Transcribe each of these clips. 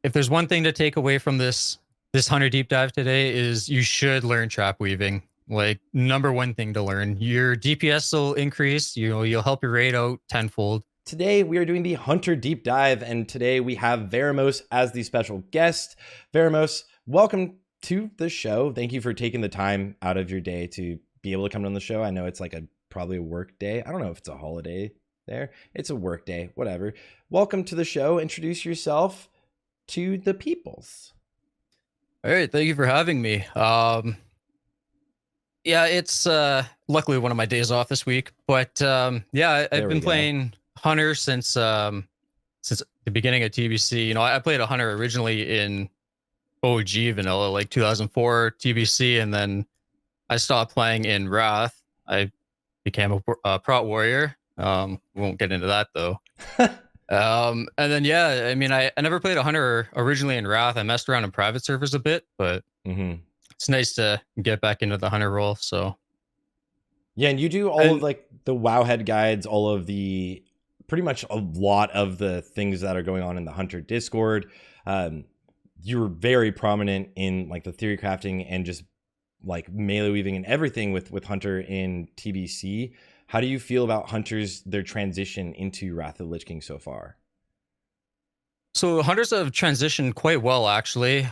if there's one thing to take away from this hunter deep dive today is you should learn trap weaving. Like number one thing to learn. Your DPS will increase. You'll help your raid out tenfold. Today we are doing the Hunter Deep Dive, and today we have Veramos as the special guest. Veramos, welcome to the show. Thank you for taking the time out of your day to be able to come on the show. I know it's like probably a work day. I don't know if it's a holiday there. It's a work day, whatever. Welcome to the show. Introduce yourself to the peoples. All right, thank you for having me. Yeah, it's luckily one of my days off this week, but yeah, I've been playing Hunter since the beginning of TBC. I played a Hunter originally in OG vanilla, like 2004 TBC, and then I stopped playing in Wrath. I became a Prot warrior. Won't get into that though. And then yeah, I mean, I never played a Hunter originally in Wrath. I messed around in private servers a bit, but it's nice to get back into the Hunter role. So yeah, and you do all of like the WoWHead guides, all of the pretty much a lot of the things that are going on in the Hunter Discord. You're very prominent in like the theory crafting and just like melee weaving and everything with Hunter in TBC. How do you feel about Hunters, their transition into Wrath of the Lich King so far? So Hunters have transitioned quite well, actually.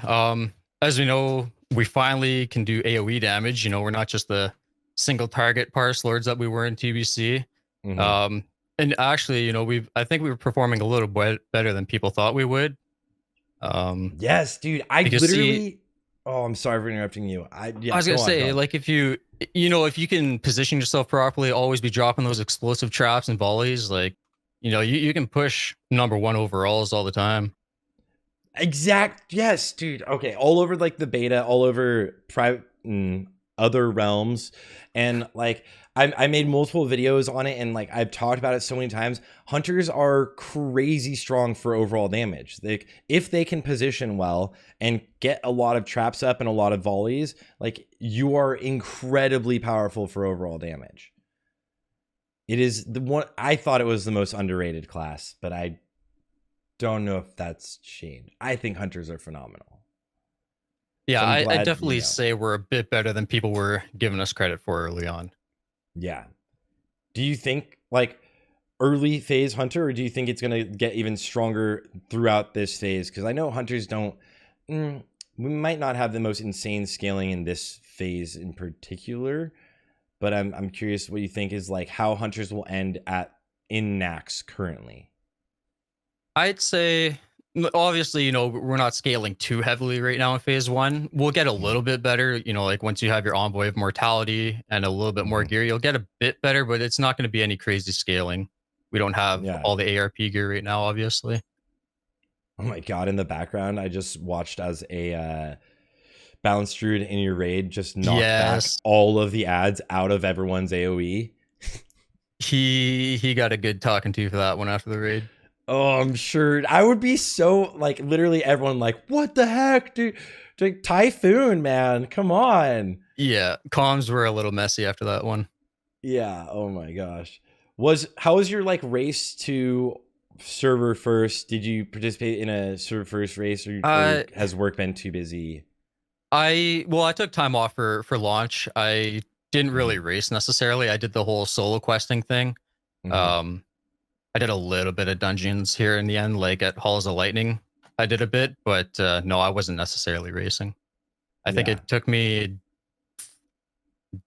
As we know, we finally can do AoE damage. We're not just the single target Parse lords that we were in TBC. And actually, I think we were performing a little bit better than people thought we would. Yes, dude. I literally. Oh, I'm sorry for interrupting you. I was gonna say, like, if you can position yourself properly, always be dropping those explosive traps and volleys, like, you can push number one overalls all the time. Yes, dude. Okay, all over like the beta, all over private other realms, and like I made multiple videos on it, and like I've talked about it so many times. Hunters are crazy strong for overall damage. Like if they can position well and get a lot of traps up and a lot of volleys, like you are incredibly powerful for overall damage. It is the one I thought it was the most underrated class, but I don't know if that's changed. I think Hunters are phenomenal. Yeah, so I definitely say we're a bit better than people were giving us credit for early on. Yeah. Do you think like early phase Hunter, or do you think it's going to get even stronger throughout this phase? Because I know Hunters don't, we might not have the most insane scaling in this phase in particular, but I'm curious what you think is like how Hunters will end in Nax currently. I'd say, obviously, we're not scaling too heavily right now in phase one. We'll get a little bit better, like once you have your Envoy of Mortality and a little bit more gear, you'll get a bit better, but it's not going to be any crazy scaling. We don't have all the ARP gear right now, obviously. Oh my God, in the background, I just watched as a Balanced Druid in your raid just knocked back all of the ads out of everyone's AoE. He got a good talking to for that one after the raid. Oh, I'm sure. I would be so like literally everyone like, what the heck, dude? Like Typhoon, man, come on. Yeah, comms were a little messy after that one. Yeah. Oh my gosh. How was your like race to server first? Did you participate in a server first race, or has work been too busy? I took time off for launch. I didn't really race necessarily. I did the whole solo questing thing. I did a little bit of dungeons here in the end, like at Halls of Lightning. I did a bit, but no, I wasn't necessarily racing. I think it took me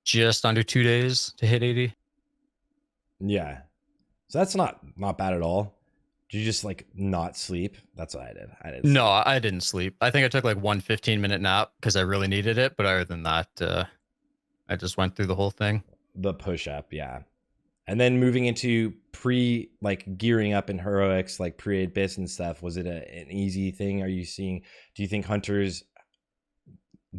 just under 2 days to hit 80. Yeah. So that's not bad at all. Did you just like not sleep? That's what I did. I didn't sleep. I think I took like one 15-minute nap because I really needed it. But other than that, I just went through the whole thing. The push up, yeah. And then moving into gearing up in heroics, like pre-Abyss and stuff, was it an easy thing? Do you think Hunters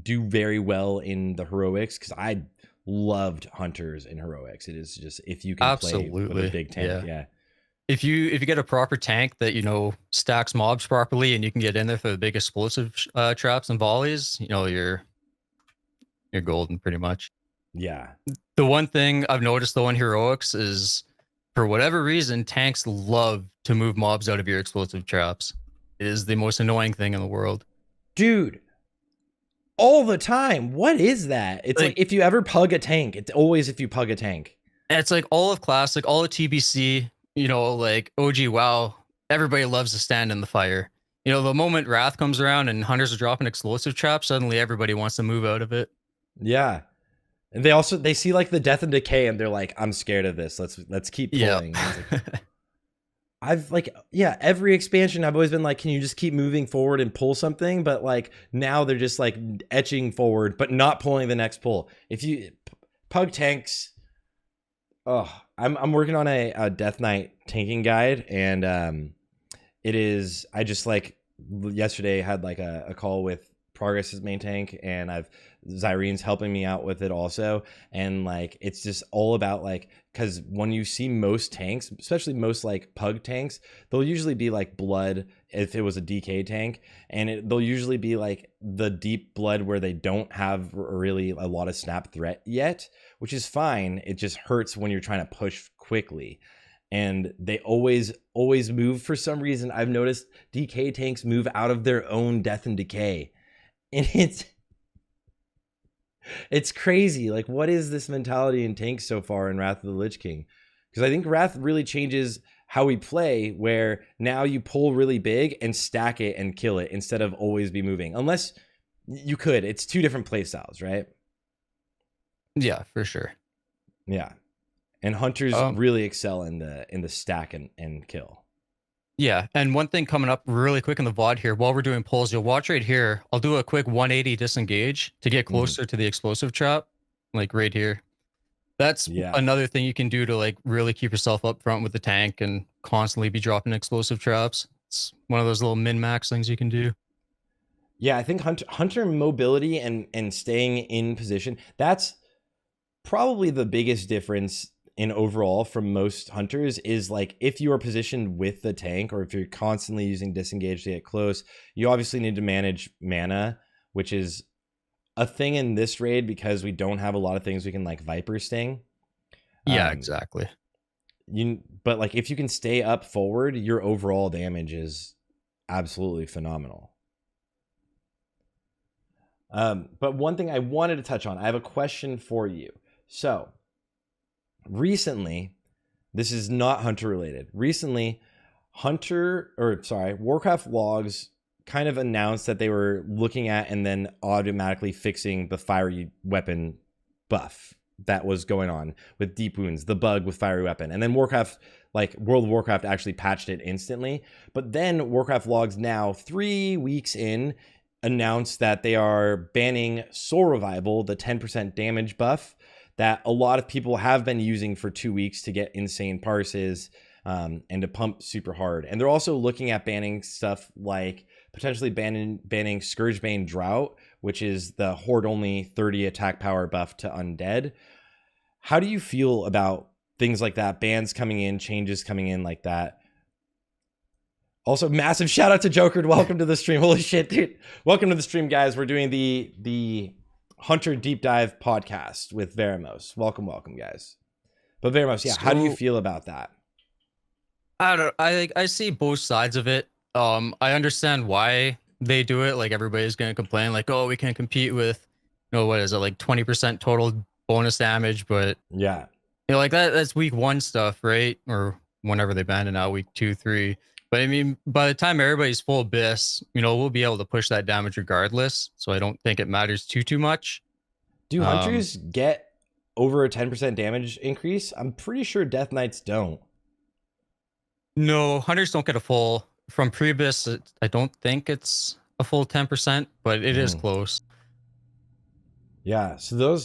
do very well in the heroics? Because I loved Hunters in heroics. It is just, if you can play with a big tank, yeah. If you get a proper tank that stacks mobs properly and you can get in there for the big explosive traps and volleys, you're golden pretty much. Yeah. The one thing I've noticed though in heroics is, for whatever reason, tanks love to move mobs out of your explosive traps. is the most annoying thing in the world. Dude, all the time. What is that? It's like if you ever pug a tank, it's always if you pug a tank. It's like all of Classic, all of TBC, you know, like OG WoW, everybody loves to stand in the fire. You know, the moment Wrath comes around and hunters are dropping explosive traps, suddenly everybody wants to move out of it. Yeah. And they see like the death and decay and they're like, I'm scared of this. Let's keep pulling. Yeah. I've like, yeah, every expansion I've always been like, can you just keep moving forward and pull something? But like now they're just like etching forward, but not pulling the next pull. If you pug tanks, oh, I'm working on a Death Knight tanking guide, and it is, I just like yesterday had like a call with Progress's main tank, and Zyrene's helping me out with it also, and like it's just all about like, because when you see most tanks, especially most like pug tanks, they'll usually be like blood if it was a DK tank, and they'll usually be like the deep blood where they don't have really a lot of snap threat yet, which is fine. It just hurts when you're trying to push quickly. And they always move for some reason. I've noticed DK tanks move out of their own death and decay. And it's crazy. Like, what is this mentality in tanks so far in Wrath of the Lich King? Because I think Wrath really changes how we play, where now you pull really big and stack it and kill it instead of always be moving. Unless you could. It's two different play styles, right? Yeah, for sure. Yeah. And hunters really excel in the stack and kill. Yeah, and one thing coming up really quick in the VOD here, while we're doing pulls, you'll watch right here. I'll do a quick 180 disengage to get closer to the explosive trap, like right here. That's another thing you can do to like really keep yourself up front with the tank and constantly be dropping explosive traps. It's one of those little min-max things you can do. Yeah, I think hunter mobility and staying in position, that's probably the biggest difference in overall from most hunters. Is like if you are positioned with the tank, or if you're constantly using disengage to get close, you obviously need to manage mana, which is a thing in this raid because we don't have a lot of things we can like Viper Sting. Yeah, exactly. But like if you can stay up forward, your overall damage is absolutely phenomenal. But one thing I wanted to touch on, I have a question for you. So recently, this is not hunter related. Recently, Warcraft logs kind of announced that they were looking at and then automatically fixing the fiery weapon buff that was going on with deep wounds, the bug with fiery weapon. And then Warcraft, like World of Warcraft, actually patched it instantly. But then Warcraft logs now, 3 weeks in, announced that they are banning Soul Revival, the 10% damage buff that a lot of people have been using for 2 weeks to get insane parses and to pump super hard. And they're also looking at banning stuff like potentially banning Scourgebane Drought, which is the horde only 30 attack power buff to undead. How do you feel about things like that? Bans coming in, changes coming in like that. Also, massive shout out to Joker. Welcome to the stream. Holy shit, dude. Welcome to the stream, guys. We're doing the Hunter Deep Dive podcast with Veramos. Welcome, guys. But Veramos, yeah, how do you feel about that? I see both sides of it. I understand why they do it. Like everybody's gonna complain, like, oh, we can't compete with, you know, what is it, like 20% total bonus damage, but yeah, you know, like that's week 1 stuff, right? Or whenever they ban it out, week 2, 3. But I mean, by the time everybody's full abyss, you know, we'll be able to push that damage regardless. So I don't think it matters too much. Do hunters get over a 10% damage increase? I'm pretty sure Death Knights don't. No, hunters don't get a full from pre-abyss. I don't think it's a full 10%, but it is close. Yeah, so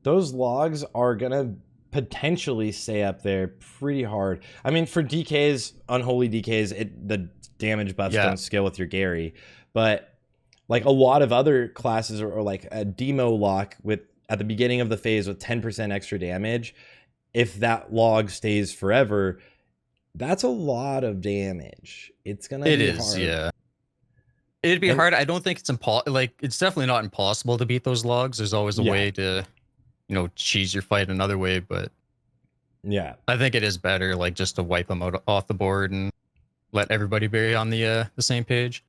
those logs are gonna potentially stay up there pretty hard. I mean, for DKs, unholy DKs, the damage buffs don't scale with your Gary, but like a lot of other classes or like a demo lock with at the beginning of the phase with 10% extra damage, if that log stays forever, that's a lot of damage. It's gonna be hard. Yeah. It'd be hard. I don't think it's it's definitely not impossible to beat those logs. There's always a way to, you know, cheese your fight another way, but yeah, I think it is better like just to wipe them out off the board and let everybody be on the same page.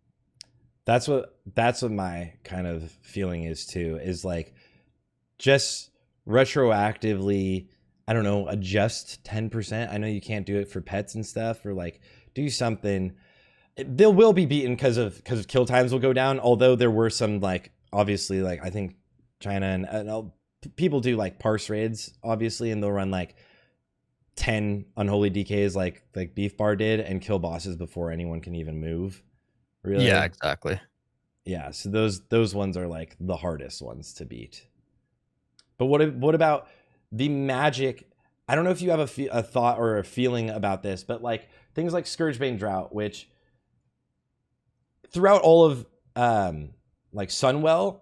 That's what my kind of feeling is too, is like just retroactively, I don't know, adjust 10%. I know you can't do it for pets and stuff, or like do something. They will be beaten because of kill times will go down. Although there were some, like, obviously, like I think China and people do like parse raids, obviously, and they'll run like 10 unholy DKs like Beef Bar did and kill bosses before anyone can even move. Really? Yeah, exactly. Yeah, so those ones are like the hardest ones to beat. But what about the magic? I don't know if you have a thought or a feeling about this, but like things like Scourgebane Drought, which throughout all of like Sunwell,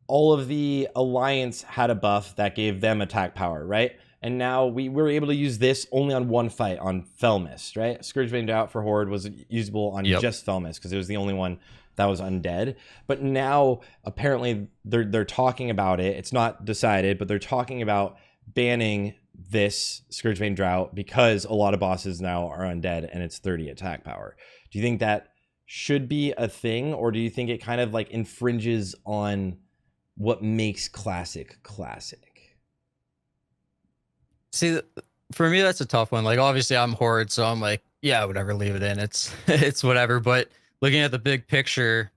all of the Alliance had a buff that gave them attack power, right? And now we were able to use this only on one fight, on Felmist, right? Scourgebane Drought for Horde was usable on just Felmist because it was the only one that was undead. But now apparently they're talking about it. It's not decided, but they're talking about banning this Scourgebane Drought because a lot of bosses now are undead and it's 30 attack power. Do you think that should be a thing, or do you think it kind of like infringes on what makes classic? See, for me, that's a tough one. Like, obviously, I'm Horde, so I'm like, yeah, whatever, leave it in. It's whatever. But looking at the big picture,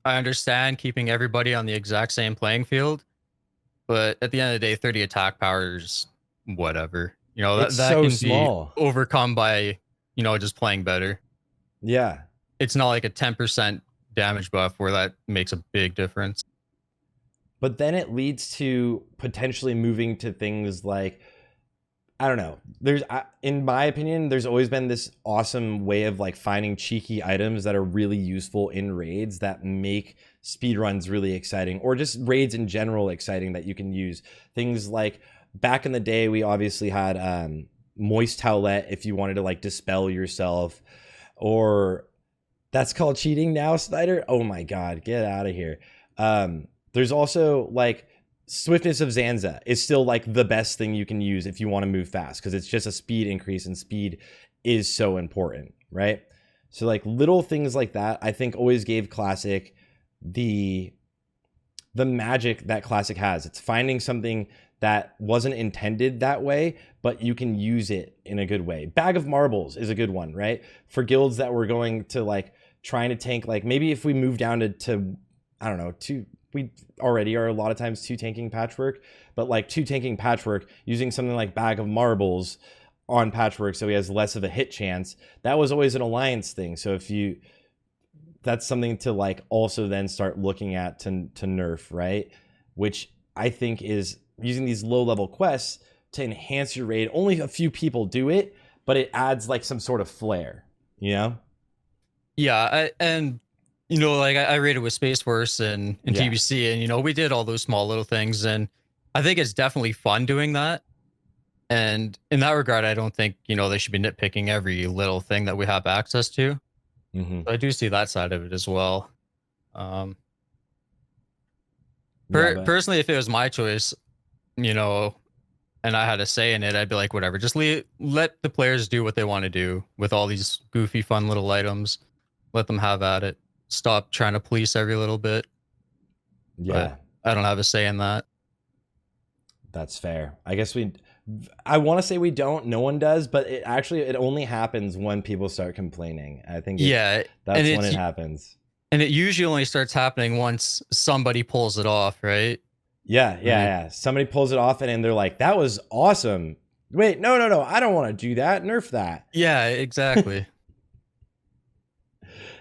I understand keeping everybody on the exact same playing field. But at the end of the day, 30 attack power is whatever. You know, It's that so can small. be overcome by, you know, just playing better. Yeah. It's not like a 10% damage buff where that makes a big difference. But then it leads to potentially moving to things like, I don't know. In my opinion, there's always been this awesome way of like finding cheeky items that are really useful in raids that make speedruns really exciting, or just raids in general exciting that you can use. Things like back in the day, we obviously had Moist Towelette if you wanted to like dispel yourself, or that's called cheating now, Snyder. Oh my God, get out of here. There's also like Swiftness of Zanza is still like the best thing you can use if you want to move fast, because it's just a speed increase, and speed is so important, right? So like little things like that, I think always gave Classic the magic that Classic has. It's finding something that wasn't intended that way, but you can use it in a good way. Bag of Marbles is a good one, right? For guilds that were going to like trying to tank, like maybe if we move down to I don't know, we already are a lot of times 2 tanking Patchwork, but like 2 tanking Patchwork using something like Bag of Marbles on Patchwork so he has less of a hit chance, that was always an Alliance thing. So that's something to like also then start looking at to nerf, right? Which I think is using these low level quests to enhance your raid. Only a few people do it, but it adds like some sort of flair, you know? Yeah, and you know, like I raided with Space Force and TBC, and you know, we did all those small little things, and I think it's definitely fun doing that. And in that regard, I don't think, you know, they should be nitpicking every little thing that we have access to. Mm-hmm. So I do see that side of it as well. Personally, if it was my choice, you know, and I had a say in it, I'd be like, whatever, just let the players do what they want to do with all these goofy, fun little items. Let them have at it. Stop trying to police every little bit. Yeah. But I don't have a say in that. That's fair. I guess I want to say we don't. No one does, but it only happens when people start complaining. I think that's when it happens. And it usually only starts happening once somebody pulls it off, right? Yeah. Somebody pulls it off and they're like, that was awesome. Wait, no. I don't want to do that. Nerf that. Yeah, exactly.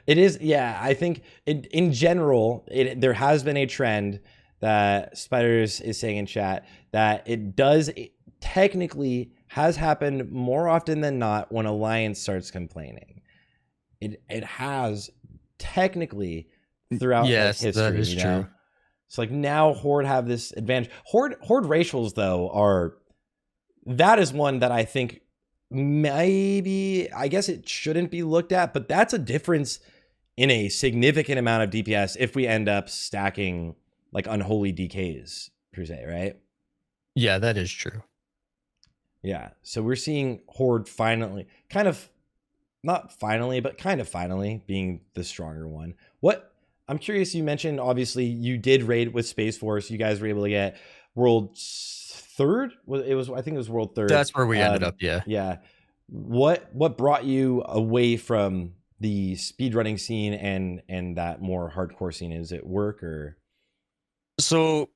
It is. Yeah, I think in general, there has been a trend that Spiders is saying in chat that it technically has happened more often than not when Alliance starts complaining. It has technically throughout history. That is true. So like now Horde have this advantage. Horde racials though that is one that I think maybe, I guess it shouldn't be looked at, but that's a difference in a significant amount of DPS if we end up stacking like unholy DKs per se, right? Yeah, that is true. Yeah, so we're seeing Horde finally, kind of finally being the stronger one. What I'm curious. You mentioned obviously you did raid with Space Force. You guys were able to get world third. It was I think it was world third. That's where we ended up. Yeah. Yeah. What brought you away from the speedrunning scene and that more hardcore scene? Is it work or? So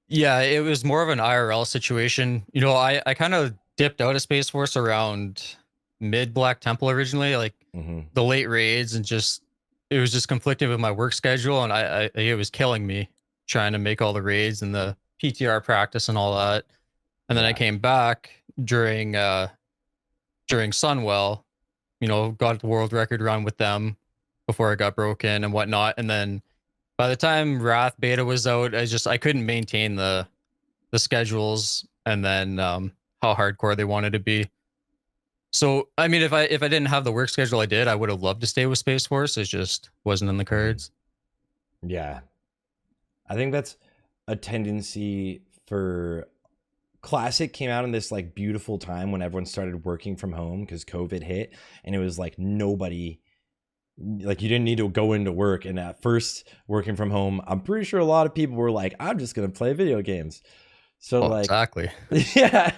yeah, it was more of an IRL situation. You know, I kind of dipped out of Space Force around mid Black Temple originally, like the late raids, and just it was just conflicting with my work schedule, and I it was killing me trying to make all the raids and the PTR practice and all that. And then I came back during Sunwell, you know, got the world record run with them before I got broken and whatnot. And then by the time Wrath beta was out, I couldn't maintain the schedules and then how hardcore they wanted to be. So I mean, if I didn't have the work schedule I did, I would have loved to stay with Space Force. It just wasn't in the cards. Yeah, I think that's a tendency for Classic came out in this like beautiful time when everyone started working from home because COVID hit, and it was like nobody, like you didn't need to go into work. And at first, working from home, I'm pretty sure a lot of people were like, "I'm just gonna play video games." So like exactly, yeah.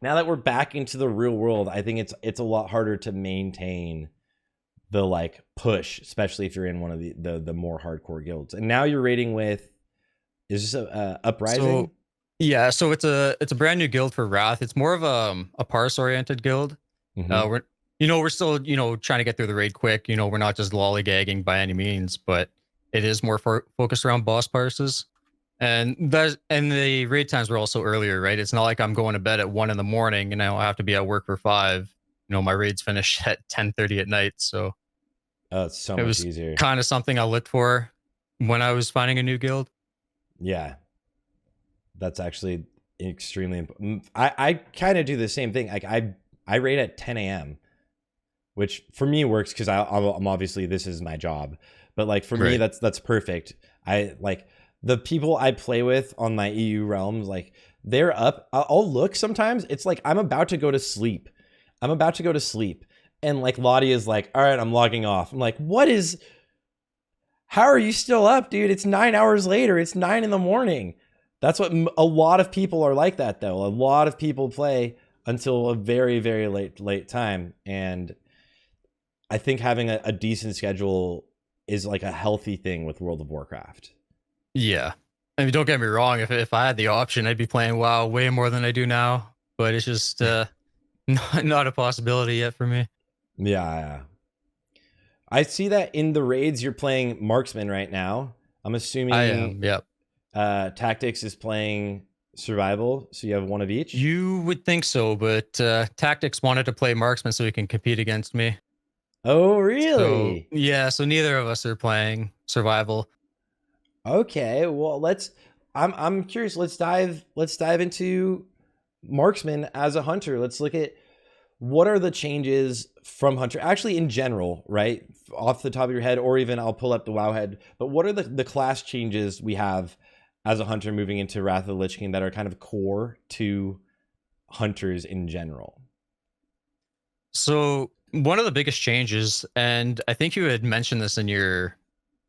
Now that we're back into the real world, I think it's a lot harder to maintain the like push, especially if you're in one of the more hardcore guilds. And now you're raiding with, is this a Uprising? So, yeah, so it's a brand new guild for Wrath. It's more of a Parse oriented guild. We're still trying to get through the raid quick. You know, we're not just lollygagging by any means, but it is more focused around boss parses. And the raid times were also earlier, right? It's not like I'm going to bed at 1 a.m. and I have to be at work for 5. You know, my raids finish at 10:30 at night. So it's so much easier. Kind of something I looked for when I was finding a new guild. Yeah. That's actually extremely important. I kind of do the same thing. Like I raid at 10 a.m., which for me works because I'm obviously this is my job. But like for me, that's perfect. I like the people I play with on my EU realms, like they're up. I'll look sometimes. It's like I'm about to go to sleep. And like Lottie is like, all right, I'm logging off. I'm like, how are you still up, dude? It's 9 hours later. It's 9 a.m. That's what a lot of people are like that, though. A lot of people play until a very, very late time. And I think having a decent schedule is like a healthy thing with World of Warcraft. Yeah. I mean, don't get me wrong. If I had the option, I'd be playing WoW way more than I do now. But it's just not a possibility yet for me. Yeah. I see that in the raids you're playing Marksman right now. I'm assuming I am, yep. Tactics is playing Survival, so you have one of each? You would think so, but Tactics wanted to play Marksman so he can compete against me. Oh, really? So, yeah, so neither of us are playing Survival. Okay, well I'm curious. Let's dive into Marksman as a hunter. Let's look at what are the changes from Hunter, actually in general, right? Off the top of your head, or even I'll pull up the WoWHead, but what are the class changes we have as a hunter moving into Wrath of the Lich King that are kind of core to hunters in general? So one of the biggest changes, and I think you had mentioned this in your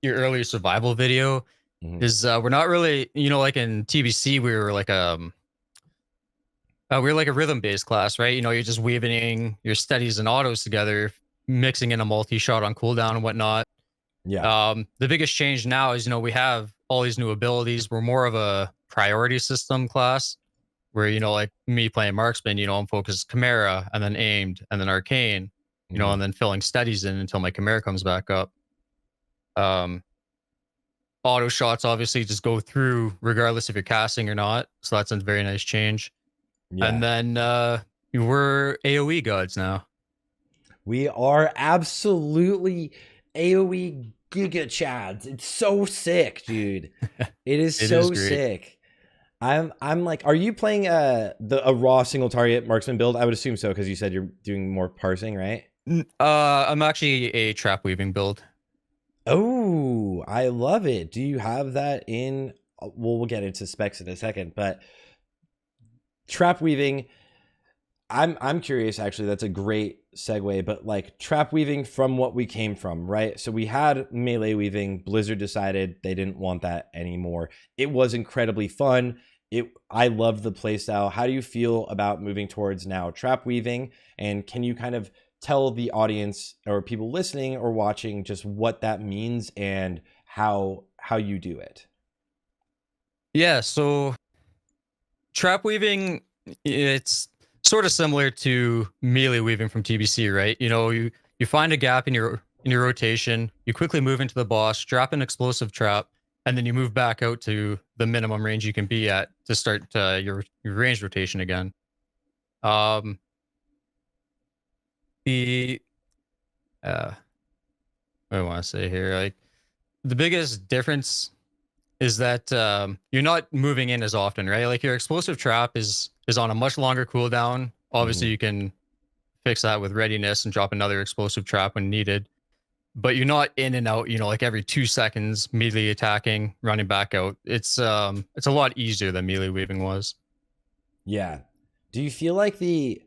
earlier survival video, is we're not really, like in TBC, we were like a rhythm-based class, right? You're just weaving your steadies and autos together, mixing in a multi-shot on cooldown and whatnot. Yeah. The biggest change now is, we have all these new abilities. We're more of a priority system class where, like me playing Marksman, I'm focused Chimera and then aimed and then arcane, and then filling steadies in until my Chimera comes back up. Auto shots obviously just go through regardless if you're casting or not. So that's a very nice change. Yeah. And then we're AoE gods now. We are absolutely AoE Giga Chads. It's so sick, dude. It is so sick. I'm like, are you playing a raw single target Marksman build? I would assume so because you said you're doing more parsing, right? I'm actually a trap weaving build. Oh, I love it. Do you have that in? We'll get into specs in a second, but trap weaving, I'm curious, actually. That's a great segue, but like trap weaving from what we came from, right? So we had melee weaving. Blizzard decided they didn't want that anymore. It was incredibly fun. I loved the playstyle. How do you feel about moving towards now trap weaving? And can you kind of tell the audience or people listening or watching just what that means and how you do it? Yeah, so trap weaving, it's sort of similar to melee weaving from TBC, right? You know, you find a gap in your rotation, you quickly move into the boss, drop an explosive trap, and then you move back out to the minimum range you can be at to start your range rotation again. Um, the what do I want to say here? Like the biggest difference is that you're not moving in as often, right? Like your explosive trap is on a much longer cooldown. Obviously, you can fix that with readiness and drop another explosive trap when needed. But you're not in and out, you know, like every 2 seconds, immediately attacking, running back out. It's a lot easier than melee weaving was. Yeah. Do you feel like the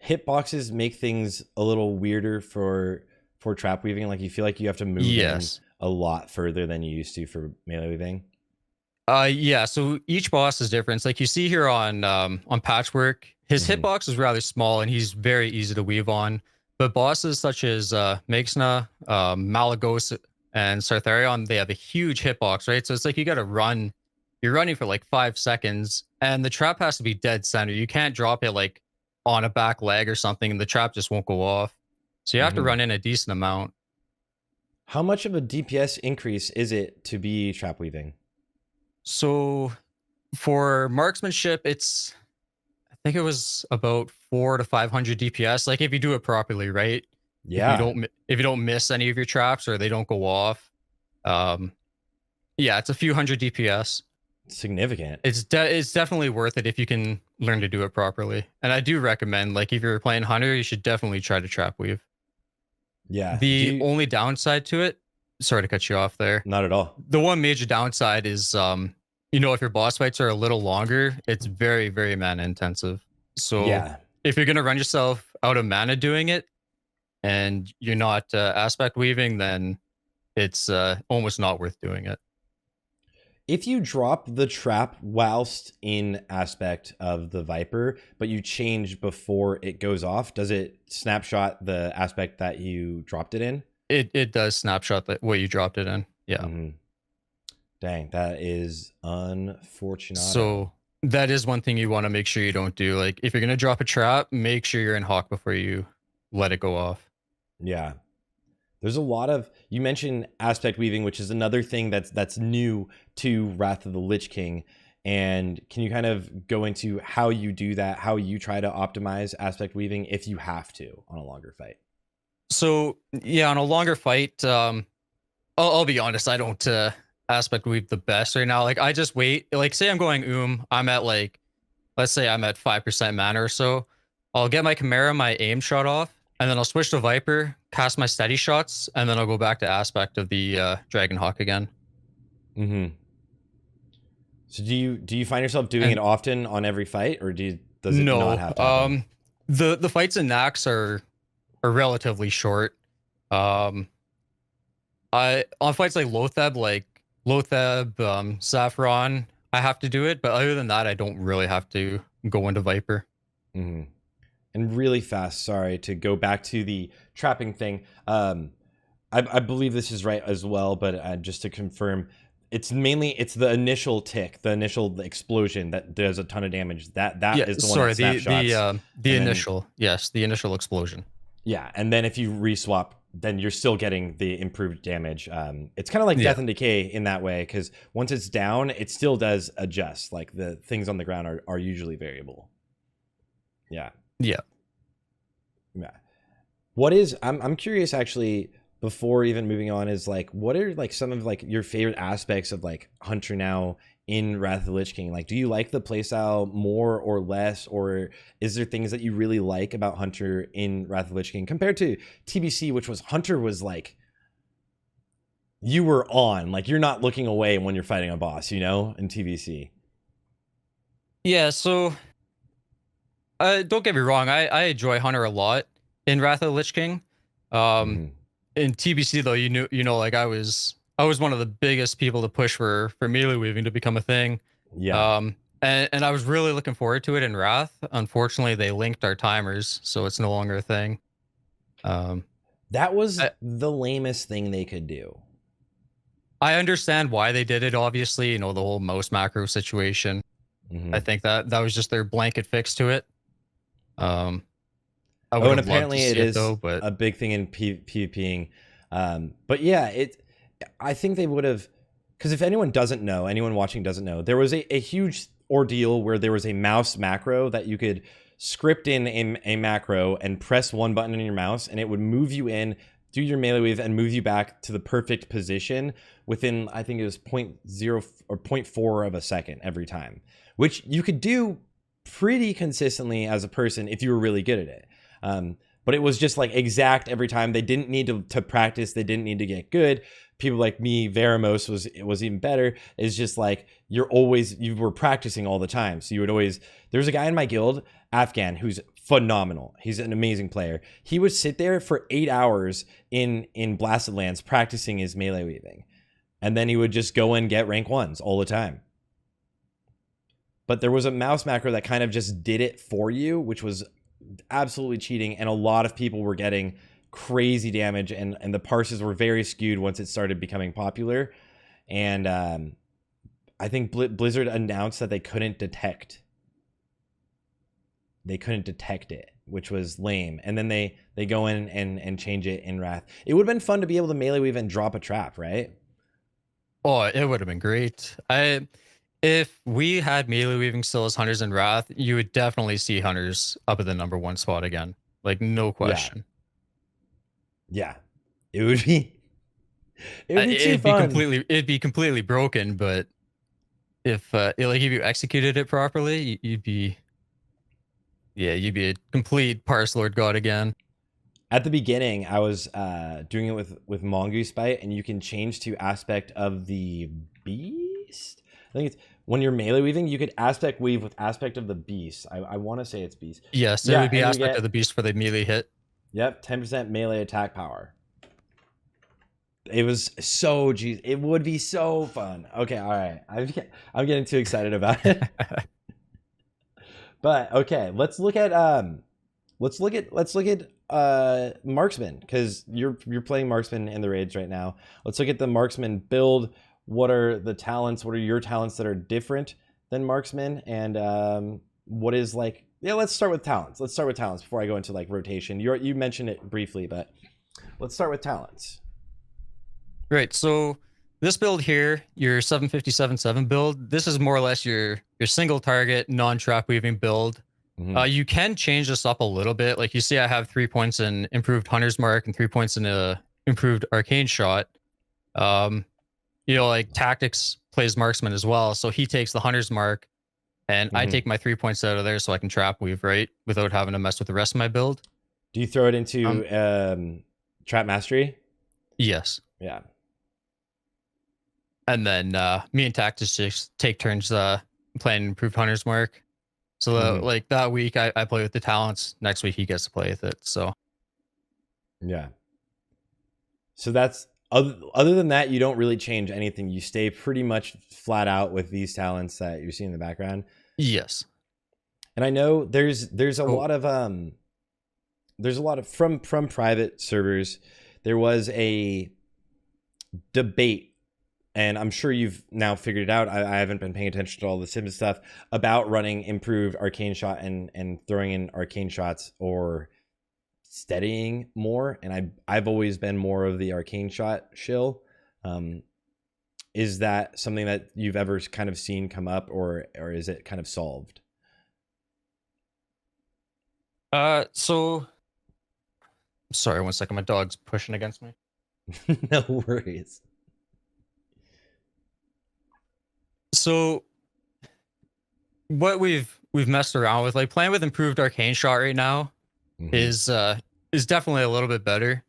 hitboxes make things a little weirder for trap weaving? Like you feel like you have to move in Yes. a lot further than you used to for melee weaving? Yeah, so each boss is different. It's like you see here on Patchwork, his hitbox is rather small and he's very easy to weave on. But bosses such as Meixna, Malagos, and Sartharion, they have a huge hitbox, right? So it's like you gotta run. You're running for like 5 seconds, and the trap has to be dead center. You can't drop it like on a back leg or something, and the trap just won't go off. So you have to run in a decent amount. How much of a DPS increase is it to be trap weaving? So for marksmanship, I think it was about 400 to 500 DPS. Like if you do it properly, right? Yeah. If you don't miss any of your traps or they don't go off, um, yeah, it's a few hundred DPS. Significant. It's definitely worth it if you can learn to do it properly. And I do recommend, like, if you're playing Hunter, you should definitely try to trap weave. Yeah. The only downside to it, sorry to cut you off there. Not at all. The one major downside is, you know, if your boss fights are a little longer, it's very, very mana intensive. So Yeah. if you're gonna run yourself out of mana doing it, and you're not aspect weaving, then it's almost not worth doing it. If you drop the trap whilst in aspect of the Viper, but you change before it goes off, does it snapshot the aspect that you dropped it in? It does snapshot what you dropped it in. Yeah. Dang, that is unfortunate. So that is one thing you want to make sure you don't do. Like if you're gonna drop a trap, make sure you're in hawk before you let it go off. Yeah. There's a lot of, you mentioned aspect weaving, which is another thing that's new to Wrath of the Lich King. And can you kind of go into how you do that, how you try to optimize aspect weaving if you have to on a longer fight? So yeah, on a longer fight, I'll be honest, I don't aspect weave the best right now. Like I just wait. Like say I'm going I'm at like, let's say I'm at 5% mana or so. I'll get my Chimera, my aim shot off, and then I'll switch to Viper, cast my steady shots, and then I'll go back to aspect of the Dragonhawk again. So do you find yourself doing it often on every fight, or does it not have to happen? The fights in Nax are relatively short. I on fights like Lotheb, Saffron, I have to do it, but other than that, I don't really have to go into Viper. And really fast, sorry to go back to the trapping thing. I believe this is right as well, but just to confirm, it's the initial tick, the initial explosion that does a ton of damage. That is the one that snapshots. The initial, yes, the initial explosion. Yeah, and then if you reswap, then you're still getting the improved damage. It's kind of like Death and Decay in that way, because once it's down, it still does adjust. Like the things on the ground are usually variable. Yeah. Yeah. I'm curious actually, before even moving on, is like, what are like some of like your favorite aspects of like Hunter now in Wrath of the Lich King? Like, do you like the playstyle more or less, or is there things that you really like about Hunter in Wrath of the Lich King compared to TBC, which was Hunter was like, you were on, like you're not looking away when you're fighting a boss, you know, in TBC. Yeah, so don't get me wrong. I enjoy Hunter a lot in Wrath of the Lich King. Mhm. In TBC though, you know, like I was one of the biggest people to push for melee weaving to become a thing. Yeah. And I was really looking forward to it in Wrath. Unfortunately, they linked our timers, so it's no longer a thing. Um, That was I, the lamest thing they could do. I understand why they did it. Obviously, you know, the whole mouse macro situation. I Mhm. think that was just their blanket fix to it. Um, I Oh, would and have loved to apparently it see it is though, but a big thing in PvPing. But yeah, I think they would have, because if anyone doesn't know, anyone watching doesn't know, there was a huge ordeal where there was a mouse macro that you could script in a macro and press one button on your mouse, and it would move you in, do your melee weave, and move you back to the perfect position within, I think it was 0.0 or 0.4 of a second every time, which you could do pretty consistently as a person if you were really good at it. But it was just like exact every time. They didn't need to practice. They didn't need to get good. People like me, Veramos was even better. It's just like you were practicing all the time. So you would always, there's a guy in my guild, Afghan, who's phenomenal. He's an amazing player. He would sit there for 8 hours in Blasted Lands practicing his melee weaving. And then he would just go and get rank 1s all the time. But there was a mouse macro that kind of just did it for you, which was absolutely cheating, and a lot of people were getting crazy damage, and the parses were very skewed once it started becoming popular. And I think Blizzard announced that they couldn't detect it, which was lame. And then they go in and change it in Wrath. It would have been fun to be able to melee weave and drop a trap, right? oh, it would have been great. If we had melee weaving still as Hunters in Wrath, you would definitely see Hunters up at the #1 spot again. Like, no question. Yeah. It would be too fun. It'd be completely broken, but if like if you executed it properly, you'd be a complete Parse Lord God again. At the beginning, I was doing it with Mongoose Bite, and you can change to aspect of the beast. I think it's when you're melee weaving, you could aspect weave with aspect of the beast. I want to say it's beast. Yes, it Yeah, would be and you aspect get, of the beast for the melee hit. yep, 10% melee attack power. It was so, geez, it would be so fun. Okay, all right, I'm getting too excited about it. But okay, let's look at Marksman, because you're playing Marksman in the raids right now. Let's look at the Marksman build. What are the talents? What are your talents that are different than Marksman? And what is like? Yeah, let's start with talents. Let's start with talents before I go into like rotation. You mentioned it briefly, but let's start with talents. Right. So this build here, your 757.7 build, this is more or less your single target non-trap weaving build. Mm-hmm. You can change this up a little bit. Like you see, I have 3 points in improved Hunter's Mark and 3 points in a improved Arcane Shot. You know, like Tactics plays Marksman as well, so he takes the Hunter's Mark, and I take my 3 points out of there so I can trap weave, right, without having to mess with the rest of my build. Do you throw it into Trap Mastery? Yes. Yeah. And then me and Tactics just take turns playing improved Hunter's Mark. So like that week I play with the talents. Next week he gets to play with it. So yeah. So that's other than that, you don't really change anything. You stay pretty much flat out with these talents that you're seeing in the background. Yes. And I know there's a lot of from private servers. There was a debate, and I'm sure you've now figured it out. I haven't been paying attention to all the sim stuff about running improved Arcane Shot and throwing in Arcane Shots or steadying more. And I've always been more of the Arcane Shot shill. Is that something that you've ever kind of seen come up, or is it kind of solved? So sorry, 1 second. My dog's pushing against me. No worries. So what we've messed around with, like playing with improved Arcane Shot right now, is definitely a little bit better.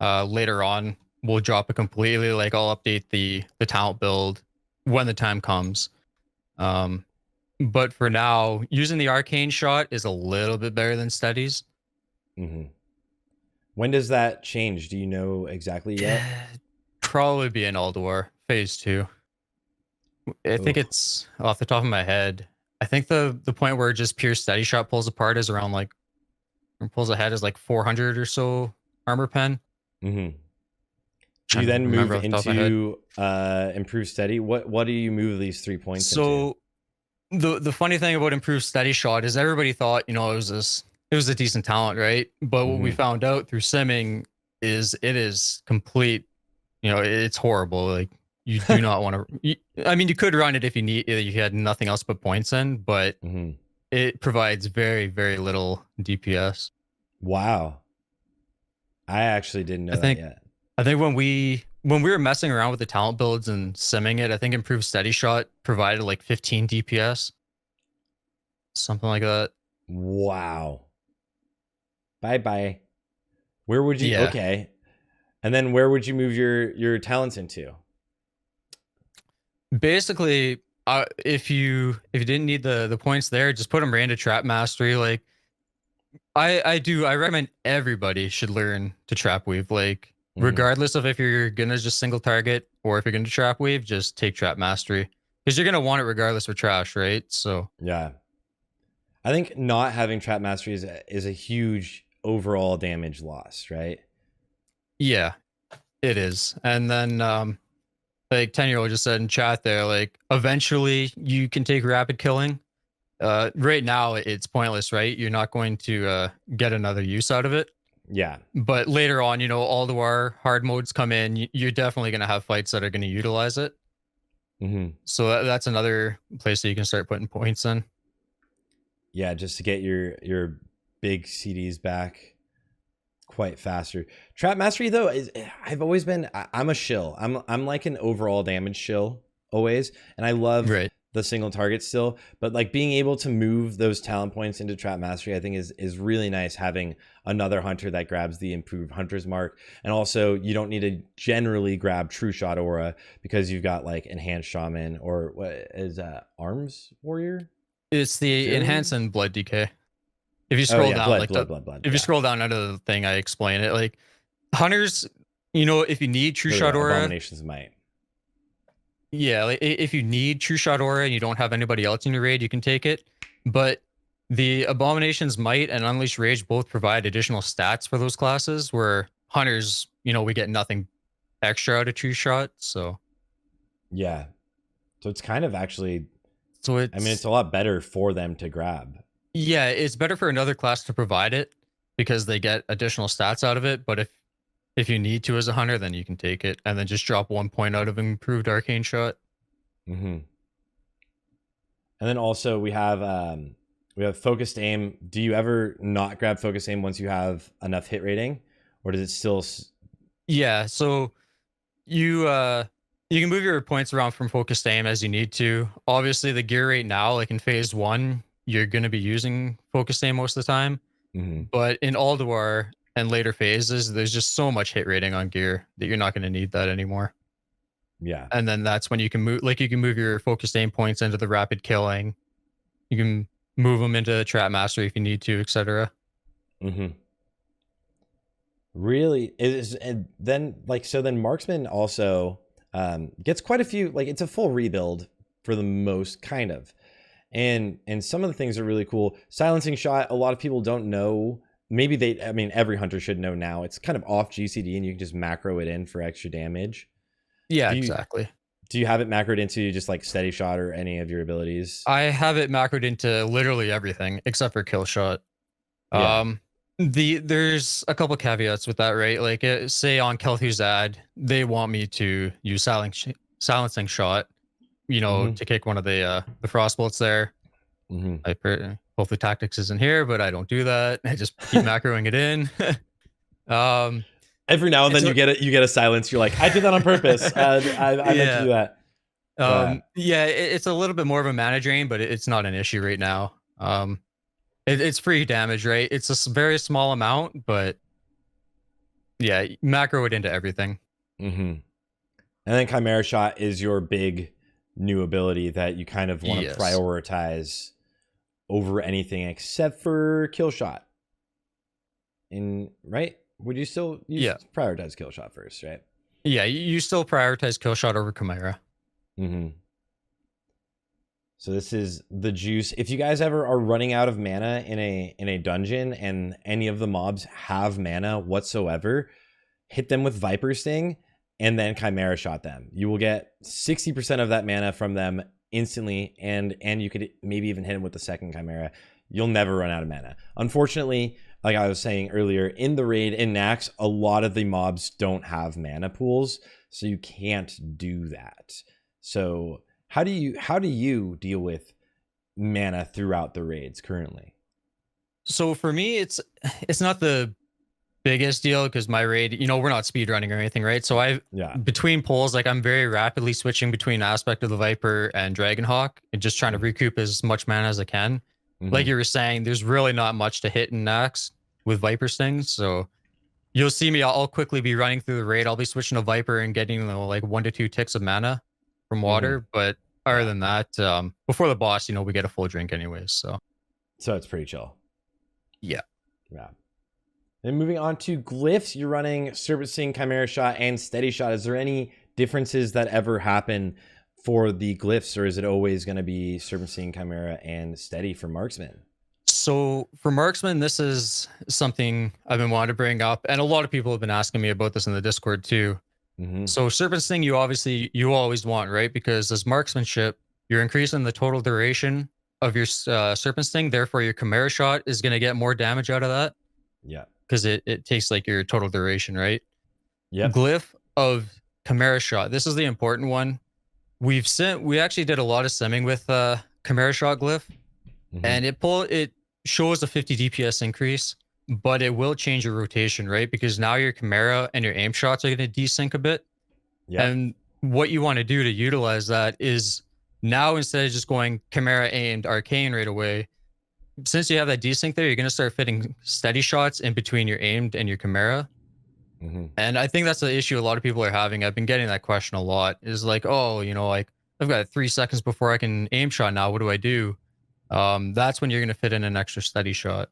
Later on we'll drop it completely. Like I'll update the talent build when the time comes. But for now, using the arcane shot is a little bit better than steadies. When does that change? Do you know exactly yet? Probably be in Alduar Phase 2. I think it's off the top of my head. I think the point where just pure steady shot pulls apart is around like pulls ahead is like 400 or so armor pen. Do you then move into improved steady? What do you move these 3 points into? The funny thing about improved steady shot is everybody thought, you know, it was a decent talent, right? But what we found out through simming is it is complete, you know, it's horrible. Like you do not want to. I mean, you could run it if you had nothing else but points in, but it provides very, very little DPS. Wow, I actually didn't know that yet. I think when we were messing around with the talent builds and simming it, I think improved steady shot provided like 15 DPS, something like that. Wow. Bye. Where would you? Yeah. Okay. And then where would you move your talents into? Basically, if you didn't need the points there, just put them right into trap mastery. Like I recommend everybody should learn to trap weave. Like regardless of if you're gonna just single target or if you're gonna trap weave, just take trap mastery because you're gonna want it regardless for trash, right? So yeah, I think not having trap mastery is a huge overall damage loss, right? Yeah, it is. And then like 10-year-old just said in chat there, like eventually you can take rapid killing. Right now it's pointless, right? You're not going to get another use out of it. Yeah. But later on, you know, all the hard modes come in, you're definitely going to have fights that are going to utilize it. So that's another place that you can start putting points in. Yeah, just to get your big CDs back quite faster. Trap mastery though is I've always been I'm a shill. I'm like an overall damage shill always, and I love the single target still, but like being able to move those talent points into trap mastery I think is really nice, having another hunter that grabs the improved hunter's mark. And also you don't need to generally grab true shot aura because you've got like enhanced shaman or what is arms warrior. It's the enhance and blood decay. If you scroll down, blood, if you scroll down under the thing, I explain it. Like hunters, you know, if you need true shot aura, abominations might. Yeah, like if you need true shot aura and you don't have anybody else in your raid, you can take it. But the abominations might and unleash rage both provide additional stats for those classes. Where hunters, you know, we get nothing extra out of true shot. So yeah, so it's kind of actually. So I mean, it's a lot better for them to grab. Yeah, it's better for another class to provide it because they get additional stats out of it. But if you need to as a hunter, then you can take it and then just drop 1 point out of improved arcane shot. And then also we have focused aim. Do you ever not grab focused aim once you have enough hit rating, or does it still? Yeah, so you can move your points around from focused aim as you need to. Obviously, the gear right now, like in phase 1, you're going to be using focused aim most of the time. But in Alduar and later phases, there's just so much hit rating on gear that you're not going to need that anymore. Yeah. And then that's when you can move, like you can move your focused aim points into the rapid killing. You can move them into trap mastery if you need to, etc. Really is. And then like, so then Marksman also gets quite a few, like it's a full rebuild for the most kind of. And some of the things are really cool. Silencing shot, a lot of people don't know. Maybe I mean, every hunter should know now. It's kind of off GCD and you can just macro it in for extra damage. Yeah, exactly. Do you have it macroed into just like steady shot or any of your abilities? I have it macroed into literally everything except for kill shot. Yeah. There's a couple caveats with that, right? Like say on Kel'Thuzad, they want me to use silencing shot, you know, to kick one of the frost bolts there. Hopefully tactics isn't here, but I don't do that. I just keep macroing it in. Every now and then you get a silence. You're like, I did that on purpose. I meant to do that. Yeah, it's a little bit more of a mana drain, but it's not an issue right now. It's free damage, right? It's a very small amount, but yeah, macro it into everything. And then Chimera Shot is your big new ability that you kind of want to prioritize over anything except for kill shot. Right? Would you still prioritize kill shot first, right? Yeah, you still prioritize kill shot over Chimera. Mm-hmm. So this is the juice. If you guys ever are running out of mana in a dungeon and any of the mobs have mana whatsoever, hit them with Viper Sting and then Chimera shot them. You will get 60% of that mana from them instantly, and you could maybe even hit them with the second Chimera. You'll never run out of mana. Unfortunately, like I was saying earlier, in the raid, in Nax, a lot of the mobs don't have mana pools, so you can't do that. So how do you deal with mana throughout the raids currently? So for me, it's not the biggest deal because my raid, we're not speed running or anything, right? So between pulls, like I'm very rapidly switching between Aspect of the Viper and Dragonhawk and just trying to recoup as much mana as I can. Like you were saying, there's really not much to hit in Nax with Viper Stings. So you'll see me, I'll quickly be running through the raid. I'll be switching to Viper and getting like 1 to 2 ticks of mana from water. But other than that, before the boss, we get a full drink anyways. So it's pretty chill. Yeah. And moving on to Glyphs, you're running Serpent Sting, Chimera Shot, and Steady Shot. Is there any differences that ever happen for the Glyphs, or is it always going to be Serpent Sting, Chimera, and Steady for Marksman? So for Marksman, this is something I've been wanting to bring up, and a lot of people have been asking me about this in the Discord too. So Serpent Sting, you always want, right? Because as marksmanship, you're increasing the total duration of your Serpent Sting. Therefore, your Chimera Shot is going to get more damage out of that. Yeah. Because it takes like your total duration, right? Yeah. Glyph of Chimera Shot. This is the important one. We actually did a lot of simming with Chimera Shot Glyph, and it shows a 50 DPS increase, but it will change your rotation, right? Because now your Chimera and your aim shots are going to desync a bit. And what you want to do to utilize that is now, instead of just going Chimera aimed arcane right away, since you have that desync there, you're going to start fitting steady shots in between your aimed and your Chimera. And I think that's the issue a lot of people are having. I've been getting that question a lot, is like, oh, like I've got 3 seconds before I can aim shot now. What do I do? That's when you're going to fit in an extra steady shot.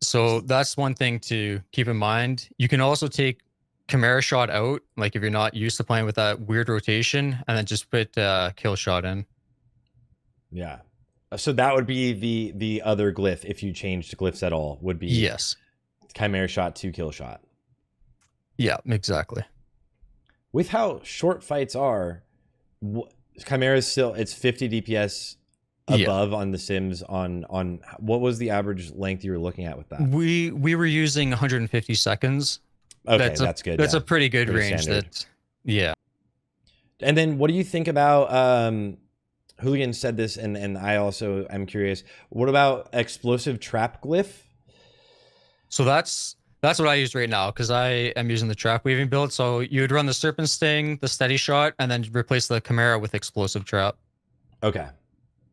So that's one thing to keep in mind. You can also take Chimera Shot out, like if you're not used to playing with that weird rotation, and then just put kill shot in. Yeah. So that would be the other glyph, if you changed glyphs at all, would be Chimera Shot to kill shot. Yeah, exactly. With how short fights are, Chimera is still, it's 50 DPS above on the sims. On what was the average length you were looking at with that? We were using 150 seconds. Okay, that's good. That's a pretty good range. Yeah. And then what do you think about Hooligan said this, and I also am curious. What about explosive trap glyph? So that's what I use right now, because I am using the trap weaving build. So you would run the Serpent Sting, the steady shot, and then replace the Chimera with explosive trap. Okay.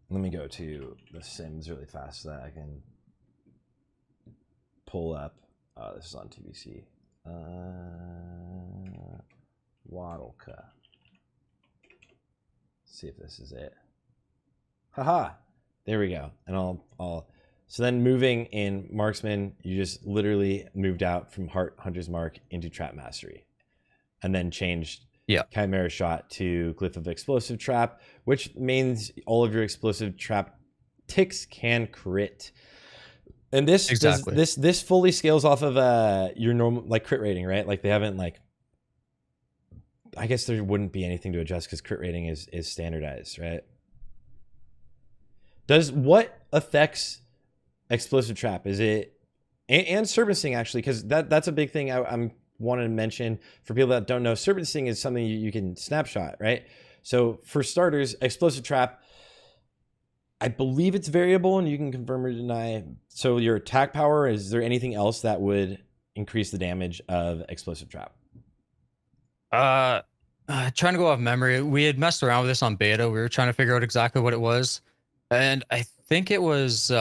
Let me go to the sims really fast so that I can pull up. This is on TBC. WOTLK. See if this is it. Haha. There we go. And I'll so then moving in Marksman, you just literally moved out from Hunter's Mark into Trap Mastery, and then changed Chimera Shot to Glyph of Explosive Trap, which means all of your explosive trap ticks can crit. And this this fully scales off of your normal like crit rating, right? Like they haven't like, I guess there wouldn't be anything to adjust because crit rating is standardized, right? What affects explosive trap? Is it and Serpent Sting, actually, because that's a big thing I'm wanted to mention for people that don't know. Serpent Sting is something you can snapshot, right? So for starters, explosive trap, I believe it's variable, and you can confirm or deny. So your attack power, is there anything else that would increase the damage of explosive trap? Trying to go off memory. We had messed around with this on beta. We were trying to figure out exactly what it was, and I think it was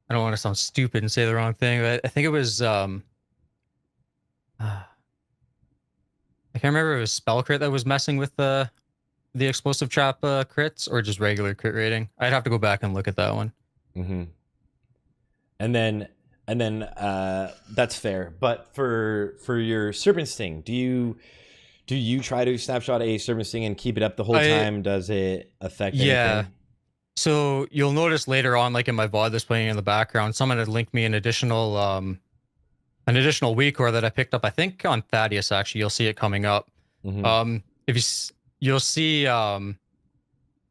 I don't want to sound stupid and say the wrong thing, but I think it was I can't remember if it was spell crit that was messing with the explosive trap crits or just regular crit rating. I'd have to go back and look at that one. Mm-hmm. And then that's fair. But for your Serpent Sting, do you try to snapshot a Serpent Sting and keep it up the whole time? Does it affect anything? So you'll notice later on, like in my VOD that's playing in the background, someone had linked me an additional weak core that I picked up, I think on Thaddeus. Actually, you'll see it coming up. Mm-hmm. If you'll see a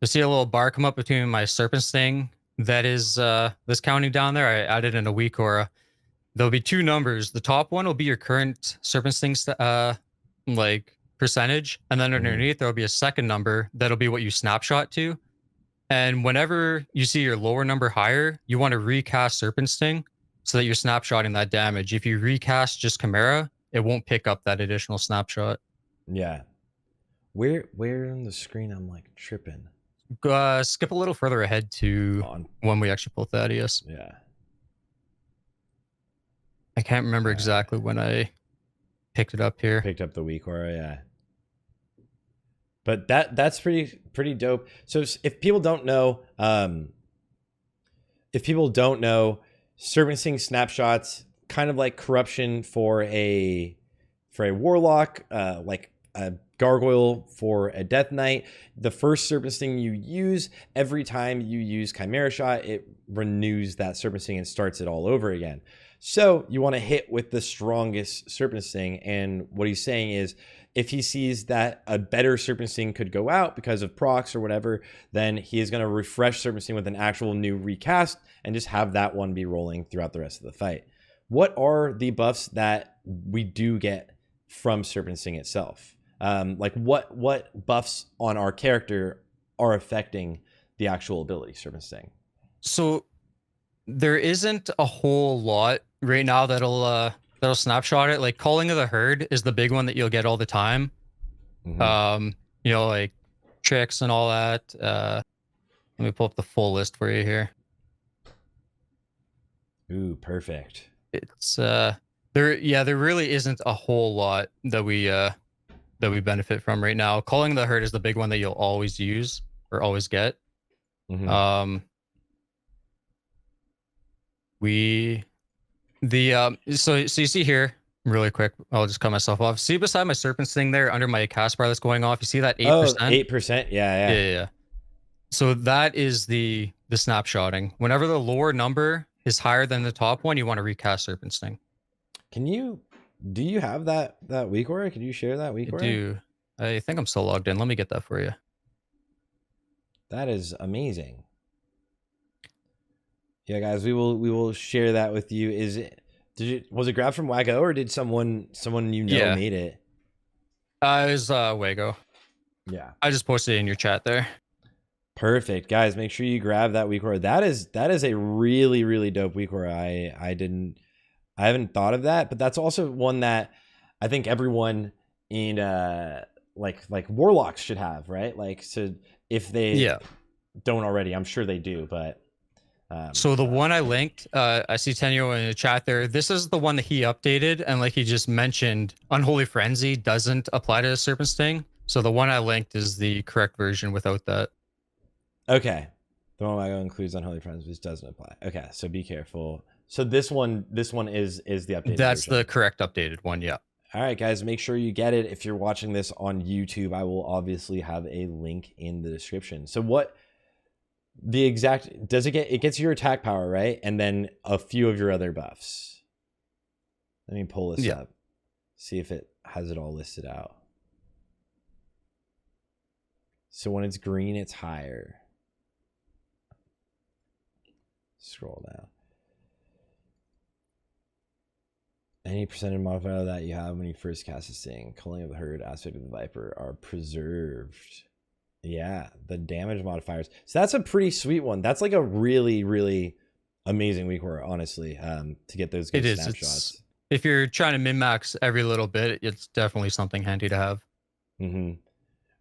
little bar come up between my Serpent Sting that is this counting down there. I added in a weak aura. There'll be two numbers. The top one will be your current Serpent Sting like percentage, and then underneath there'll be a second number that'll be what you snapshot to. And whenever you see your lower number higher, you want to recast Serpent Sting so that you're snapshotting that damage. If you recast just Chimera, it won't pick up that additional snapshot. Yeah. Where on the screen I'm like tripping? Skip a little further ahead to when we actually pull Thaddeus. Yeah. I can't remember exactly when I picked it up here. Picked up the weak aura, yeah. But that's pretty dope. So if people don't know, Serpent Sting snapshots kind of like corruption for a warlock, like a gargoyle for a death knight. The first Serpent Sting you use, every time you use Chimera Shot, it renews that Serpent Sting and starts it all over again. So you want to hit with the strongest Serpent Sting. And what he's saying is, if he sees that a better Serpent Sting could go out because of procs or whatever, then he is going to refresh Serpent Sting with an actual new recast and just have that one be rolling throughout the rest of the fight. What are the buffs that we do get from Serpent Sting itself? Like what buffs on our character are affecting the actual ability Serpent Sting? So there isn't a whole lot right now that'll snapshot it. Like Calling of the Herd is the big one that you'll get all the time. Mm-hmm. You know, like tricks and all that. Let me pull up the full list for you here. Ooh, perfect. It's there really isn't a whole lot that we benefit from right now. Calling of the Herd is the big one that you'll always use or always get. Mm-hmm. So you see here really quick, I'll just cut myself off. See beside my Serpent Sting there under my cast bar that's going off, you see that 8%? Oh, 8%. Yeah. So that is the snapshotting. Whenever the lower number is higher than the top one, you want to recast Serpent Sting. Do you have that weak aura? Can you share that weak aura? I do. I think I'm still logged in. Let me get that for you. That is amazing. Yeah, guys, we will share that with you. Was it grabbed from Wago or did someone made it? It was Wago. Yeah. I just posted it in your chat there. Perfect. Guys, make sure you grab that weak aura. That is a really, really dope weak aura. I haven't thought of that, but that's also one that I think everyone in like warlocks should have, right? Like, so if they don't already, I'm sure they do, but so the one I linked, I see Tenyo in the chat there. This is the one that he updated, and like he just mentioned, Unholy Frenzy doesn't apply to Serpent Sting. So the one I linked is the correct version without that. Okay. The one I go includes Unholy Frenzy, which doesn't apply. Okay, so be careful. So this one is the updated That's version. the correct updated one, yeah. All right, guys, make sure you get it. If you're watching this on YouTube, I will obviously have a link in the description. So what the exact it gets your attack power, right? And then a few of your other buffs. Let me pull this up. See if it has it all listed out. So when it's green, it's higher. Scroll down. Any percentage modifier that you have when you first cast a Sting, Culling of the Herd, Aspect of the Viper are preserved. Yeah, the damage modifiers. So that's a pretty sweet one. That's like a really, really amazing weak aura, honestly, to get those good snapshots. If you're trying to min-max every little bit, it's definitely something handy to have. Mm-hmm.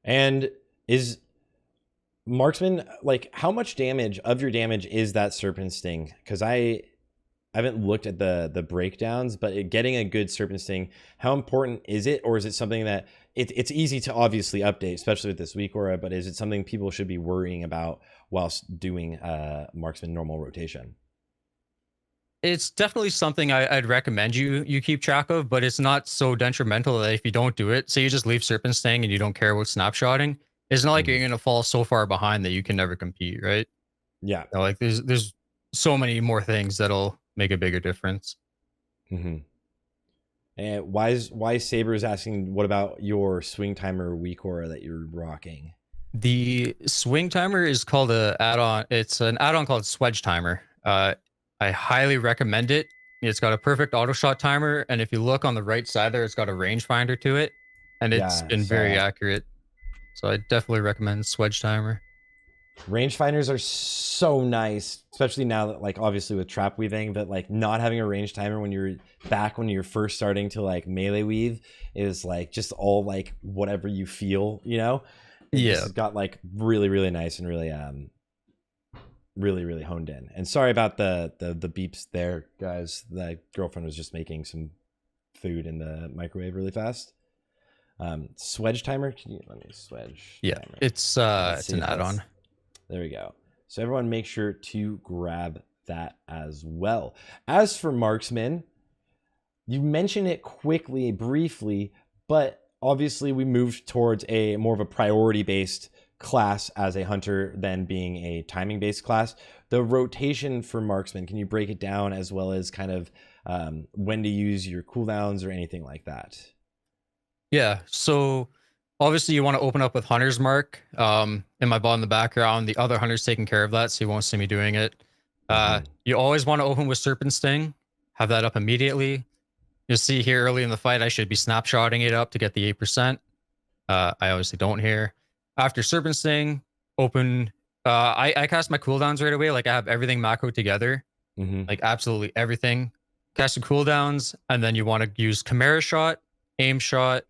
And is Marksman, like, how much damage of your damage is that Serpent Sting? Because I haven't looked at the breakdowns, but getting a good Serpent Sting, how important is it? Or is it something that it's easy to obviously update, especially with this weak aura, but is it something people should be worrying about whilst doing marksman normal rotation? It's definitely something I'd recommend you keep track of, but it's not so detrimental that if you don't do it, say you just leave Serpent staying and you don't care about snapshotting, it's not like you're gonna fall so far behind that you can never compete, right? Yeah. You know, like there's so many more things that'll make a bigger difference. And why Saber is asking, what about your swing timer weak aura that you're rocking? The swing timer is called a add-on. It's an add-on called Swedge Timer. I highly recommend it. It's got a perfect auto shot timer, and if you look on the right side there, it's got a rangefinder to it, and it's Yeah, been very accurate. So I definitely recommend Swedge Timer. Rangefinders are so nice, especially now that, like, obviously with trap weaving, but like not having a range timer when you're first starting to like melee weave is like just all like whatever you feel, you know? It's got like really, really nice and really really, really honed in. And sorry about the beeps there, guys. The girlfriend was just making some food in the microwave really fast. Swedge timer, let me swedge timer. It's an add-on. There we go. So everyone make sure to grab that as well. As for marksman, you mentioned it quickly, briefly, but obviously we moved towards a more of a priority based class as a hunter than being a timing based class. The rotation for marksman, can you break it down, as well as kind of when to use your cooldowns or anything like that? Yeah, so obviously you want to open up with Hunter's Mark. In my bot in the background, the other Hunter's taking care of that, so you won't see me doing it. You always want to open with Serpent Sting, have that up immediately. You'll see here early in the fight, I should be snapshotting it up to get the 8%. I obviously don't here. After Serpent Sting, open. I cast my cooldowns right away. Like I have everything macro together, like absolutely everything. Cast the cooldowns, and then you want to use Chimera Shot, Aim Shot,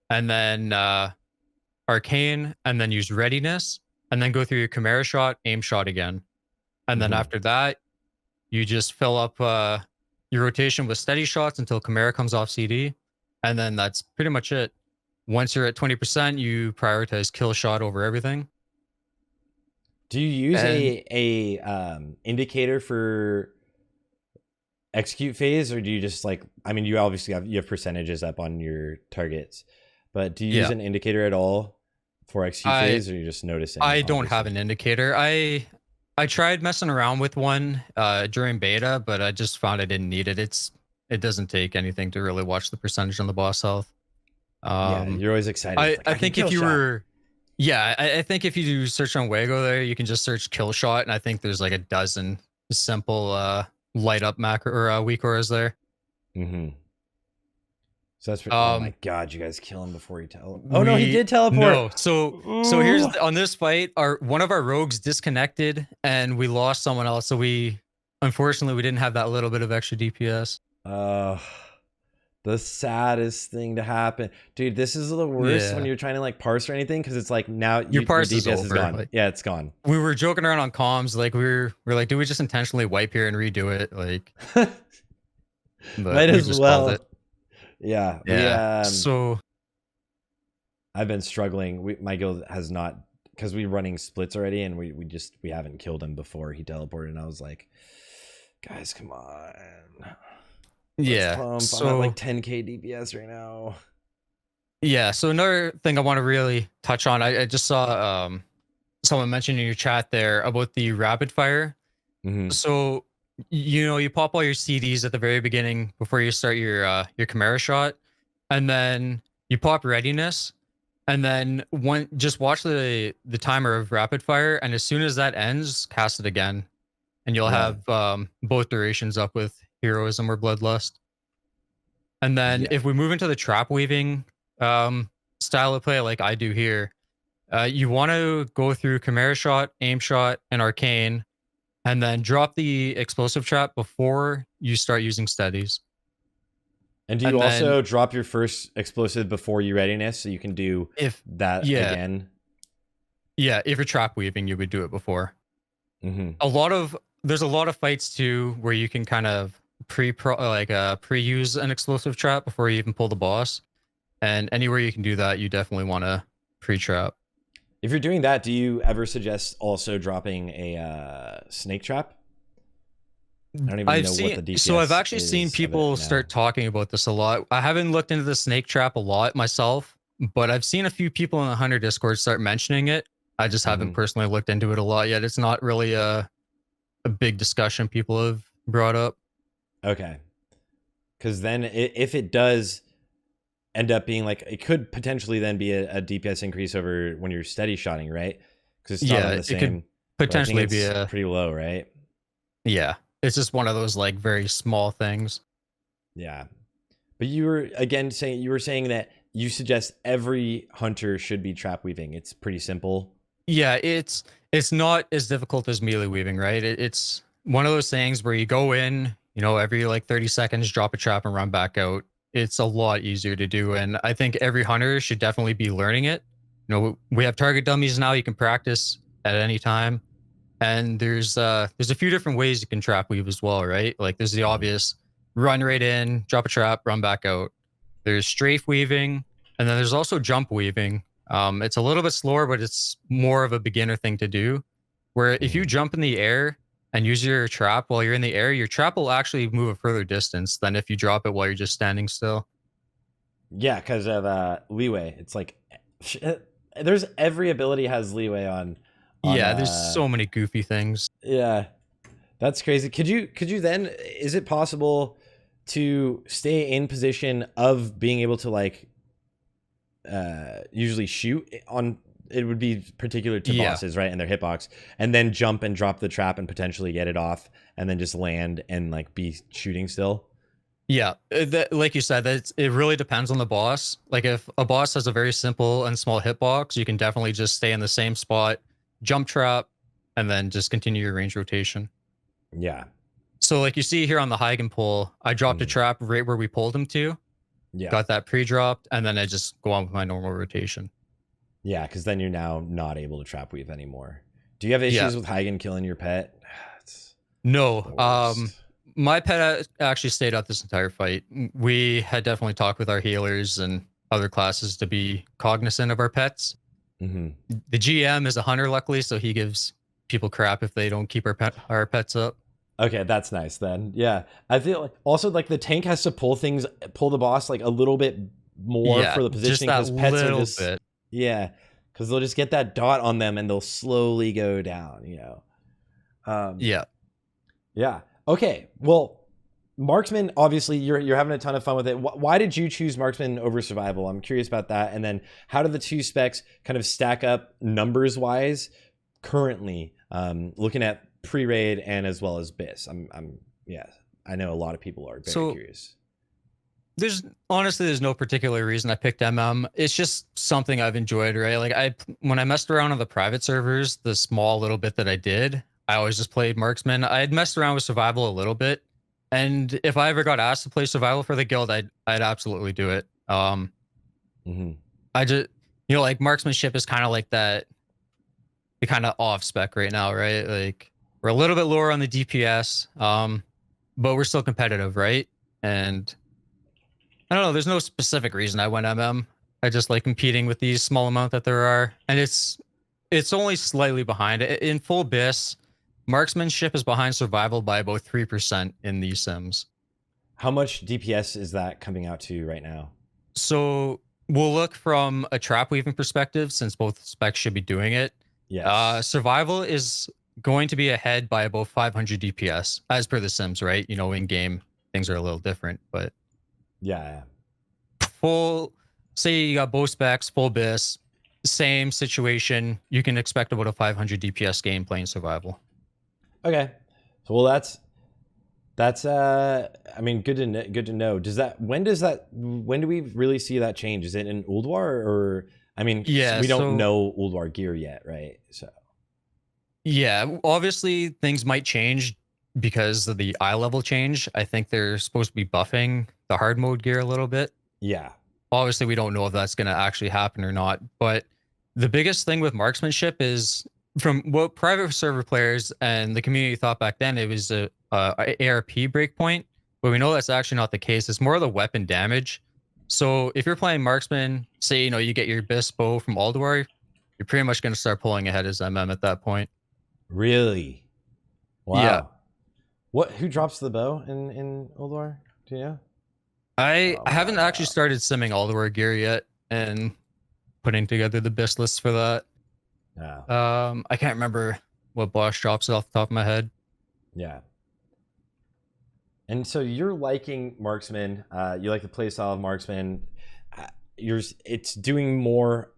and then Arcane, and then use Readiness, and then go through your Chimera Shot, Aim Shot again. And then after that, you just fill up your rotation with steady shots until Chimera comes off CD. And then that's pretty much it. Once you're at 20%, you prioritize kill shot over everything. Do you use a indicator for execute phase, or do you just like, I mean, you obviously have percentages up on your targets, but do you use an indicator at all for execute phase, or you just noticing? I don't have an indicator. I tried messing around with one during beta, but I just found I didn't need it. It doesn't take anything to really watch the percentage on the boss health. Yeah, you're always excited. I think if you were, I think if you do search on WoWHead there, you can just search kill shot, and I think there's like a dozen simple light up macro or weak auras there. So that's pretty, oh my god, you guys kill him before you tell him. Oh no, he did teleport. No, so here's on this fight, one of our rogues disconnected and we lost someone else. So unfortunately we didn't have that little bit of extra DPS. The saddest thing to happen, dude. This is the worst when you're trying to like parse or anything, because it's like now your parse DPS is gone. Like, yeah, it's gone. We were joking around on comms, like we're like, do we just intentionally wipe here and redo it? Like, might as well. Yeah. So I've been struggling. My guild has not, because we're running splits already, and we haven't killed him before he teleported. And I was like, guys, come on. Let's so I'm at like 10k DPS right now. Yeah. So another thing I want to really touch on, I just saw someone mentioned in your chat there about the rapid fire. So you pop all your CDs at the very beginning before you start your Chimera Shot, and then you pop Readiness, and then just watch the timer of rapid fire, and as soon as that ends, cast it again, and you'll have both durations up with Heroism or Bloodlust. And then if we move into the trap weaving style of play like I do here, you want to go through Chimera Shot, Aim Shot, and Arcane, and then drop the explosive trap before you start using steadies. And do you also drop your first explosive before you Readiness, so you can do that again? Yeah, if you're trap weaving, you would do it before. There's a lot of fights too where you can kind of pre-use an explosive trap before you even pull the boss. And anywhere you can do that, you definitely want to pre-trap. If you're doing that, do you ever suggest also dropping a snake trap? I don't even know what the DPS so I've actually is seen of it people now. start talking about this a lot. I haven't looked into the snake trap a lot myself, but I've seen a few people in the Hunter Discord start mentioning it. I just haven't personally looked into it a lot yet. It's not really a big discussion people have brought up. Okay. Because then if it does end up being like, it could potentially then be a DPS increase over when you're steady shotting, right? Because it's not on the same. It could potentially be pretty low, right? Yeah. It's just one of those like very small things. Yeah. But you were saying that you suggest every hunter should be trap weaving. It's pretty simple. Yeah, it's not as difficult as melee weaving, right? It's one of those things where you go in, you know, every like 30 seconds, drop a trap and run back out. It's a lot easier to do. And I think every hunter should definitely be learning it. You know, we have target dummies now. You can practice at any time. And there's a few different ways you can trap weave as well, right? Like there's the obvious run right in, drop a trap, run back out. There's strafe weaving, and then there's also jump weaving. It's a little bit slower, but it's more of a beginner thing to do. Where if you jump in the air and use your trap while you're in the air, your trap will actually move a further distance than if you drop it while you're just standing still. Yeah, because of leeway. It's like there's every ability has leeway on yeah, there's so many goofy things. Yeah, that's crazy. Could you then, is it possible to stay in position of being able to like usually shoot on, it would be particular to bosses, right, and their hitbox, and then jump and drop the trap and potentially get it off and then just land and like be shooting still? Yeah, like you said, it really depends on the boss. Like if a boss has a very simple and small hitbox, you can definitely just stay in the same spot, jump trap, and then just continue your range rotation. Yeah. So like you see here on the Hagen pull, I dropped a trap right where we pulled him to. Yeah. Got that pre-dropped, and then I just go on with my normal rotation. Yeah, because then you're now not able to trap weave anymore. Do you have issues with Hagen killing your pet? No. My pet actually stayed out this entire fight. We had definitely talked with our healers and other classes to be cognizant of our pets. The GM is a hunter, luckily, so he gives people crap if they don't keep our pets up. Okay, that's nice then. Yeah, I feel like also like the tank has to pull the boss like a little bit more for the positioning, because pets are just bit. Yeah, because they'll just get that dot on them and they'll slowly go down. You know. Yeah. Okay. Well, Marksman, obviously you're having a ton of fun with it. Why did you choose Marksman over Survival? I'm curious about that. And then how do the two specs kind of stack up numbers wise currently, looking at pre-raid and as well as BIS? I know a lot of people are very curious. There's no particular reason I picked MM. It's just something I've enjoyed, right? Like when I messed around on the private servers, the small little bit that I did, I always just played Marksman. I had messed around with Survival a little bit, and if I ever got asked to play Survival for the guild, I'd absolutely do it. I just, you know, like marksmanship is kind of like that, the kind of off spec right now, right? Like we're a little bit lower on the DPS, but we're still competitive, right? And I don't know, there's no specific reason I went MM. I just like competing with these small amount that there are, and it's only slightly behind it. In full BIS, marksmanship is behind Survival by about 3% in these sims. How much DPS is that coming out to right now? So we'll look from a trap weaving perspective, since both specs should be doing it. Yes. Survival is going to be ahead by about 500 DPS, as per the sims, right? You know, in game things are a little different, but yeah. Full, say you got both specs, full BIS, same situation, you can expect about a 500 DPS game playing Survival. Okay, so well, that's I mean, good to know. When do we really see that change? Is it in Ulduar, or I mean, we don't know Ulduar gear yet, right? So yeah, obviously things might change because of the eye level change. I think they're supposed to be buffing the hard mode gear a little bit. Yeah, obviously we don't know if that's going to actually happen or not, but the biggest thing with marksmanship is, from what private server players and the community thought back then, it was a ARP breakpoint, but we know that's actually not the case. It's more of the weapon damage. So if you're playing Marksman, say, you know, you get your best bow from Alduar, you're pretty much going to start pulling ahead as MM at that point. Really? Wow. Yeah. Who drops the bow in Ulduar? Do you know? I haven't actually started simming Alduar gear yet and putting together the best lists for that. Oh. I can't remember what boss drops off the top of my head. Yeah. And so you're liking Marksman. You like the playstyle of Marksman. It's doing more.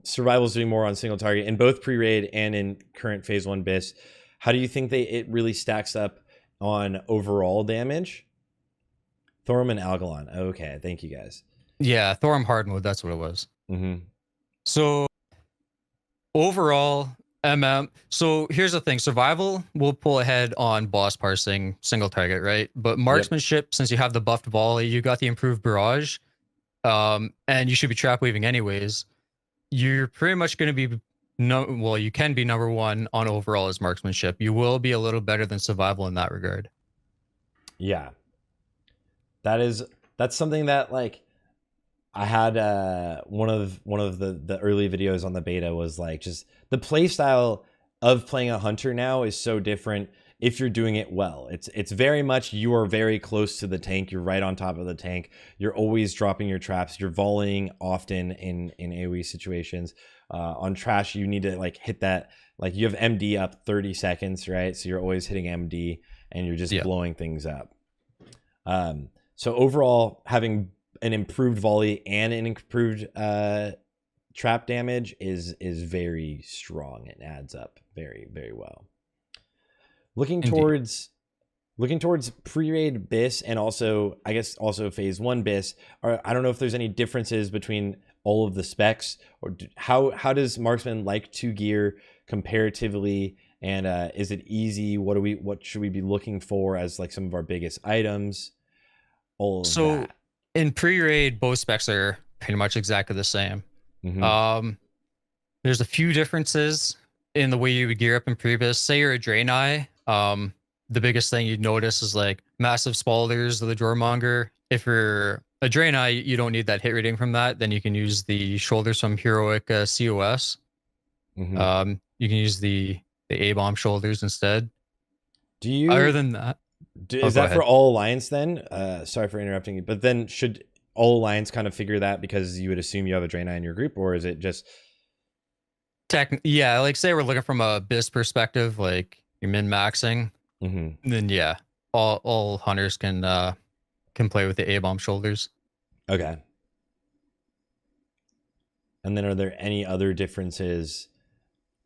Survival's doing more on single target in both pre-raid and in current phase 1 BIS. How do you think it really stacks up on overall damage? Thorum and Algalon. Okay, thank you guys. Yeah, Thorum hard mode. That's what it was. Mm-hmm. So overall, MM. So here's the thing: survival will pull ahead on boss parsing single target, right? But marksmanship, since you have the buffed volley, you got the improved barrage, and you should be trap weaving anyways. You're pretty much going to be you can be number 1 on overall as marksmanship. You will be a little better than survival in that regard. Yeah, that's something that like I had one of the early videos on the beta was like just the play style of playing a hunter now is so different if you're doing it well. It's very much you are very close to the tank. You're right on top of the tank. You're always dropping your traps. You're volleying often in AoE situations. On trash, you need to like hit that. Like you have MD up 30 seconds, right? So you're always hitting MD and you're just blowing things up. So overall, having an improved volley and an improved trap damage is very strong. It adds up very, very well. Looking towards pre-raid BIS and also I guess also phase 1 BIS. I don't know if there's any differences between all of the specs, or how does Marksman like to gear comparatively, and is it easy? What should we be looking for as like some of our biggest items? All of that. In pre-raid, both specs are pretty much exactly the same. Mm-hmm. There's a few differences in the way you would gear up in pre-BIS. Say you're a Draenei, the biggest thing you'd notice is like massive spalders of the Droremonger. If you're a Draenei, you don't need that hit rating from that. Then you can use the shoulders from Heroic COS. Mm-hmm. You can use the A-bomb shoulders instead. Do you? Other than that, is that for all Alliance then? Sorry for interrupting you, but then should all Alliance kind of figure that because you would assume you have a Draenei in your group, or is it just? Yeah, like say we're looking from a BIS perspective, like you're min-maxing, then yeah, all hunters can play with the A-bomb shoulders. Okay. And then are there any other differences,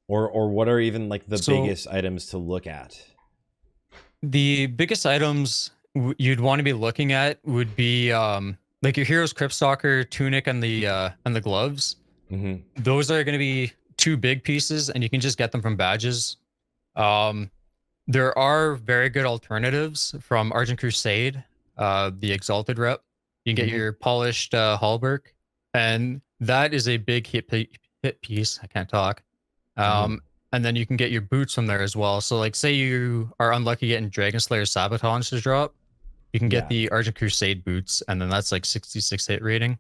or what are even like the biggest items to look at? The biggest items you'd want to be looking at would be like your hero's Cryptstalker tunic and the gloves. Those are going to be 2 big pieces, and you can just get them from badges. There are very good alternatives from Argent Crusade, the Exalted rep. You can get your polished Hallberg, and that is a big hit piece. I can't talk. And then you can get your boots from there as well. So like say you are unlucky getting Dragon Slayer Sabotage to drop, you can get the Argent Crusade boots, and then that's like 66 hit rating.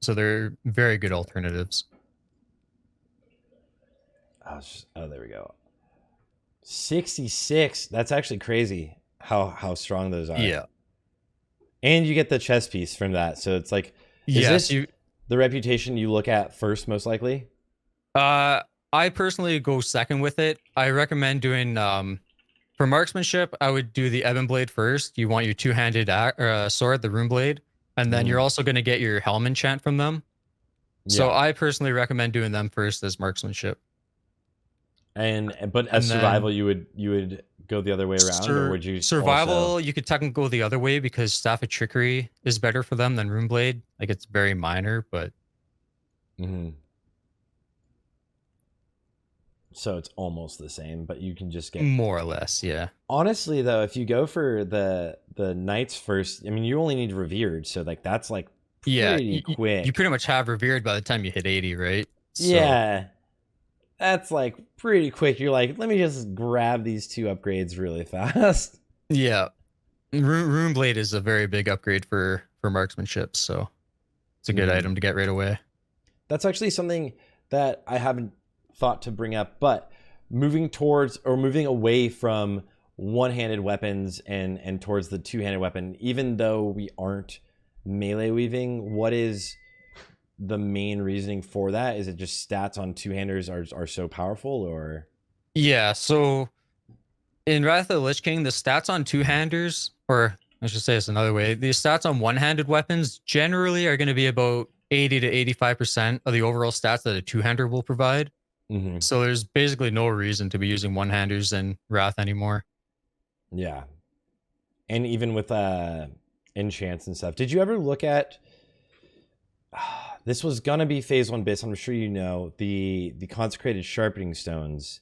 So they're very good alternatives. Oh, there we go. 66. That's actually crazy how strong those are. Yeah. And you get the chest piece from that. So it's like, is this the reputation you look at first, most likely? I personally go second with it. I recommend doing for marksmanship, I would do the Ebon Blade first. You want your 2-handed sword, the Rune Blade, and then you're also going to get your Helm enchant from them. So I personally recommend doing them first as marksmanship. But as survival, you would go the other way around, or would you? Survival, you could technically go the other way because Staff of Trickery is better for them than Rune Blade. Like it's very minor, but. So it's almost the same, but you can just get more or less, yeah. Honestly, though, if you go for the knights first, I mean, you only need revered, so like that's like pretty quick. You pretty much have revered by the time you hit 80, right? So. Yeah, that's like pretty quick. You're like, let me just grab these 2 upgrades really fast. Yeah, Rune Blade is a very big upgrade for for marksmanship. So it's a good item to get right away. That's actually something that I haven't thought to bring up, but moving towards or moving away from one-handed weapons and towards the two-handed weapon, even though we aren't melee weaving, what is the main reasoning for that? Is it just stats on two-handers are so powerful, or? Yeah, so in Wrath of the Lich King, the stats on two-handers, or I should say this another way, the stats on one-handed weapons generally are going to be about 80 to 85% of the overall stats that a two-hander will provide. So there's basically no reason to be using one-handers in Wrath anymore. Yeah. And even with enchants and stuff. Did you ever look at this was gonna be phase 1 bits, I'm sure you know, the consecrated sharpening stones,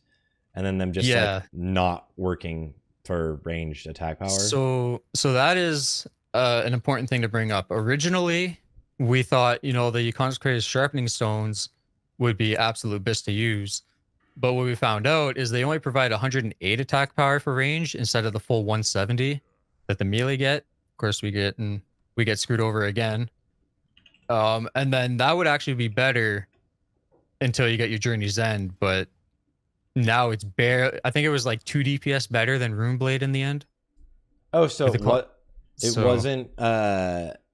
and then them just like not working for ranged attack power? So that is an important thing to bring up. Originally, we thought, you know, the consecrated sharpening stones would be absolute best to use. But what we found out is they only provide 108 attack power for range instead of the full 170 that the melee get. Of course, we get screwed over again. And then that would actually be better until you get your Journey's End. But now it's bare. I think it was like 2 DPS better than Runeblade in the end. Oh, so what? It wasn't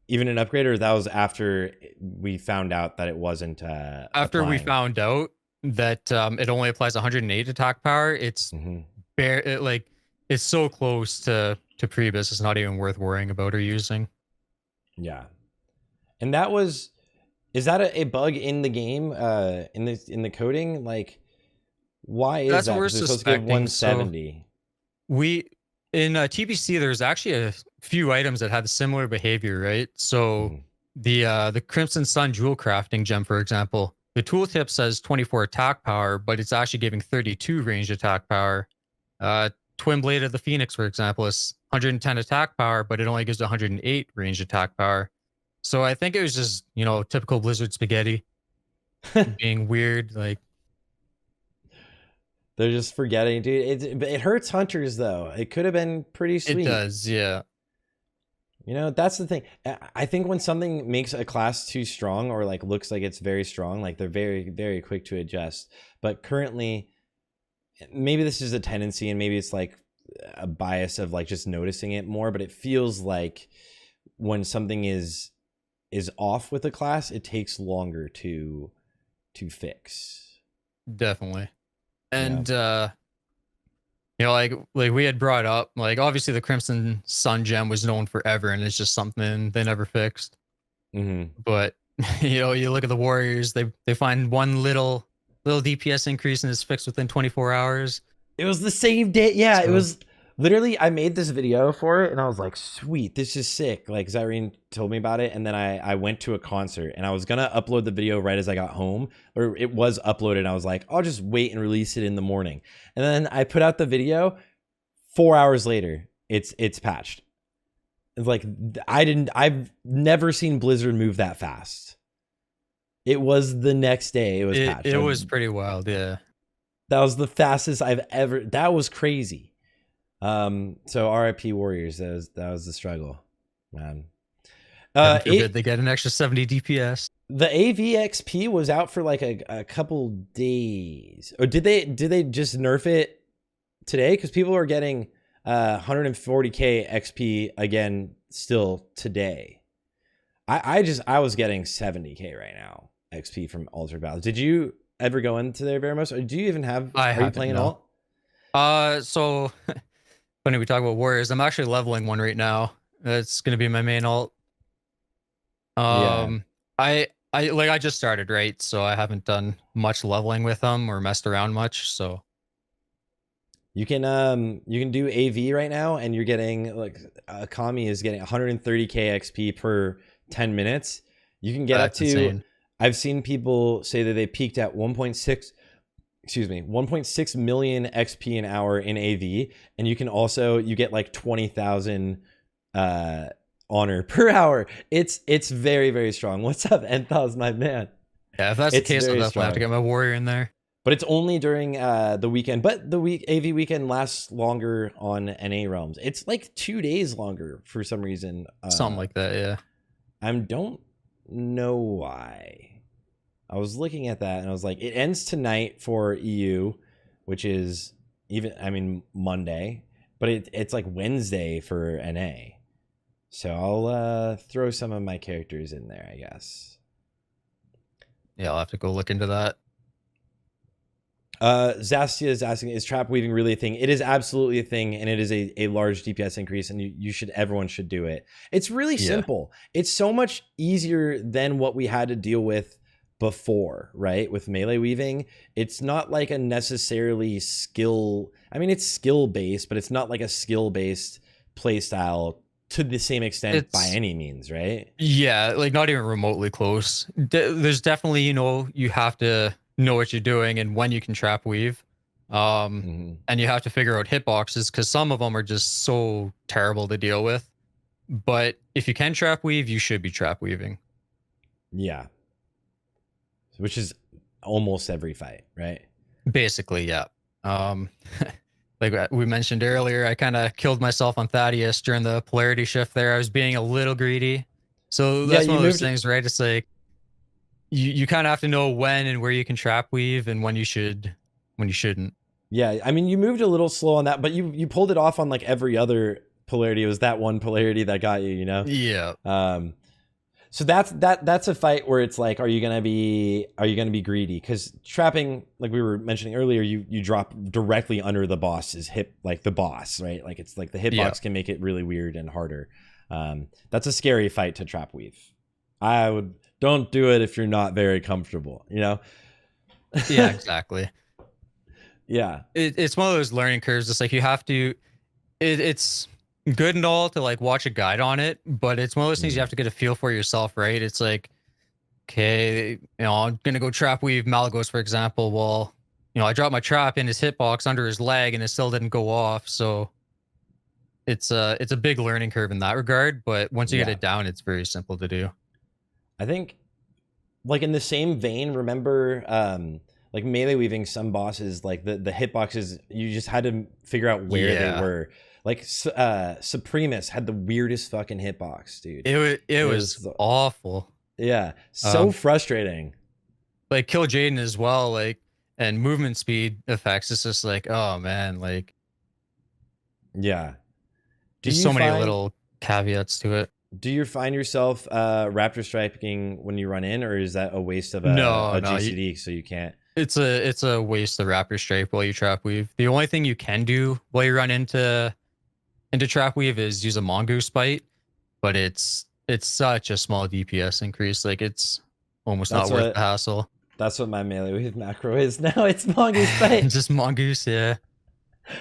even an upgrade, or that was after we found out that it wasn't after we found out that it only applies 108 attack power. It's it's so close to Prebis, it's not even worth worrying about or using. Yeah. And that was, is that a bug in the game, in the coding? Like, why is that's that? What we're suspecting. 170. So in TBC, there's actually a few items that had similar behavior, right? So the Crimson Sun jewel crafting gem, for example, the tooltip says 24 attack power, but it's actually giving 32 ranged attack power. Twin Blade of the Phoenix, for example, is 110 attack power, but it only gives 108 ranged attack power. So I think it was just, you know, typical Blizzard spaghetti being weird. Like, they're just forgetting, dude. It hurts hunters, though. It could have been pretty sweet. It does, yeah. You know, that's the thing. I think when something makes a class too strong, or like looks like it's very strong, like they're very, very quick to adjust. But currently, maybe this is a tendency, and maybe it's like a bias of like just noticing it more, but it feels like when something is off with a class, it takes longer to fix. Definitely. And you know, like we had brought up, like obviously the Crimson Sun gem was known forever, and it's just something they never fixed. But you know, you look at the Warriors, they find one little DPS increase and it's fixed within 24 hours. It was the same day. Yeah, so, it was literally, I made this video for it and I was like, sweet, this is sick. Like Zyrene told me about it, and then I went to a concert and I was gonna upload the video right as I got home, or it was uploaded, and I was like, I'll just wait and release it in the morning. And then I put out the video 4 hours later, it's patched. It's like, I've never seen Blizzard move that fast. It was the next day it was patched. It was pretty wild, yeah. That was the fastest I've ever, that was crazy. So RIP Warriors, that was the struggle, man. Good they get an extra 70 DPS. The AVXP was out for like a couple days. Or did they just nerf it today? Because people are getting 140k XP again still today. I was getting 70k right now XP from Altered Battles. Did you ever go into their Veramos, or do you even have? Are you playing at all? So funny we talk about Warriors. I'm actually leveling one right now. That's gonna be my main alt. I just started, right? So I haven't done much leveling with them or messed around much. So you can do AV right now, and you're getting like Kami is getting 130k XP per 10 minutes. You can get up to insane. I've seen people say that they peaked at 1.6 million XP an hour in AV, and you can also, you get like 20,000 honor per hour. It's very, very strong. What's up, Enthos, my man? Yeah, if that's the case, I'll definitely have to get my warrior in there. But it's only during the weekend. But the AV weekend lasts longer on NA realms. It's like 2 days longer for some reason. Something like that, yeah. I don't know why. I was looking at that and I was like, it ends tonight for EU, which is Monday, but it's like Wednesday for NA. So I'll throw some of my characters in there, I guess. Yeah, I'll have to go look into that. Zastia is asking, is trap weaving really a thing? It is absolutely a thing, and it is a large DPS increase, and everyone should do it. It's really simple. It's so much easier than what we had to deal with before, right? With melee weaving, it's not like a necessarily skill. I mean, it's skill based, but it's not like a skill based play style to the same extent by any means, right? Yeah, like not even remotely close. There's definitely, you have to know what you're doing and when you can trap weave. And you have to figure out hitboxes because some of them are just so terrible to deal with. But if you can trap weave, you should be trap weaving. Yeah. Which is almost every fight, right? Basically, yeah. Like we mentioned earlier, I kind of killed myself on Thaddeus during the polarity shift there. I was being a little greedy. So that's one of those things, right? It's like you kind of have to know when and where you can trap weave and when you shouldn't. Yeah, I mean, you moved a little slow on that, but you pulled it off on like every other polarity. It was that one polarity that got you, Yeah. So that's a fight where it's like, are you gonna be greedy? Because trapping, like we were mentioning earlier, you drop directly under the boss's hip, like the boss, right? Like it's like the hitbox can make it really weird and harder. That's a scary fight to trap weave. Don't do it if you're not very comfortable, Yeah, exactly. Yeah. It's one of those learning curves. It's like you have to, it's good and all to like watch a guide on it, but it's one of those things you have to get a feel for yourself, right? It's like, okay, I'm going to go trap weave Malagos, for example. Well, I dropped my trap in his hitbox under his leg and it still didn't go off. So it's a big learning curve in that regard. But once you get it down, it's very simple to do. I think like in the same vein, remember, like melee weaving, some bosses, like the hitboxes, you just had to figure out where they were. Like Supremus had the weirdest fucking hitbox, dude. It was awful. Yeah, so frustrating. Like Kill Jaden as well, like, and movement speed effects. It's just like, oh man, like, yeah. There's so many little caveats to it. Do you find yourself raptor striking when you run in, or is that a waste of a GCD so you can't? It's a waste of raptor strike while you trap weave. The only thing you can do while you run into trap weave is use a mongoose bite, but it's such a small DPS increase. Like it's almost not worth the hassle. That's what my melee weave macro is now. It's mongoose bite. Just mongoose, yeah.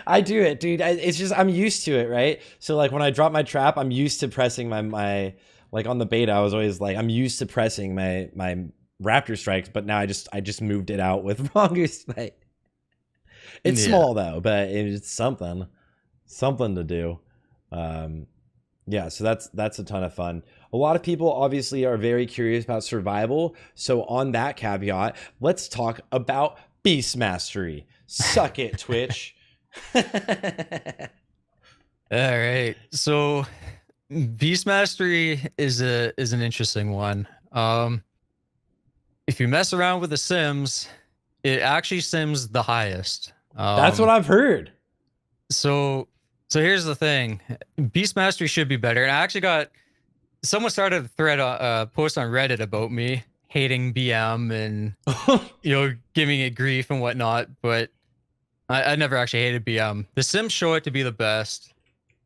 I do it, dude. It's just I'm used to it, right? So like when I drop my trap, I'm used to pressing my like on the beta. I was always like I'm used to pressing my raptor strikes, but now I just moved it out with mongoose bite. It's small though, but it's something to do. Yeah, so that's a ton of fun. A lot of people obviously are very curious about survival. So on that caveat, let's talk about beast mastery. Suck it, Twitch. All right. So beast mastery is an interesting one. If you mess around with the sims, it actually sims the highest. That's what I've heard. So here's the thing. Beast mastery should be better. And I actually got someone started a thread post on Reddit about me hating BM and giving it grief and whatnot, but I never actually hated BM. The sims show it to be the best.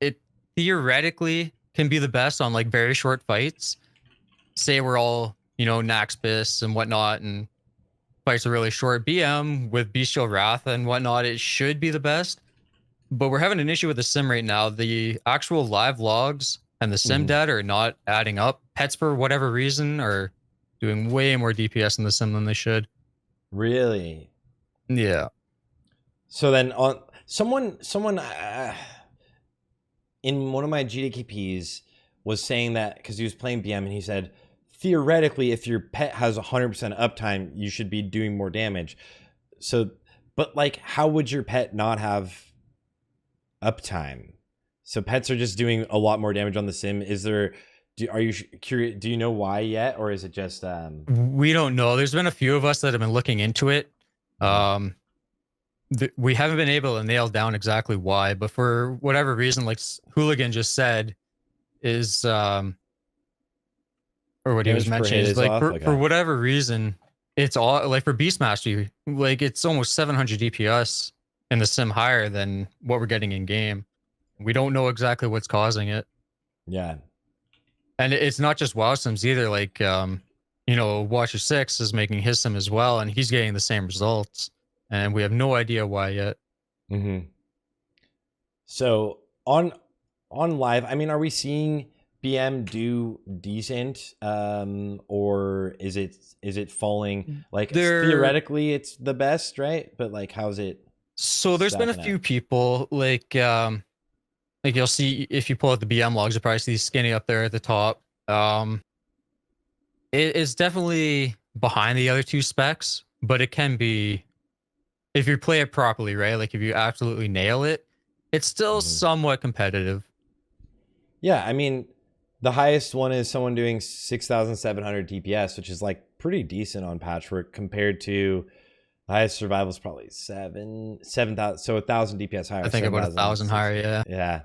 It theoretically can be the best on like very short fights. Say we're all, Naxpis and whatnot, and fights are really short. BM with Bestial Wrath and whatnot, it should be the best. But we're having an issue with the sim right now. The actual live logs and the sim data are not adding up. Pets, for whatever reason, are doing way more DPS in the sim than they should. Really? Yeah. So then on someone in one of my GDKPs was saying that because he was playing BM and he said, theoretically, if your pet has 100% uptime, you should be doing more damage. So, but like, how would your pet not have uptime? So pets are just doing a lot more damage on the sim. Is there are you curious? Do you know why yet, or is it just We don't know. There's been a few of us that have been looking into it. Um, we haven't been able to nail down exactly why, but for whatever reason, like Hooligan just said, is or what he was damage per mentioning hit is is like off? for whatever reason, it's all like for Beast Mastery, like it's almost 700 DPS in the sim higher than what we're getting in game. We don't know exactly what's causing it. Yeah. And it's not just WoW sims either. Like, you know, Watcher 6 is making his sim as well, and he's getting the same results. And we have no idea why yet. Mm-hmm. So on live, I mean, are we seeing BM do decent, or is it falling? Like theoretically, it's the best, right? But like, how's it? So there's been a few people like you'll see if you pull out the BM logs, you'll probably see Skinny up there at the top. It is definitely behind the other two specs, but it can be if you play it properly, right? Like if you absolutely nail it, it's still somewhat competitive. Yeah, I mean, the highest one is someone doing 6,700 DPS, which is like pretty decent on Patchwork compared to the highest survival is probably 7,000, so 1,000 DPS higher. I think about 1,000 higher, yeah. Yeah.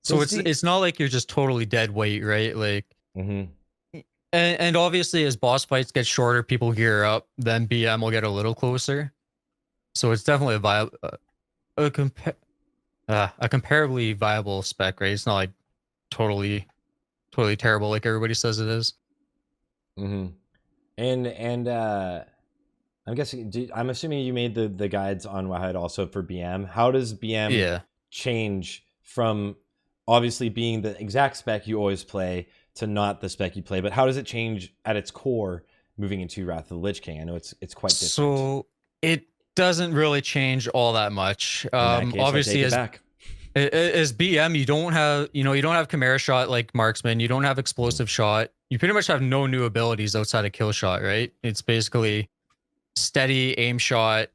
So it's not like you're just totally dead weight, right? Like, and obviously as boss fights get shorter, people gear up, then BM will get a little closer. So it's definitely a comparably viable spec, right? It's not like totally terrible like everybody says it is. And I'm guessing, I'm assuming you made the guides on WoWHead also for BM. How does BM change from obviously being the exact spec you always play to not the spec you play, but how does it change at its core moving into Wrath of the Lich King? I know it's quite different. So it doesn't really change all that much. In that case, obviously I take it back. As BM, you don't have Chimera shot like Marksman. You don't have explosive shot. You pretty much have no new abilities outside of kill shot, right? It's basically steady aim shot,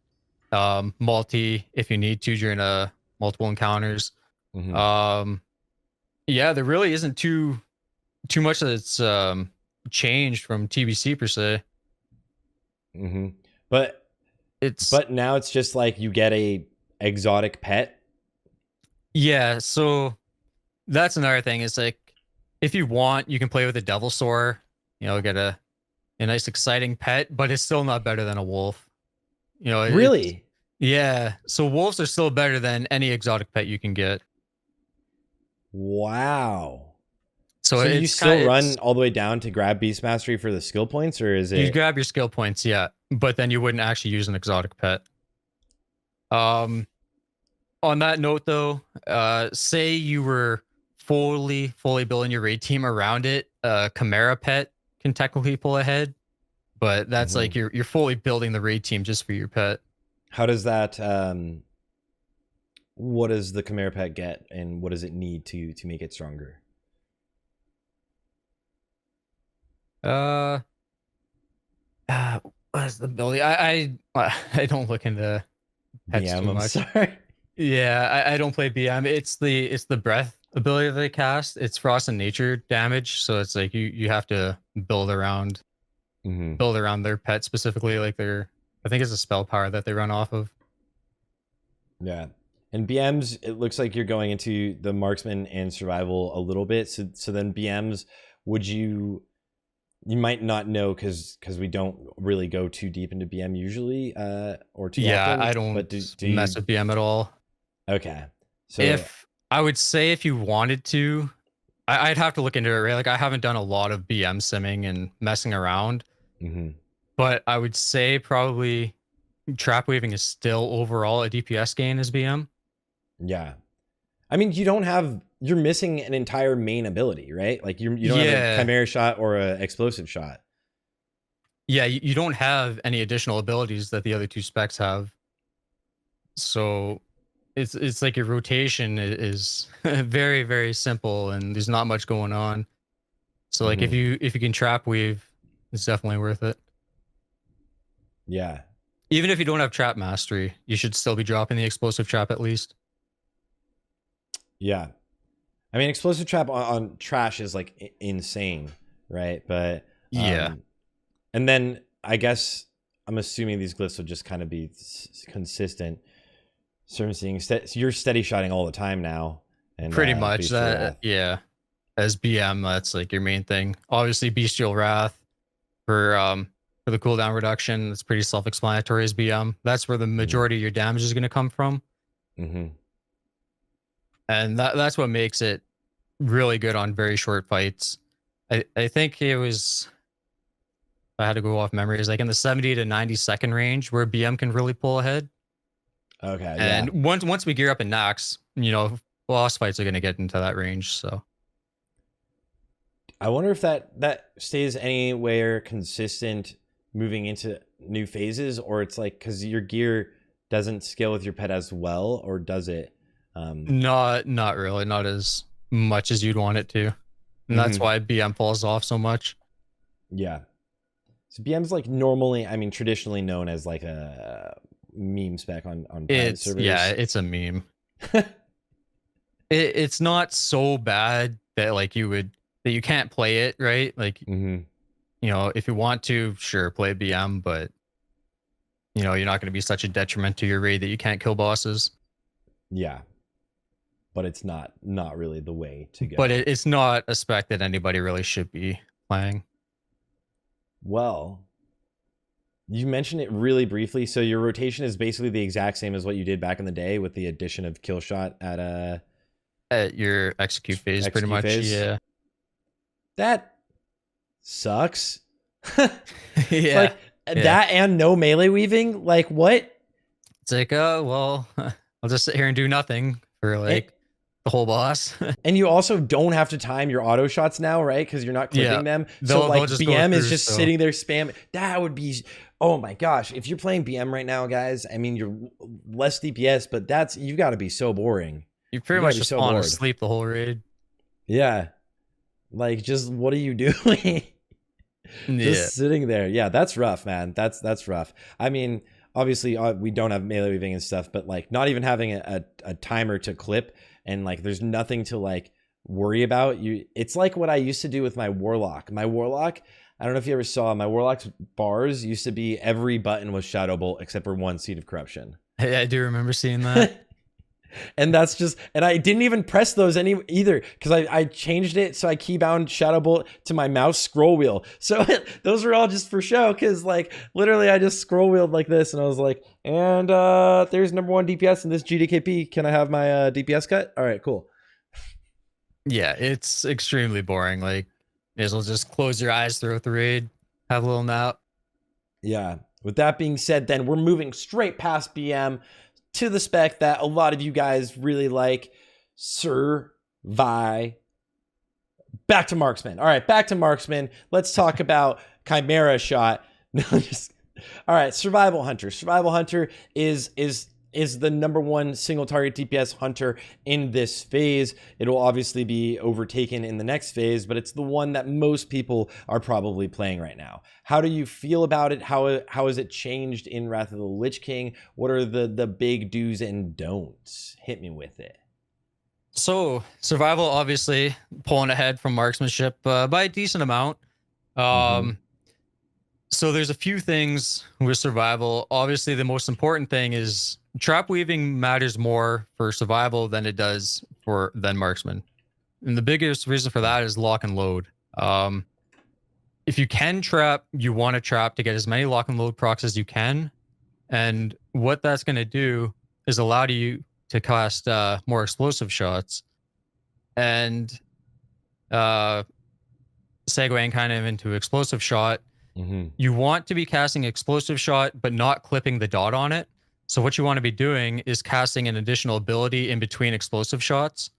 multi if you need to during multiple encounters. Yeah, there really isn't too much that's changed from TBC per se. But now it's just like you get a exotic pet. Yeah, so that's another thing. Is like if you want, you can play with a devil soar. You know, get a nice exciting pet, but it's still not better than a wolf. You know, really? Yeah. So wolves are still better than any exotic pet you can get. Wow. So you still run all the way down to grab Beast Mastery for the skill points, or is it? You grab your skill points, yeah, but then you wouldn't actually use an exotic pet. On that note, though, say you were fully building your raid team around it, Chimera pet can technically pull ahead, but that's like you're fully building the raid team just for your pet. How does that? What does the Chimera pet get, and what does it need to make it stronger? What's the ability? I don't look into pets too much. Sorry. Yeah, I don't play BM. It's the breath ability that they cast. It's frost and nature damage, so it's like you have to build around their pet specifically. Like I think it's a spell power that they run off of. Yeah. And BMs, it looks like you're going into the marksman and survival a little bit. So then BMs, would you might not know because we don't really go too deep into BM usually, or too often. I don't mess with BM at all. Okay. So if I would say if you wanted to, I'd have to look into it, right? Like I haven't done a lot of BM simming and messing around, but I would say probably trap weaving is still overall a DPS gain as BM. Yeah. I mean, you're missing an entire main ability, right? Like you don't have a Chimera shot or a explosive shot. Yeah, you don't have any additional abilities that the other two specs have. So it's like your rotation is very, very simple and there's not much going on. So like if you can trap weave, it's definitely worth it. Yeah. Even if you don't have trap mastery, you should still be dropping the explosive trap at least. Yeah. I mean, explosive trap on trash is like insane, right? But Yeah, and then I guess I'm assuming these glyphs will just kind of be consistent. Seeing you're steady shotting all the time now, and pretty much Bestial that. Wrath. Yeah, as BM, that's like your main thing. Obviously, Bestial Wrath for the cooldown reduction. It's pretty self-explanatory as BM. That's where the majority of your damage is going to come from, and that's what makes it really good on very short fights. I think it was, if I had to go off memory, is like in the 70 to 90-second range where BM can really pull ahead. Okay, And yeah. once we gear up in Nox, boss fights are going to get into that range. So I wonder if that stays anywhere consistent moving into new phases, or it's like because your gear doesn't scale with your pet as well, or does it? not really, not as much as you'd want it to, and that's why BM falls off so much. Yeah. So BM's like normally, I mean, traditionally known as like a meme spec on private servers. Yeah, it's a meme. It's not so bad that like that you can't play it, right? Like if you want to, sure, play BM, but you're not going to be such a detriment to your raid that you can't kill bosses. Yeah, but it's not really the way to go. But it's not a spec that anybody really should be playing. Well, you mentioned it really briefly. So your rotation is basically the exact same as what you did back in the day, with the addition of kill shot at your execute phase, pretty much. Phase? Yeah. That sucks. Yeah. Like that and no melee weaving. Like what? It's like, oh well, I'll just sit here and do nothing for like the whole boss. And you also don't have to time your auto shots now, right? Because you're not clipping them. So like BM is just sitting there spamming. That would be, oh my gosh. If you're playing BM right now, guys, I mean, you're less DPS, but you've got to be so boring. You pretty much just falling asleep the whole raid. Yeah. Like, just what are you doing? Just sitting there. Yeah, that's rough, man. That's rough. I mean, obviously we don't have melee weaving and stuff, but like not even having a timer to clip, and like there's nothing to like worry about. It's like what I used to do with my warlock. I don't know if you ever saw my warlock's bars used to be every button was shadow bolt except for one Seed of Corruption. Hey, I do remember seeing that. And that's just, and I didn't even press those either because I changed it so I keybound Shadow Bolt to my mouse scroll wheel. So those are all just for show, because like literally I just scroll wheeled like this and I was like, and there's number 1 DPS in this GDKP. Can I have my DPS cut? All right, cool. Yeah, it's extremely boring. Like, may as well just close your eyes throughout the raid, have a little nap. Yeah. With that being said, then we're moving straight past BM to the spec that a lot of you guys really like, Surv. Back to Marksman. All right, back to Marksman. Let's talk about Chimera Shot. All right, Survival Hunter. Survival Hunter is the number 1 single target DPS hunter in this phase. It'll obviously be overtaken in the next phase, but it's the one that most people are probably playing right now. How do you feel about it? How has it changed in Wrath of the Lich King? What are the big do's and don'ts? Hit me with it. So survival, obviously pulling ahead from marksmanship by a decent amount. So there's a few things with survival. Obviously, the most important thing is trap weaving matters more for survival than it does than marksman. And the biggest reason for that is lock and load. If you can trap, you want to trap to get as many lock and load procs as you can. And what that's going to do is allow you to cast more explosive shots. And segueing kind of into explosive shot, you want to be casting explosive shot, but not clipping the dot on it. So what you want to be doing is casting an additional ability in between explosive shots.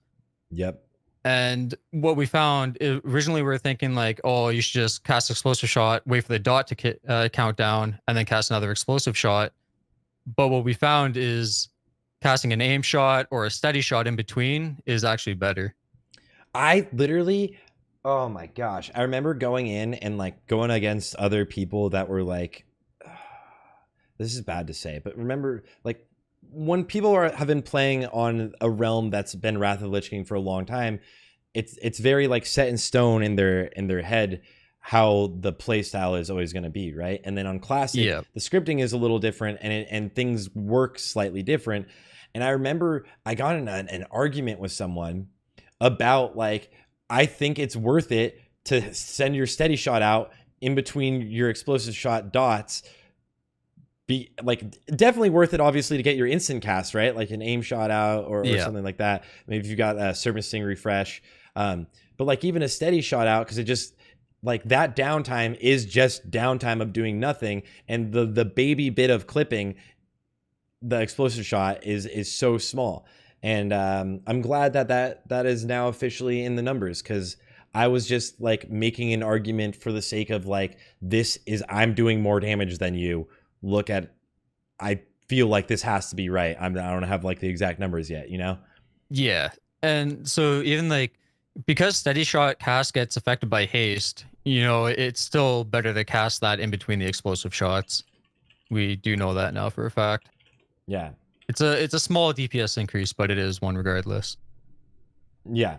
Yep. And what we found, originally we were thinking like, oh, you should just cast explosive shot, wait for the dot to count down, and then cast another explosive shot. But what we found is casting an aim shot or a steady shot in between is actually better. I literally, oh my gosh, I remember going in and like going against other people that were like, this is bad to say, but remember, like, when people have been playing on a realm that's been Wrath of the Lich King for a long time, it's very like set in stone in their head how the play style is always going to be, right? And then on classic, the scripting is a little different, and things work slightly different. And I remember I got in an argument with someone about like, I think it's worth it to send your steady shot out in between your explosive shot dots. Be like definitely worth it, obviously, to get your instant cast, right? Like an aim shot out or something like that. Maybe if you got a Serpent Sting refresh, but like even a steady shot out, because it just like that downtime is just downtime of doing nothing, and the baby bit of clipping, the explosive shot is so small. And I'm glad that is now officially in the numbers, because I was just like making an argument for the sake of like, this is, I'm doing more damage than you. Look at, I feel like this has to be right. I don't have like the exact numbers yet, you know? Yeah. And so even like, because steady shot cast gets affected by haste, you know, it's still better to cast that in between the explosive shots. We do know that now for a fact. Yeah. It's a small DPS increase, but it is one regardless. Yeah.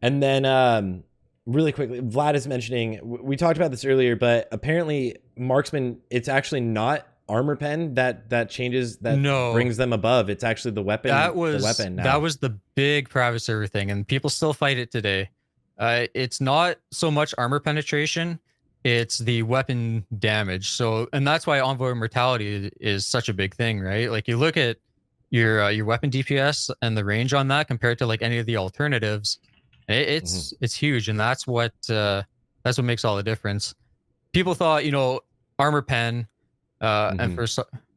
And then really quickly, Vlad is mentioning, we talked about this earlier, but apparently Marksman, it's actually not armor pen that changes, that brings them above. It's actually the weapon. That was the weapon now. That was the big private server thing, and people still fight it today. It's not so much armor penetration, it's the weapon damage. So, and that's why envoy mortality is such a big thing, right? Like you look at your weapon DPS and the range on that compared to like any of the alternatives, it's huge, and that's what makes all the difference. People thought, you know, armor pen, and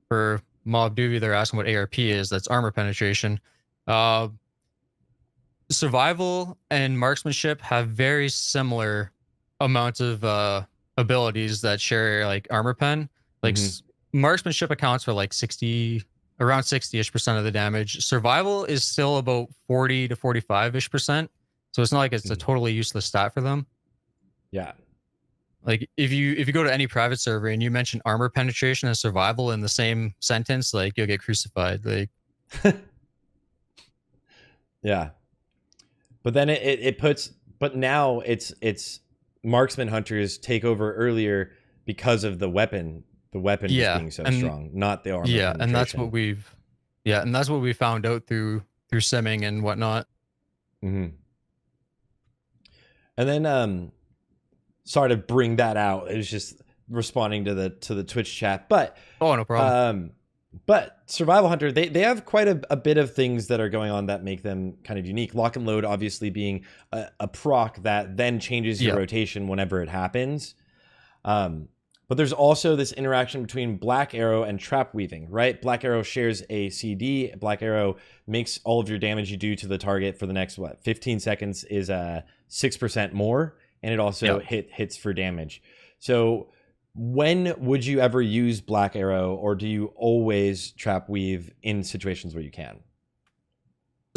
for Mob Doobie, they're asking what ARP is. That's armor penetration. Survival and marksmanship have very similar amounts of abilities that share like armor pen. Like marksmanship accounts for like around 60-ish% of the damage. Survival is still about 40 to 45-ish%. So it's not like it's a totally useless stat for them. Yeah. Like if you go to any private server and you mention armor penetration and survival in the same sentence, like you'll get crucified. Like yeah. But then it puts, but now it's marksman hunters take over earlier because of the weapon just being so strong, not the armor penetration. And that's what we found out through simming and whatnot. And then sorry to bring that out. It was just responding to the Twitch chat, but no problem. But Survival Hunter, they have quite a bit of things that are going on that make them kind of unique. Lock and Load obviously being a proc that then changes your rotation whenever it happens. But there's also this interaction between Black Arrow and Trap Weaving, right? Black Arrow shares a CD. Black Arrow makes all of your damage you do to the target for the next 15 seconds is 6% more, and it also hits for damage. So when would you ever use Black Arrow, or do you always Trap Weave in situations where you can?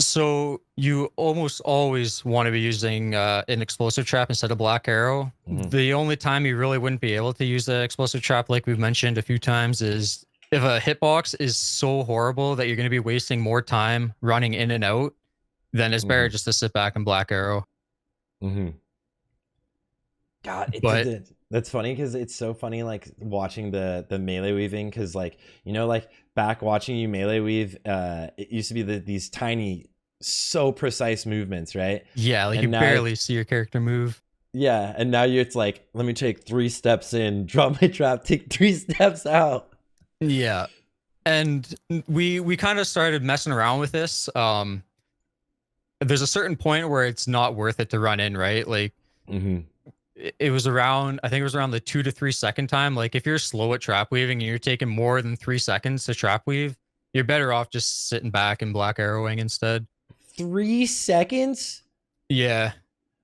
So you almost always want to be using an explosive trap instead of Black Arrow. The only time you really wouldn't be able to use the explosive trap, like we've mentioned a few times, is if a hitbox is so horrible that you're going to be wasting more time running in and out, then it's better just to sit back and Black Arrow. God, that's funny, because it's so funny like watching the melee weaving, because like, you know, like back watching you melee weave, it used to be these tiny, so precise movements, right? Yeah, like you barely see your character move. Yeah, and now it's like, let me take 3 steps in, drop my trap, take 3 steps out. Yeah, and we kind of started messing around with this. There's a certain point where it's not worth it to run in, right? Like it was around, I think it was around the 2 to 3 second time. Like if you're slow at trap weaving and you're taking more than 3 seconds to trap weave, you're better off just sitting back and Black Arrowing instead. 3 seconds? Yeah.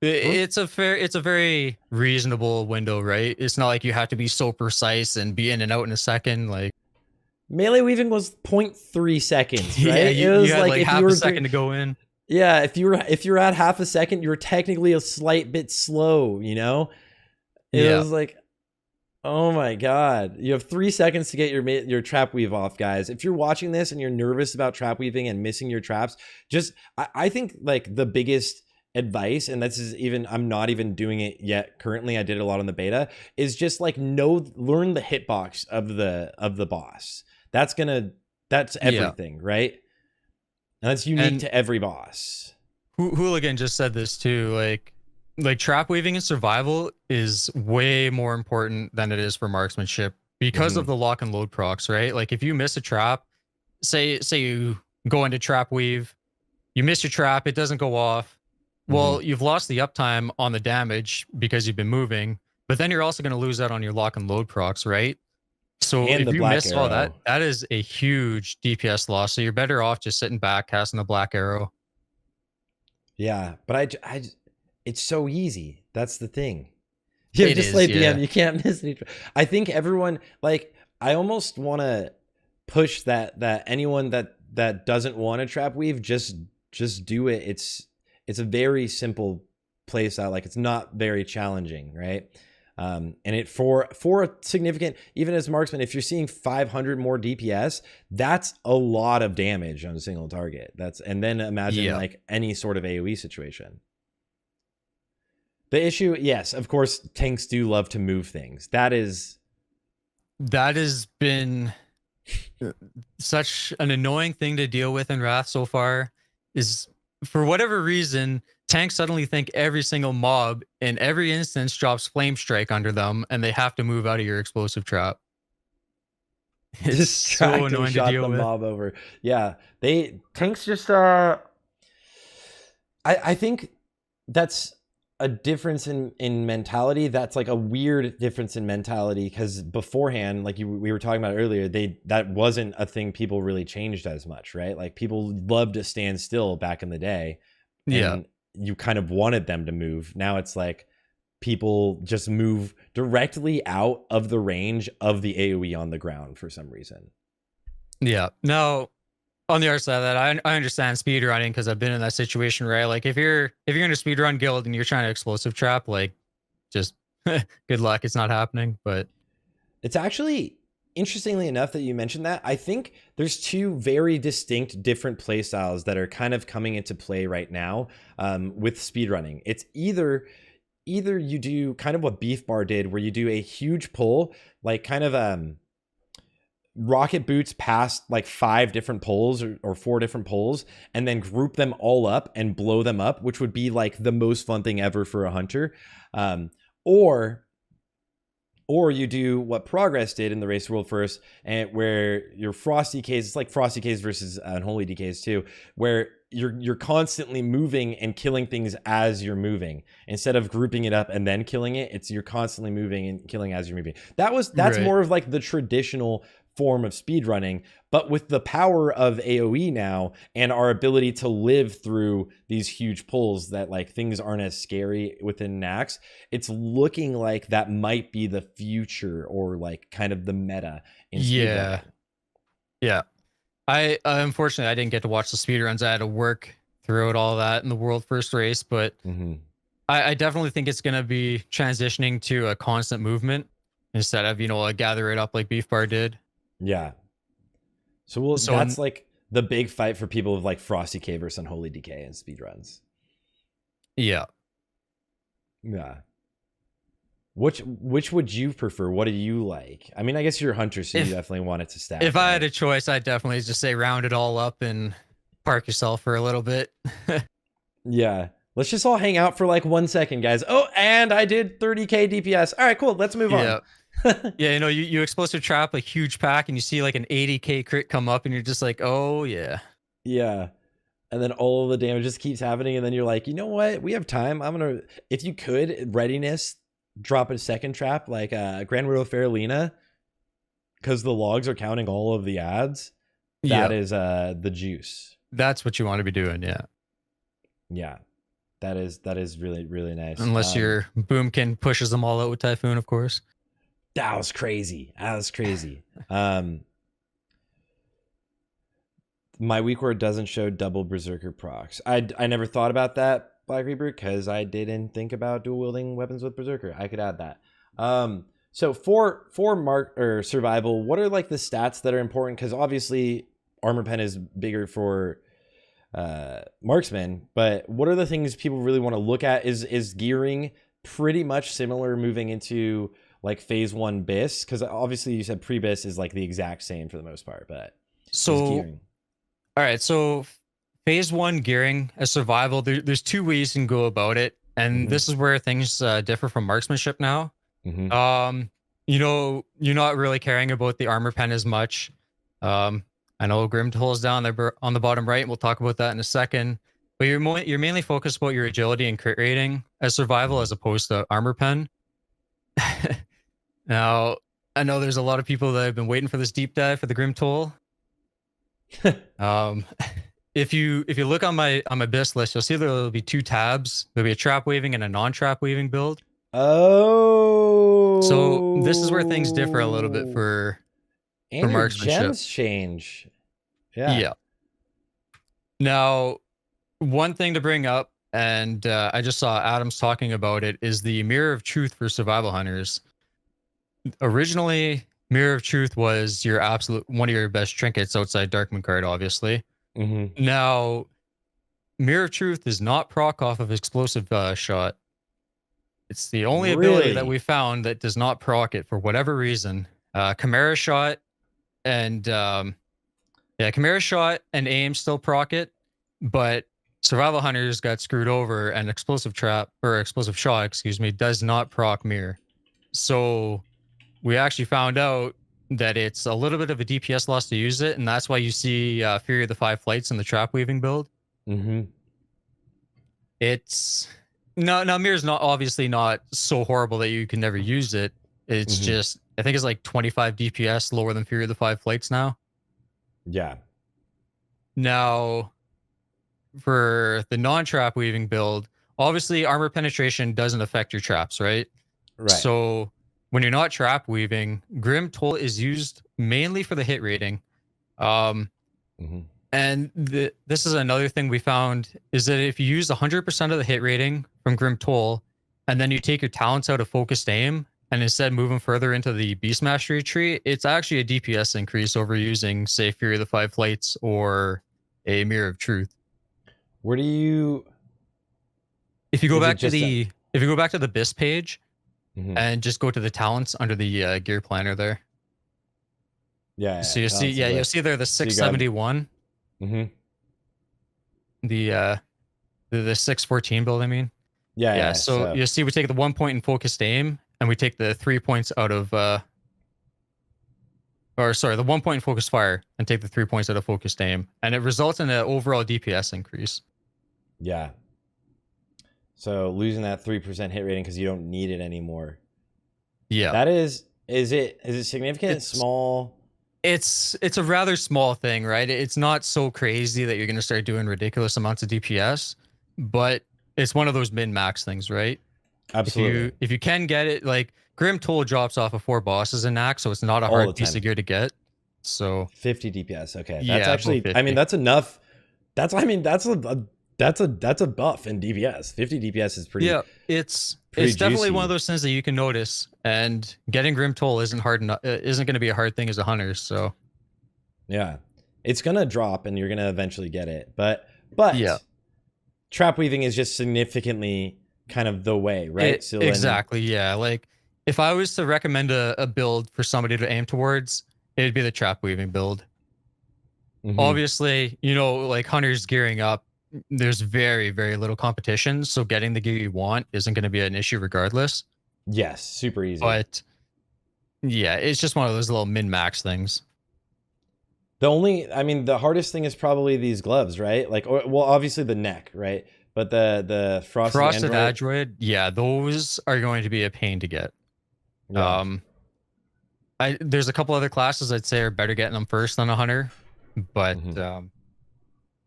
It's a very reasonable window, right? It's not like you have to be so precise and be in and out in a second. Like melee weaving was 0.3 seconds, right? Yeah, it was you had like half a second to go in. Yeah, if you're at half a second, you're technically a slight bit slow, you know? It was like, oh my God. You have 3 seconds to get your trap weave off, guys. If you're watching this and you're nervous about trap weaving and missing your traps, just, I think like the biggest advice, and this is even, I'm not even doing it yet currently, I did it a lot on the beta, is just like learn the hitbox of the boss. That's everything, right? And that's unique to every boss. Hooligan just said this too, like trap weaving in survival is way more important than it is for marksmanship because of the lock and load procs, right? Like if you miss a trap, say you go into trap weave, you miss your trap, it doesn't go off. Well, you've lost the uptime on the damage because you've been moving, but then you're also going to lose out on your lock and load procs, right? So and if you miss all arrow. that is a huge DPS loss. So you're better off just sitting back, casting the black arrow. Yeah, but I it's so easy. That's the thing. You just like you can't miss any. I think everyone, like, I almost want to push that anyone that doesn't want to trap weave, just do it. It's a very simple play style. Like, it's not very challenging, right? And it for a significant, even as marksman, if you're seeing 500 more DPS, that's a lot of damage on a single target. And then imagine like any sort of AoE situation. The issue, yes, of course, tanks do love to move things. That has been such an annoying thing to deal with in Wrath so far. Is for whatever reason, tanks suddenly think every single mob in every instance drops flame strike under them, and they have to move out of your explosive trap. It's so annoying to deal with. Mob over. Yeah, tanks just I think that's a difference in mentality. That's like a weird difference in mentality, because beforehand, like we were talking about earlier, that wasn't a thing people really changed as much, right? Like, people loved to stand still back in the day. And you kind of wanted them to move. Now it's like people just move directly out of the range of the AoE on the ground for some reason. Yeah. Now, on the other side of that, I understand speedrunning, because I've been in that situation, right? Like, if you're in a speedrun guild and you're trying to explosive trap, like, just good luck. It's not happening. But it's actually, interestingly enough that you mentioned that, I think there's two very distinct different play styles that are kind of coming into play right now with speedrunning. It's either you do kind of what Beef Bar did, where you do a huge pull, like kind of rocket boots past like 5 different poles or 4 different poles, and then group them all up and blow them up, which would be like the most fun thing ever for a hunter. Or you do what Progress did in the Race World First, and where your Frosty Ks, it's like Frosty Ks versus Unholy DKs too, where you're constantly moving and killing things as you're moving, instead of grouping it up and then killing it. You're constantly moving and killing as you're moving. That's right. More of like the traditional form of speedrunning, but with the power of AoE now and our ability to live through these huge pulls, that like things aren't as scary within Nax, it's looking like that might be the future, or like kind of the meta in speedrunning. Yeah. I unfortunately I didn't get to watch the speedruns. I had to work throughout all that in the world first race, but I definitely think it's going to be transitioning to a constant movement instead of, a gather it up like Beef Bar did. Yeah. So that's like the big fight for people with like Frosty K versus Unholy DK and speedruns. Yeah. Yeah. Which would you prefer? What do you like? I mean, I guess you're a hunter, so you definitely want it to stack. If I had a choice, I'd definitely just say round it all up and park yourself for a little bit. Yeah. Let's just all hang out for like 1 second, guys. Oh, and I did 30k DPS. All right, cool. Let's move on. Yeah, you explosive trap a huge pack and you see like an 80k crit come up and you're just like, oh yeah. Yeah. And then all of the damage just keeps happening, and then you're like, you know what? We have time. If you could, readiness, drop a second trap like Grand Widow Faralina, because the logs are counting all of the ads. That is the juice. That's what you want to be doing, yeah. Yeah. That is really, really nice. Unless your Boomkin pushes them all out with Typhoon, of course. That was crazy. My weak word doesn't show double Berserker procs. I never thought about that, Black Reaper, because I didn't think about dual wielding weapons with Berserker. I could add that. So for survival, what are like the stats that are important? Because obviously Armor Pen is bigger for marksman. But what are the things people really want to look at? Is gearing pretty much similar moving into like phase 1 bis? Because obviously you said pre-bis is like the exact same for the most part, but so all right, so phase 1 gearing as survival, there's 2 ways you can go about it, and this is where things differ from marksmanship now. You know, you're not really caring about the armor pen as much. I know Grim Toll is down there on the bottom right, and we'll talk about that in a second. But you're mainly focused about your agility and crit rating as survival as opposed to armor pen. Now, I know there's a lot of people that have been waiting for this deep dive for the Grim Toll. If you look on my BIS list, you'll see there'll be 2 tabs. There'll be a trap weaving and a non-trap weaving build. Oh, so this is where things differ a little bit for marksmanship. Gems change. Yeah. Now, one thing to bring up, and I just saw Adams talking about it, is the Mirror of Truth for survival hunters. Originally, Mirror of Truth was your one of your best trinkets outside Darkmoon card, obviously. Now, Mirror of Truth does not proc off of explosive shot. It's the only ability that we found that does not proc it for whatever reason. Chimera shot and Chimera shot and aim still proc it, but survival hunters got screwed over, and explosive shot, excuse me, does not proc mirror. So we actually found out that it's a little bit of a DPS loss to use it, and that's why you see Fury of the 5 Flights in the trap weaving build. It's now mirror's not obviously not so horrible that you can never use it. It's just, I think it's like 25 DPS lower than Fury of the 5 Flights now. Yeah. Now, for the non-trap weaving build, obviously armor penetration doesn't affect your traps, right? Right. So when you're not trap weaving, Grim Toll is used mainly for the hit rating. And this is another thing we found, is that if you use 100% of the hit rating from Grim Toll, and then you take your talents out of focused aim, and instead move them further into the Beast Mastery tree, it's actually a DPS increase over using, say, Fury of the 5 Flights or a Mirror of Truth. Where do you... If you go back to the BIS page, and just go to the talents under the gear planner there. Yeah. So you see, you'll see there the 671. The 614 build, I mean. Yeah. So you see, we take the 1 point in focused aim, and we take the 3 points out of the 1 point in focused fire, and take the 3 points out of focused aim, and it results in an overall DPS increase. Yeah. So losing that 3% hit rating because you don't need it anymore. Yeah. That is it significant? It's small? It's a rather small thing, right? It's not so crazy that you're going to start doing ridiculous amounts of DPS, but it's one of those min-max things, right? Absolutely. If you can get it, like Grim Toll drops off of 4 bosses in Nac, so it's not a hard piece of gear to get. So 50 DPS. Okay. Yeah, that's actually, I mean, that's enough. That's a buff in DPS. 50 DPS is pretty. Yeah, it's definitely one of those things that you can notice, and getting Grim Toll isn't hard enough. Isn't going to be a hard thing as a hunter. So yeah, it's gonna drop, and you're gonna eventually get it. But yeah, trap weaving is just significantly kind of the way, right? So exactly. Yeah, like if I was to recommend a build for somebody to aim towards, it'd be the trap weaving build. Obviously, you know, like hunters gearing up, there's very, very little competition, so getting the gear you want isn't going to be an issue regardless. Yes, super easy. But yeah, it's just one of those little min-max things. The hardest thing is probably these gloves, right? Like, well, obviously the neck, right? But the frosted android, yeah, those are going to be a pain to get. Yeah. There's a couple other classes I'd say are better getting them first than a hunter, but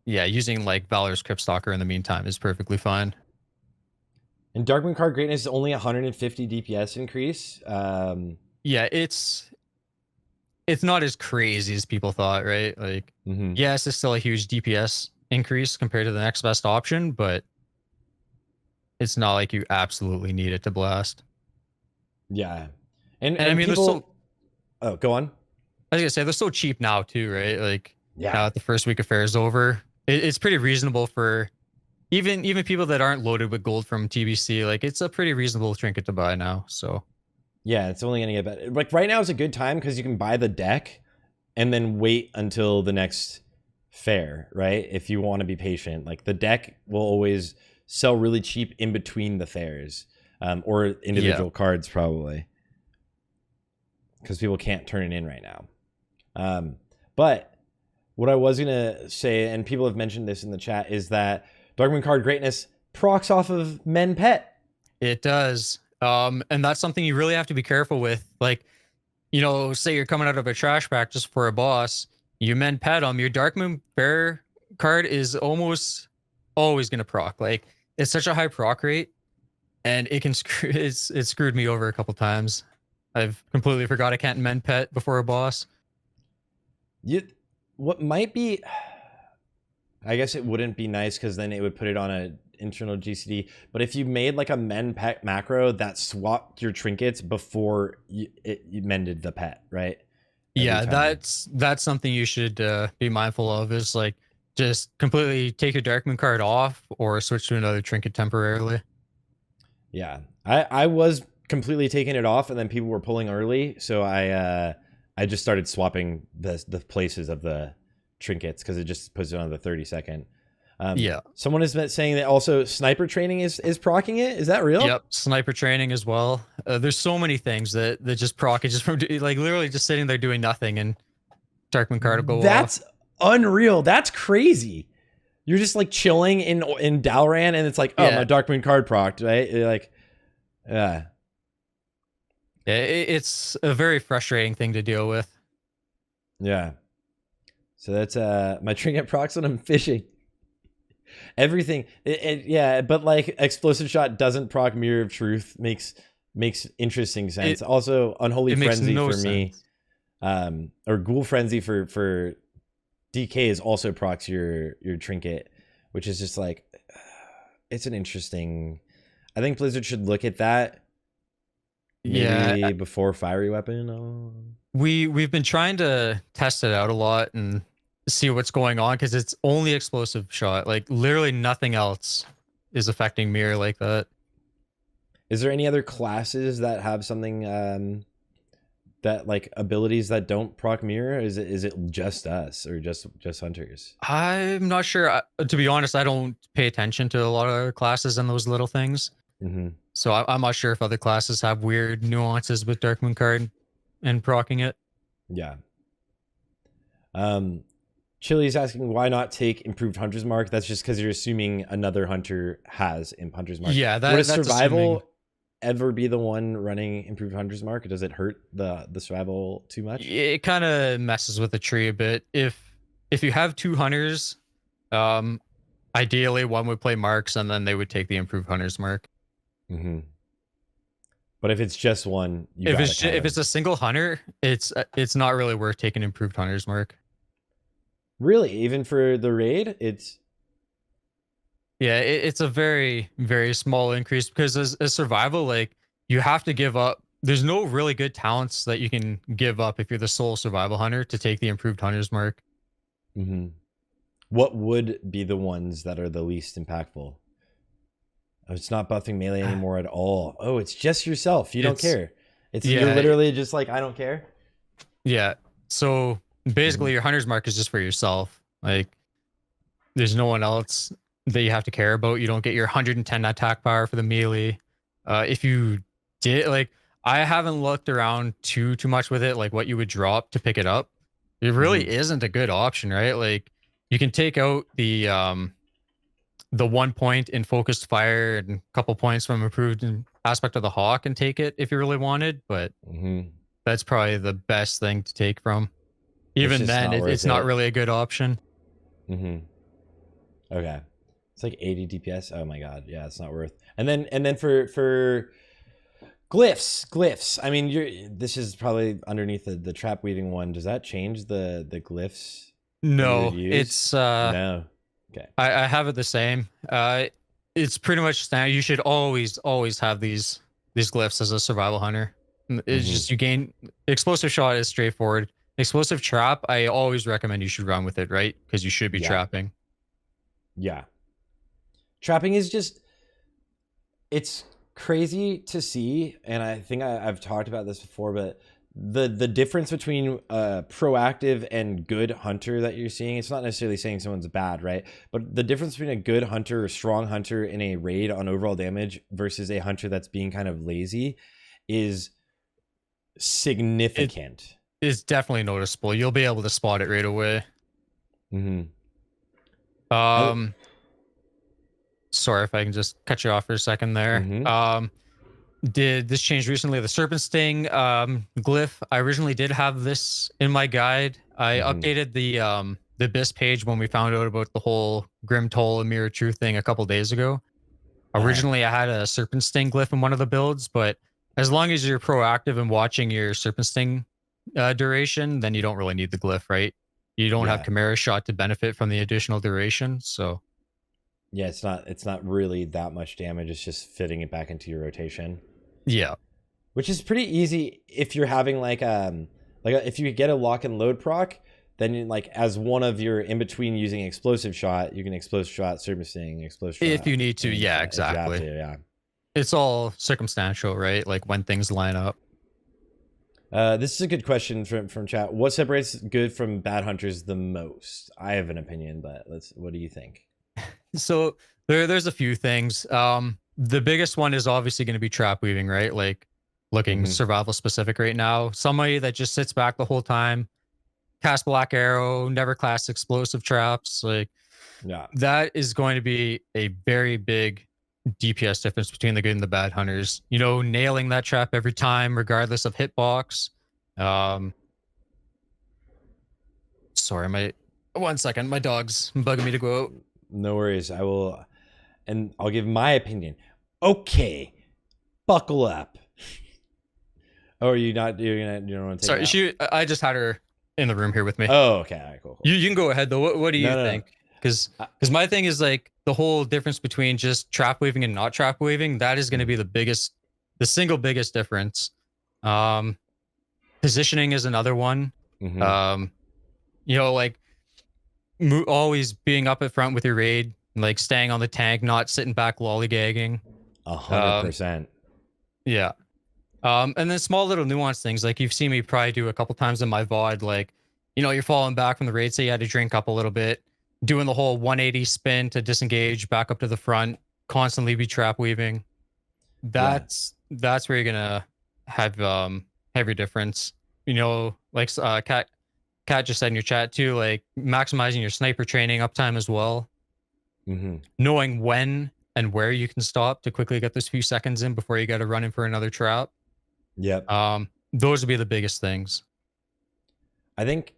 yeah, using like Valor's Cryptstalker in the meantime is perfectly fine. And Darkmoon card greatness is only 150 DPS increase. Yeah, it's not as crazy as people thought, right? Like, yes, it's still a huge DPS increase compared to the next best option, but it's not like you absolutely need it to blast. Yeah, and I mean, people... Oh, go on. I was gonna say they're so cheap now too, right? Like, yeah, now that the first week of fair is over, it's pretty reasonable for even people that aren't loaded with gold from TBC. Like it's a pretty reasonable trinket to buy now. So Yeah, it's only gonna get better. Like right now is a good time because you can buy the deck and then wait until the next fair, right? If you want to be patient, like the deck will always sell really cheap in between the fairs, or individual cards probably, because people can't turn it in right now. But what I was gonna say, and people have mentioned this in the chat, is that Darkmoon card greatness procs off of Men Pet. it does. And that's something you really have to be careful with. Like, you know, say you're coming out of a trash pack just for a boss, you Men Pet them, your Darkmoon Bear card is almost always gonna proc. Like it's such a high proc rate, and it can screw it screwed me over a couple times. I've completely forgot I can't Men Pet before a boss. What might be, I guess it wouldn't be nice because then it would put it on a internal GCD. But if you made like a Men Pet macro that swapped your trinkets before you mended the pet, right? Yeah, that's something you should be mindful of. Is like just completely take your Darkmoon card off or switch to another trinket temporarily. Yeah, I was completely taking it off, and then people were pulling early, so I just started swapping the places of the trinkets because it just puts it on the 30-second. Yeah. Someone has been saying that also sniper training is proccing it. Is that real? Yep. Sniper training as well. There's so many things that just proc it just from like literally just sitting there doing nothing and Darkmoon card will go That's off. unreal. That's crazy. You're just like chilling in Dalaran and it's like, oh, my Darkmoon card procced, right? You're like, yeah. It's a very frustrating thing to deal with. Yeah. So that's my trinket procs when I'm fishing. Everything, yeah, but like explosive shot doesn't proc Mirror of Truth makes interesting sense. Also, Unholy Frenzy for me, or Ghoul Frenzy for DK is also procs your trinket, which is just like, it's an interesting. I think Blizzard should look at that. Maybe before Fiery Weapon. We've been trying to test it out a lot and see what's going on because it's only explosive shot. Like literally nothing else is affecting Mirror like that. Is there any other classes that have something that like abilities that don't proc Mirror? Is it just us or just Hunters? I'm not sure. To be honest, I don't pay attention to a lot of classes and those little things. So I'm not sure if other classes have weird nuances with Darkmoon card and procking it. Yeah. Chili's asking why not take improved Hunter's Mark. That's just because you're assuming another hunter has Hunter's Mark. Yeah, would survival ever be the one running improved Hunter's Mark? Or does it hurt the survival too much? It kind of messes with the tree a bit. If you have two hunters, ideally one would play Marks and then they would take the improved Hunter's Mark. But if it's just one, if it's a single hunter, it's not really worth taking improved Hunter's Mark. Really, even for the raid, it's it's a very, very small increase because as survival, like you have to give up. There's no really good talents that you can give up if you're the sole survival hunter to take the improved Hunter's Mark. What would be the ones that are the least impactful? Oh, it's not buffing melee anymore at all. Oh, it's just yourself. You don't care. You're literally just like, I don't care. Yeah. So basically your Hunter's Mark is just for yourself. Like there's no one else that you have to care about. You don't get your 110 attack power for the melee. If you did, like, I haven't looked around too much with it, like what you would drop to pick it up. It really isn't a good option, right? Like you can take out the 1 point in focused fire and a couple points from improved aspect of the hawk and take it if you really wanted, but that's probably the best thing to take from. Even then, it's not really a good option. Okay. It's like 80 DPS. Oh my god. Yeah, it's not worth. And then for glyphs. I mean, this is probably underneath the trap weaving one. Does that change the glyphs? No, it's no. Okay. I have it the same. It's pretty much standard. You should always have these glyphs as a survival hunter. It's just you gain explosive shot is straightforward. Explosive trap, I always recommend you should run with it, right? Because you should be trapping. Yeah. Trapping is just, it's crazy to see, and I think I've talked about this before, but the difference between a proactive and good hunter that you're seeing, it's not necessarily saying someone's bad, right? But the difference between a good hunter or strong hunter in a raid on overall damage versus a hunter that's being kind of lazy is significant. It is definitely noticeable. You'll be able to spot it right away. Sorry if I can just cut you off for a second there. Did this change recently? The Serpent Sting glyph. I originally did have this in my guide. I updated the Abyss page when we found out about the whole Grim Toll and Mirror Truth thing a couple days ago. Originally, I had a Serpent Sting glyph in one of the builds, but as long as you're proactive and watching your Serpent Sting duration, then you don't really need the glyph, right? You don't have Chimera Shot to benefit from the additional duration, so yeah, it's not really that much damage. It's just fitting it back into your rotation. Yeah, which is pretty easy if you're having if you get a lock and load proc, then like as one of your in between using explosive shot, you can explosive shot, servicing, explosive shot. If you need to, yeah, exactly. Yeah. It's all circumstantial, right? Like when things line up. This is a good question from chat. What separates good from bad hunters the most? I have an opinion, but what do you think? So there's a few things. The biggest one is obviously going to be trap weaving, right? Like looking survival specific right now. Somebody that just sits back the whole time, cast black arrow, never class explosive traps. Like that is going to be a very big DPS difference between the good and the bad hunters. You know, nailing that trap every time, regardless of hitbox. Sorry, one second. My dog's bugging me to go out. No worries. I will, and I'll give my opinion. Okay, buckle up. Oh, are you not? You don't want to take Sorry, I just had her in the room here with me. Oh, okay. All right, cool. You can go ahead though. What do you think? Because my thing is like the whole difference between just trap weaving and not trap weaving. That is going to be the single biggest difference. Positioning is another one. You know, like always being up at front with your raid, like staying on the tank, not sitting back lollygagging. 100%. Yeah. And then small little nuance things, like you've seen me probably do a couple times in my VOD, like, you know, you're falling back from the raid, say you had to drink up a little bit, doing the whole 180 spin to disengage, back up to the front, constantly be trap weaving. That's where you're gonna have heavy difference. You know, like Kat just said in your chat too, like maximizing your sniper training uptime as well. Knowing when and where you can stop to quickly get those few seconds in before you got to run in for another trap. Yep. Those would be the biggest things. I think,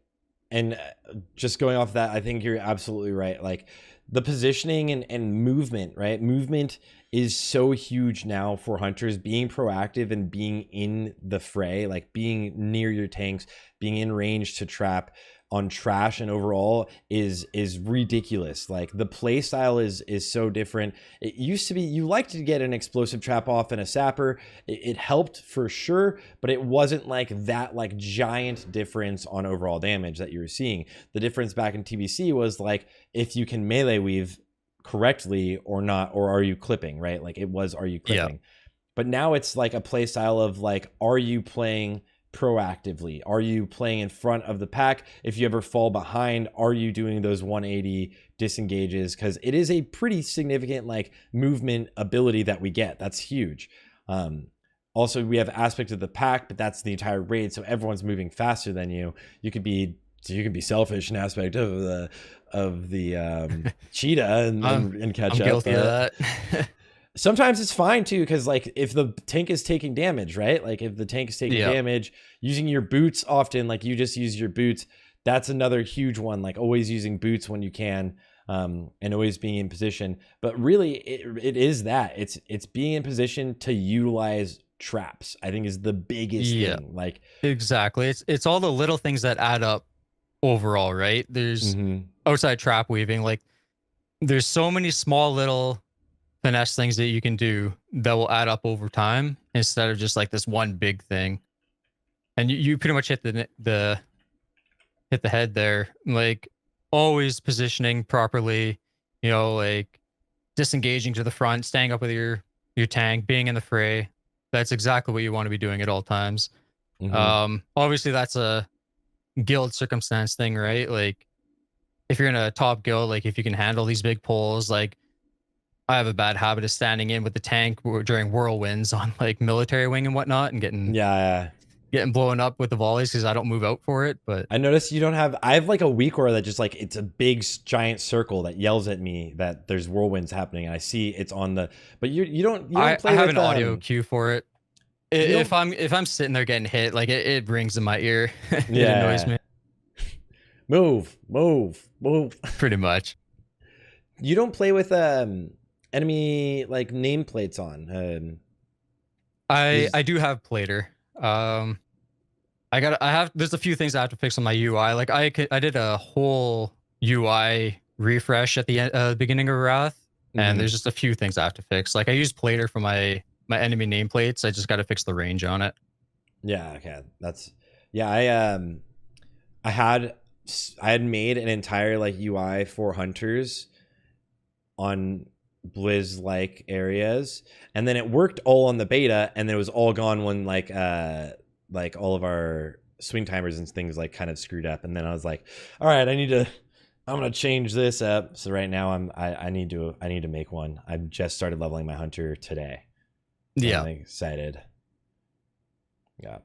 and just going off that, I think you're absolutely right. Like the positioning and movement, right? Movement is so huge now for hunters. Being proactive and being in the fray, like being near your tanks, being in range to trap on trash and overall is ridiculous. Like the play style is so different. It used to be you liked to get an explosive trap off and a sapper. It helped for sure, but it wasn't like that like giant difference on overall damage that you were seeing. The difference back in TBC was like if you can melee weave correctly or not, or are you clipping, right? Like it was, are you clipping? But now it's like a play style of like, are you playing proactively? Are you playing in front of the pack? If you ever fall behind, are you doing those 180 disengages? Because it is a pretty significant like movement ability that we get. That's huge. Also, we have aspect of the pack, but that's the entire raid, so everyone's moving faster than you. You could be selfish in aspect of the cheetah and catch up. I'm guilty of that. Sometimes it's fine too, because like if the tank is taking damage, right? Like if the tank is taking damage, using your boots often, like you just use your boots. That's another huge one. Like always using boots when you can, and always being in position. But really, it is that it's being in position to utilize traps. I think is the biggest thing. Like exactly, it's all the little things that add up overall, right? There's outside trap weaving, like there's so many small little finesse things that you can do that will add up over time instead of just like this one big thing. And you pretty much hit the head there. Like always positioning properly, you know, like disengaging to the front, staying up with your tank, being in the fray. That's exactly what you want to be doing at all times. Obviously that's a guild circumstance thing, right? Like if you're in a top guild, like if you can handle these big pulls, like I have a bad habit of standing in with the tank during whirlwinds on like military wing and whatnot, and getting blown up with the volleys because I don't move out for it. But I noticed you don't have. I have like a weak aura that just like it's a big giant circle that yells at me that there's whirlwinds happening, and I see it's on the. But you don't play. I have an audio cue for it. If I'm sitting there getting hit, like it rings in my ear. It annoys me. Move. Pretty much. You don't play with enemy like nameplates on. I do have plater. There's a few things I have to fix on my UI. Like I did a whole UI refresh at the beginning of Wrath, and there's just a few things I have to fix. Like I use plater for my enemy nameplates. I just got to fix the range on it. Yeah, okay. I had made an entire like UI for hunters on Blizz like areas, and then it worked all on the beta, and then it was all gone when like all of our swing timers and things like kind of screwed up. And then I was like, all right, I'm gonna change this up. So right now I need to make one. I've just started leveling my hunter today. Yeah, I'm excited. Yeah.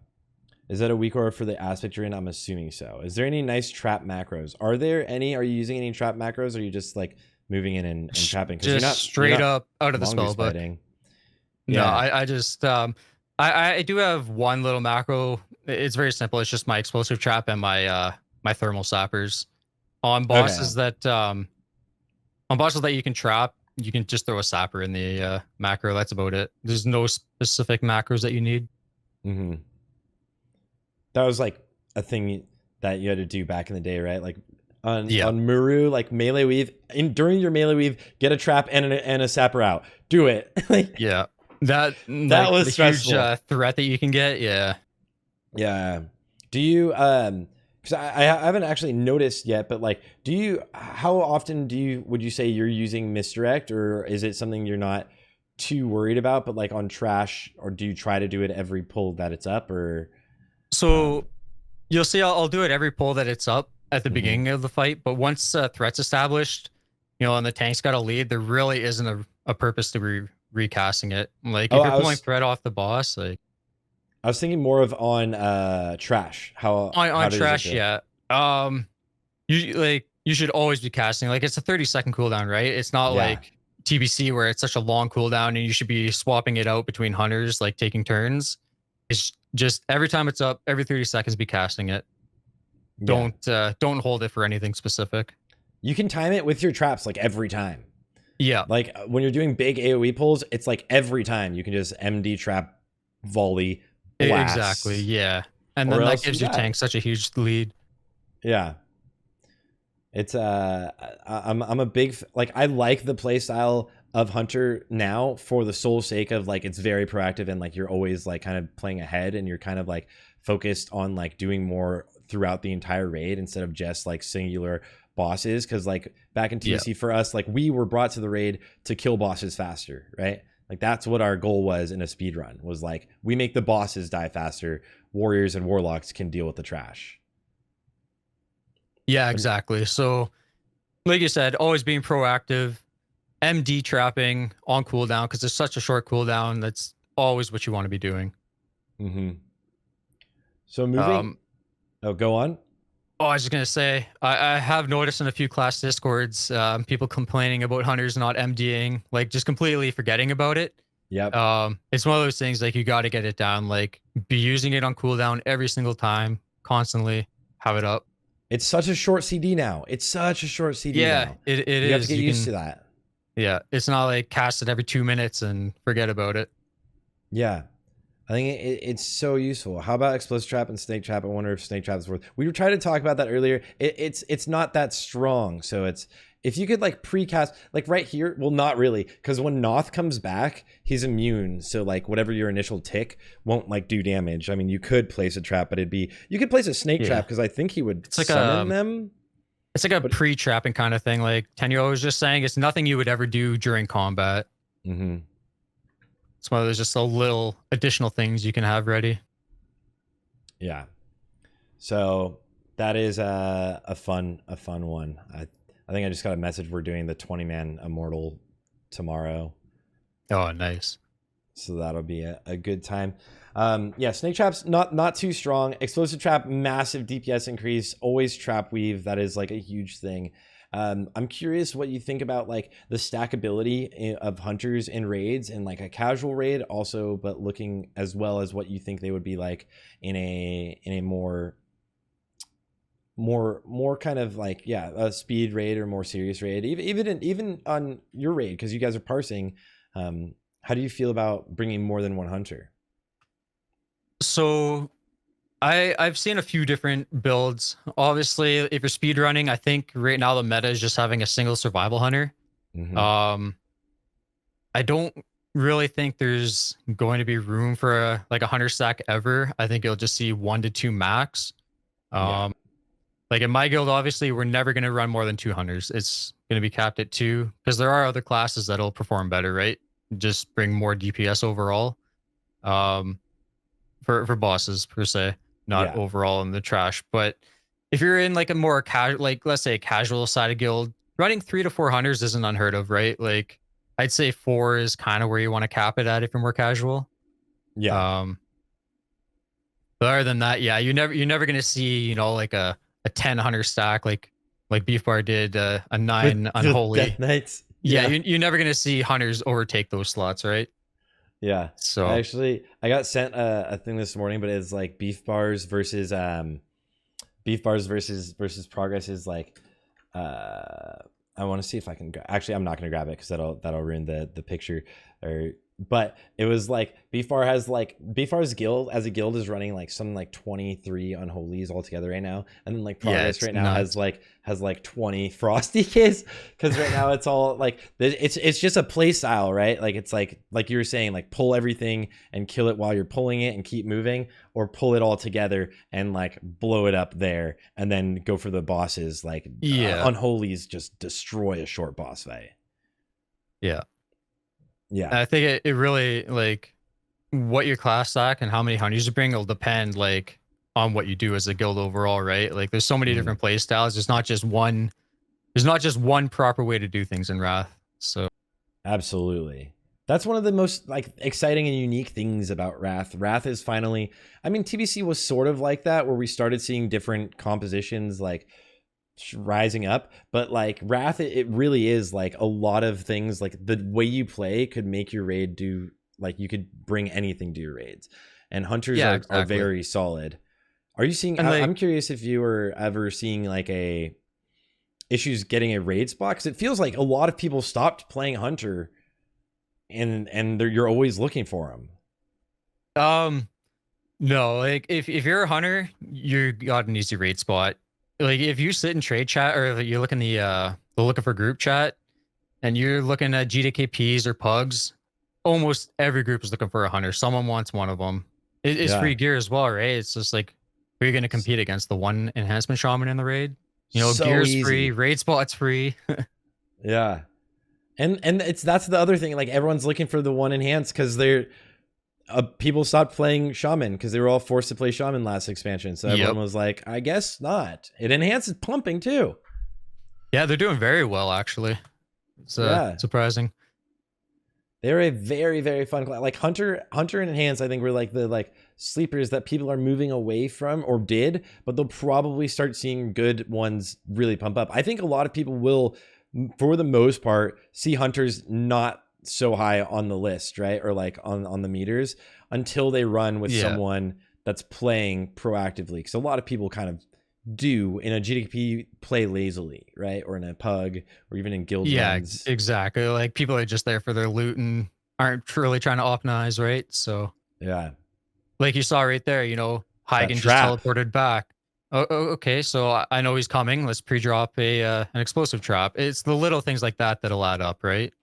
Is that a weak aura for the aspect you're in? I'm assuming so. Is there any nice trap macros? Are you using any trap macros, or are you just like moving in and trapping? Just straight up out of the spell book. Yeah. No, I just I do have one little macro. It's very simple. It's just my explosive trap and my my thermal sappers. On bosses that you can trap, you can just throw a sapper in the macro. That's about it. There's no specific macros that you need. That was like a thing that you had to do back in the day, right? Like on Muru, like melee weave. During your melee weave, get a trap and a sapper out. Do it. Like that was the stressful. Huge threat that you can get. Yeah. Do you because I haven't actually noticed yet, but like, how often would you say you're using misdirect, or is it something you're not too worried about? But like on trash, or do you try to do it every pull that it's up, or? So you'll see I'll do it every pull that it's up at the beginning of the fight, but once threat's established, you know, and the tank's got a lead, there really isn't a purpose to recasting it. Like if you're pulling threat off the boss, like I was thinking more of on trash. How trash, you should always be casting. Like it's a 30-second cooldown, right? It's not like TBC where it's such a long cooldown and you should be swapping it out between hunters, like taking turns. It's just every time it's up, every 30 seconds be casting it. Don't hold it for anything specific. You can time it with your traps like every time. Yeah. Like when you're doing big AoE pulls, it's like every time you can just MD trap volley blast. Exactly. Yeah. And then that gives your tank such a huge lead. Yeah. It's I'm a big like I like the play style of Hunter now for the sole sake of like it's very proactive and like you're always like kind of playing ahead and you're kind of like focused on like doing more throughout the entire raid instead of just like singular bosses. Because like back in TBC for us, like we were brought to the raid to kill bosses faster, right? Like that's what our goal was in a speed run, was like we make the bosses die faster, warriors and warlocks can deal with the trash. Yeah, exactly. So like you said, always being proactive, MD trapping on cooldown, because there's such a short cooldown. That's always what you want to be doing. So moving go on. Oh, I was just gonna say, I have noticed in a few class discords, people complaining about hunters not MDing, like just completely forgetting about it. Yep. It's one of those things like you got to get it down, like be using it on cooldown every single time, constantly have it up. It's such a short CD now. It's such a short CD. Yeah, now. It you is. Have to get used to that. Yeah, it's not like cast it every 2 minutes and forget about it. Yeah. I think it's so useful. How about explosive trap and snake trap? I wonder if snake trap is worth. We were trying to talk about that earlier. It's not that strong. So it's if you could like precast like right here. Well, not really, because when Noth comes back, he's immune. So like whatever your initial tick won't like do damage. I mean, you could place a trap, but you could place a snake trap because I think he would summon them. It's like a pre-trapping kind of thing. Like Tenyo was just saying, it's nothing you would ever do during combat. Mm-hmm. It's one of those just a little additional things you can have ready. Yeah. So that is a fun one. I think I just got a message. We're doing the 20-man immortal tomorrow. Oh, nice. So that'll be a good time. Yeah, snake traps not too strong. Explosive trap, massive DPS increase. Always trap weave. That is like a huge thing. I'm curious what you think about like the stackability of hunters in raids and like a casual raid also, but looking as well as what you think they would be like in a more kind of like, yeah, a speed raid or more serious raid, even on your raid, because you guys are parsing. How do you feel about bringing more than one hunter? So I've seen a few different builds. Obviously, if you're speed running, I think right now the meta is just having a single survival hunter. Mm-hmm. I don't really think there's going to be room for like a hunter stack ever. I think you'll just see 1 to 2 max. Yeah. Like in my guild, obviously, we're never going to run more than 2 hunters. It's going to be capped at 2 because there are other classes that'll perform better, right? Just bring more DPS overall. For bosses per se, not overall in the trash. But if you're in like a more casual, like let's say a casual sided guild, running 3 to 4 hunters isn't unheard of, right? Like I'd say 4 is kind of where you want to cap it at if you're more casual. Yeah. But other than that, yeah, you're never gonna see, you know, like a 10 hunter stack like Beef Bar did, a 9 with unholy. Death Knights. Yeah, you're never gonna see hunters overtake those slots, right? Yeah. So I got sent a thing this morning, but it's like Beef Bars versus Progress is like I want to see if I can actually I'm not going to grab it because that'll ruin the picture. But it was like Beef Bar's guild as a guild is running like something like 23 unholies altogether right now, and then like Progress right now has like 20 Frosty kids, because right now it's all like it's just a play style, right? Like it's like you were saying, like pull everything and kill it while you're pulling it and keep moving, or pull it all together and like blow it up there and then go for the bosses. Like unholies just destroy a short boss fight. Yeah, I think it really, like, what your class stack and how many hunters you bring will depend like on what you do as a guild overall, right? Like there's so many different play styles. There's not just one proper way to do things in Wrath. So absolutely. That's one of the most like exciting and unique things about Wrath. Wrath is finally, I mean, TBC was sort of like that, where we started seeing different compositions like rising up, but like Wrath, it really is like a lot of things. Like the way you play could make your raid do, like you could bring anything to your raids, and hunters are very solid. Are you seeing, I'm curious if you were ever seeing like issues getting a raid spot, because it feels like a lot of people stopped playing hunter and you're always looking for them. No, like if you're a hunter, you got an easy raid spot. Like if you sit in trade chat, or you're looking the looking for group chat and you're looking at GDKPs or pugs, almost every group is looking for a hunter. Someone wants one of them. It's free gear as well, right? It's just like, who are you going to compete against? The one enhancement shaman in the raid? You know, so gear's easy. Free, raid spot's free. Yeah. And that's the other thing. Like everyone's looking for the one enhanced because they're people stopped playing shaman because they were all forced to play shaman last expansion. So everyone was like, I guess not. It enhances pumping too. Yeah, they're doing very well actually. It's surprising. They're a very, very fun class. Like Hunter and Enhance, I think were like the sleepers that people are moving away from, or did, but they'll probably start seeing good ones really pump up. I think a lot of people will, for the most part, see Hunters not so high on the list, right? Or like on the meters, until they run with someone that's playing proactively. Because a lot of people kind of do in a GDP play lazily, right? Or in a pug, or even in guild runs. Exactly. Like people are just there for their loot and aren't truly trying to optimize, right? So yeah, like you saw right there, you know, Hagen just teleported back. Oh, okay, so I know he's coming. Let's pre-drop an explosive trap. It's the little things like that that'll add up, right?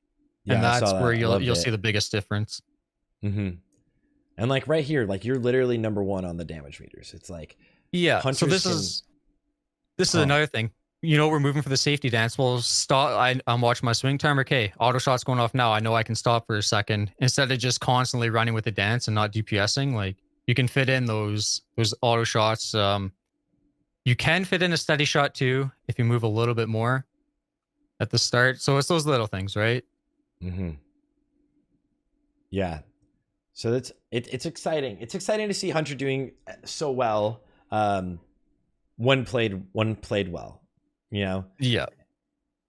Yeah, and that's where you'll see the biggest difference. Mm-hmm. And like right here, like you're literally number one on the damage meters. It's like so this is another thing. we're moving for the safety dance. Well, stop. I'm watching my swing timer. Okay, auto shot's going off now. I know I can stop for a second instead of just constantly running with the dance and not DPSing. Like you can fit in those auto shots. You can fit in a steady shot too if you move a little bit more at the start. So it's those little things, right? Mm-hmm. Yeah. So it's exciting. It's exciting to see Hunter doing so well. One played well, you know? Yeah.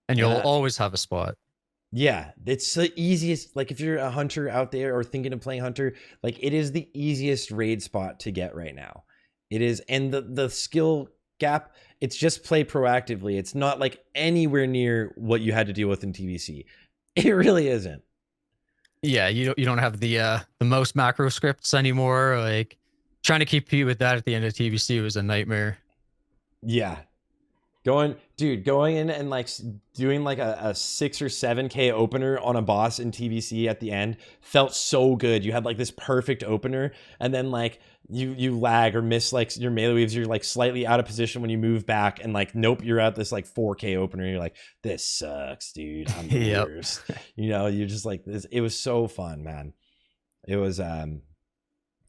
And you'll always have a spot. Yeah, it's the easiest. Like if you're a hunter out there or thinking of playing hunter, like it is the easiest raid spot to get right now. It is, and the skill gap, it's just play proactively. It's not like anywhere near what you had to deal with in TBC. It really isn't. Yeah, you don't have the most macro scripts anymore. Like trying to compete with that at the end of TBC was a nightmare. Yeah. Going in and like doing like a 6 or 7K opener on a boss in TBC at the end felt so good. You had like this perfect opener, and then like you lag or miss like your melee weaves. You're like slightly out of position when you move back, and like nope, you're at this like 4K opener. And you're like, this sucks, dude. I'm the worst. You're just like this. It was so fun, man. It was a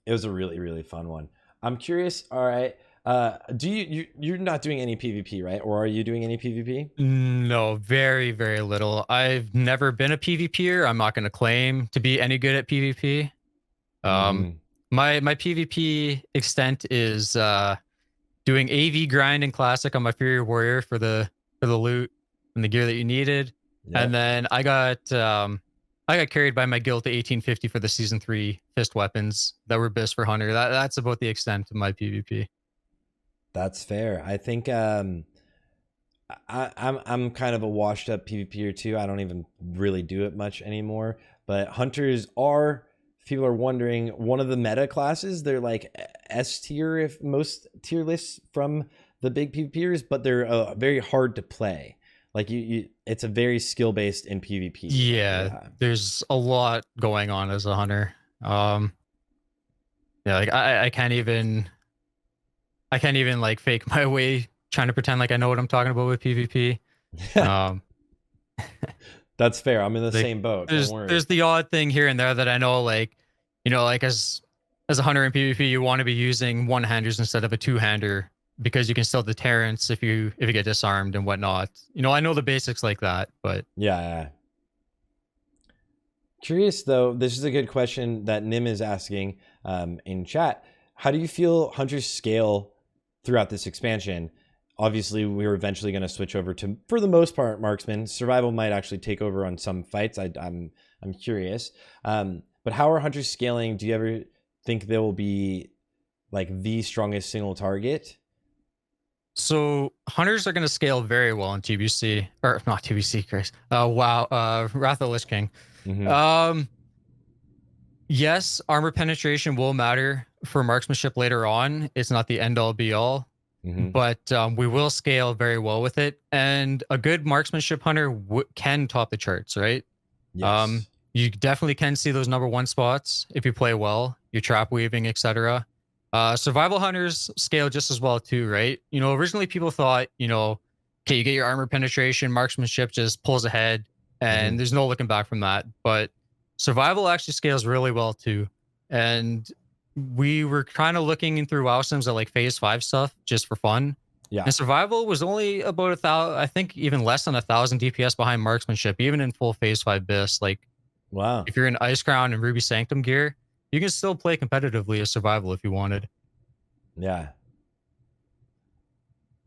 really, really fun one. I'm curious. All right. You're not doing any PvP, right? Or are you doing any PvP? No, very, very little. I've never been a PvPer. I'm not going to claim to be any good at PvP. My PvP extent is doing AV grind in classic on my Fury Warrior for the loot and the gear that you needed. Yep. And then I got carried by my guild to 1850 for the season 3 fist weapons that were best for Hunter. That's about the extent of my PvP. That's fair. I think I'm kind of a washed up PvPer too. I don't even really do it much anymore. But hunters are, if people are wondering, one of the meta classes. They're like S tier if most tier lists from the big PvPers, but they're very hard to play. Like it's a very skill based in PvP. Yeah, there's a lot going on as a hunter. Yeah, like I can't even like fake my way trying to pretend like I know what I'm talking about with PvP. That's fair. I'm in the same boat. There's the odd thing here and there that I know, like, like as a hunter in PvP, you want to be using one-handers instead of a two-hander because you can still deterrence if you get disarmed and whatnot. I know the basics like that, but yeah. Curious though, this is a good question that Nim is asking in chat. How do you feel hunters scale throughout this expansion? Obviously, we're eventually going to switch over to, for the most part, marksman. Survival might actually take over on some fights. I'm curious. But how are hunters scaling? Do you ever think they will be like the strongest single target? So hunters are going to scale very well in TBC, or not TBC, Chris. WoW, Wrath of the Lich King. Mm-hmm. Yes, armor penetration will matter for marksmanship later on. It's not the end all be all, but we will scale very well with it. And a good marksmanship hunter can top the charts, right? Yes. You definitely can see those #1 spots if you play well, your trap weaving, etc. Survival hunters scale just as well too, right? Originally people thought, okay, you get your armor penetration, marksmanship just pulls ahead, and there's no looking back from that. But survival actually scales really well too. And we were kind of looking through WoW Sims at like phase 5 stuff just for fun. Yeah. And survival was only about 1,000, I think even less than 1,000 DPS behind marksmanship, even in full phase 5 BIS. Like, wow. If you're in Ice Crown and Ruby Sanctum gear, you can still play competitively as survival if you wanted. Yeah.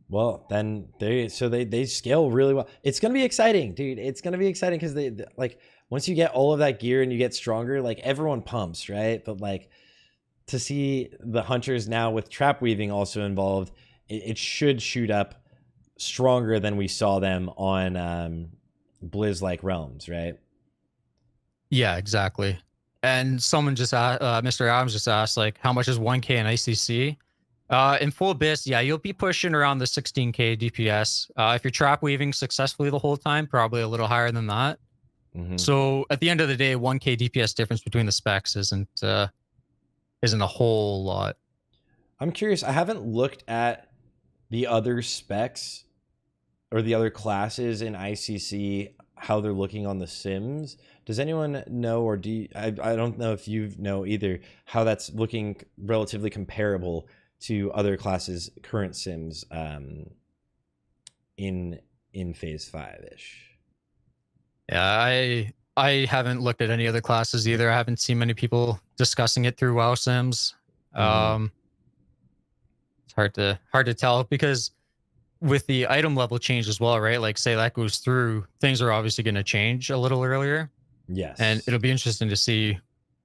Well, then they scale really well. It's going to be exciting, dude. It's going to be exciting because they like, once you get all of that gear and you get stronger, like everyone pumps, right? But like to see the hunters now with trap weaving also involved, it should shoot up stronger than we saw them on Blizz-like realms, right? Yeah, exactly. And someone just asked, Mr. Adams just asked, like, how much is 1K in ICC? In full BIS, yeah, you'll be pushing around the 16K DPS. If you're trap weaving successfully the whole time, probably a little higher than that. So at the end of the day, 1K DPS difference between the specs isn't a whole lot. I'm curious. I haven't looked at the other specs or the other classes in ICC, how they're looking on the sims. Does anyone know, or I don't know if you know either, how that's looking relatively comparable to other classes' current sims in phase 5-ish? Yeah, I haven't looked at any other classes either. I haven't seen many people discussing it through WoW Sims. It's hard to tell, because with the item level change as well, right? Like, say that goes through, things are obviously going to change a little earlier. Yes. And it'll be interesting to see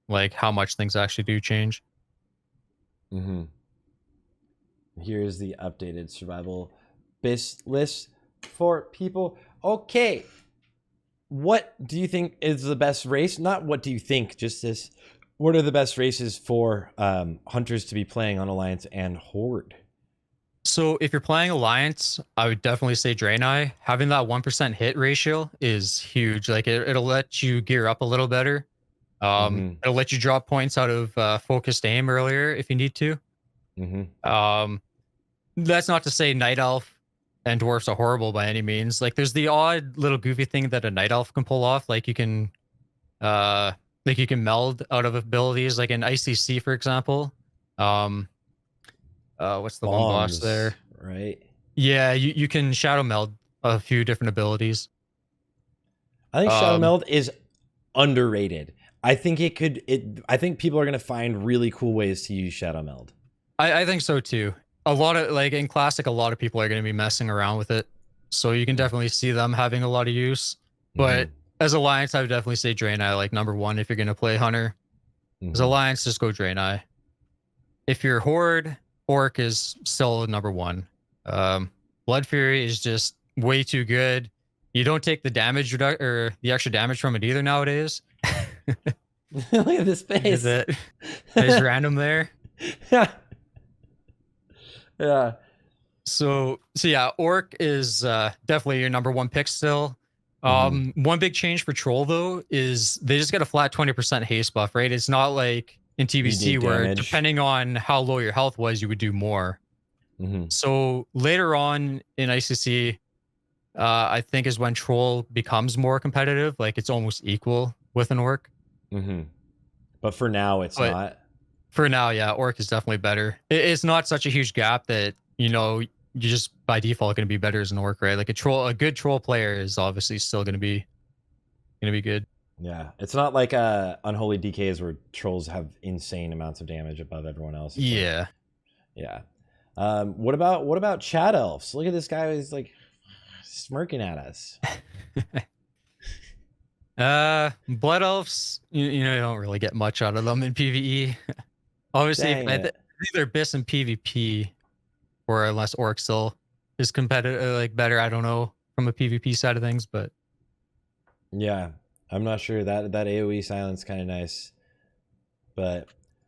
like how much things actually do change. Here's the updated survival base list for people. Okay. What do you think is the best race? Not what do you think, just this. What are the best races for hunters to be playing on Alliance and Horde? So if you're playing Alliance, I would definitely say Draenei. Having that 1% hit ratio is huge. Like it'll let you gear up a little better. It'll let you drop points out of focused aim earlier if you need to. That's not to say Night Elf and Dwarfs are horrible by any means. Like there's the odd little goofy thing that a Night Elf can pull off. Like you can meld out of abilities, like in ICC, for example. What's the one boss there? Right. Yeah, you can shadow meld a few different abilities. I think shadow meld is underrated. I think I think people are going to find really cool ways to use shadow meld. I think so too. A lot of, like in Classic, a lot of people are going to be messing around with it. So you can definitely see them having a lot of use. But as Alliance, I would definitely say Draenei, like #1 if you're going to play Hunter. As Alliance, just go Draenei. If you're Horde, Orc is still #1. Blood Fury is just way too good. You don't take the damage or the extra damage from it either nowadays. Look at this face. There's random there. Yeah. Yeah. So yeah, Orc is definitely your #1 pick still. One big change for Troll though is they just get a flat 20% haste buff, right? It's not like in TBC where depending on how low your health was, you would do more. So later on in ICC, I think is when Troll becomes more competitive. Like it's almost equal with an Orc. But for now, it's not. For now, yeah, Orc is definitely better. It's not such a huge gap that, you know, you're just by default going to be better as an Orc, right? Like a good Troll player is obviously still going to be good. Yeah, it's not like Unholy DKs where Trolls have insane amounts of damage above everyone else. Yeah. Yeah. What about Chat Elves? Look at this guy who's like smirking at us. Blood Elves, you know, you don't really get much out of them in PvE. Obviously, either BIS and PvP, or unless Orc still is competitive, like better. I don't know from a PvP side of things, but yeah, I'm not sure that AoE silence kind of nice, but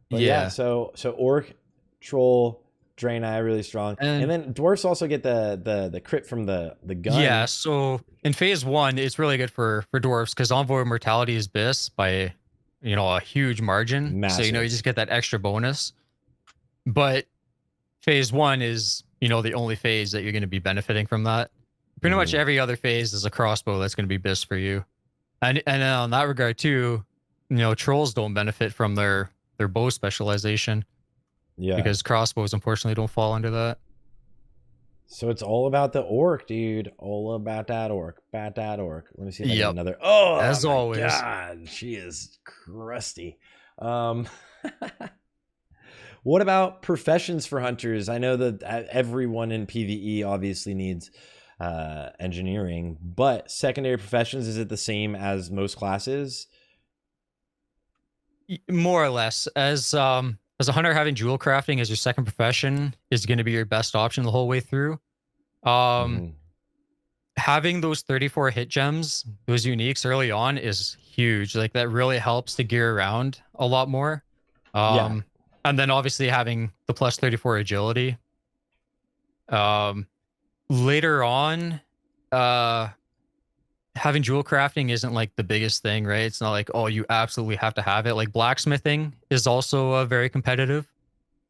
yeah. So Orc, Troll, Draenei really strong, and then Dwarfs also get the crit from the gun. Yeah, so in phase 1, it's really good for Dwarfs because Envoy Mortality is BIS by, you know, a huge margin. Massive. So, you know, you just get that extra bonus. But phase 1 is, you know, the only phase that you're going to be benefiting from that. Pretty much every other phase is a crossbow that's going to be BIS for you. And on that regard too, you know, Trolls don't benefit from their bow specialization. Yeah. Because crossbows unfortunately don't fall under that. So it's all about the Orc, dude. All about that Orc. Let me see if I get another. Oh, as always. God, she is crusty. What about professions for hunters? I know that everyone in PvE obviously needs engineering, but secondary professions, is it the same as most classes? More or less. As a hunter, having jewel crafting as your second profession is going to be your best option the whole way through. Having those 34 hit gems, those uniques early on is huge. Like that really helps to gear around a lot more. And then obviously having the plus 34 agility. Later on, having jewel crafting isn't like the biggest thing, right? It's not like, oh, you absolutely have to have it. Like blacksmithing is also very competitive.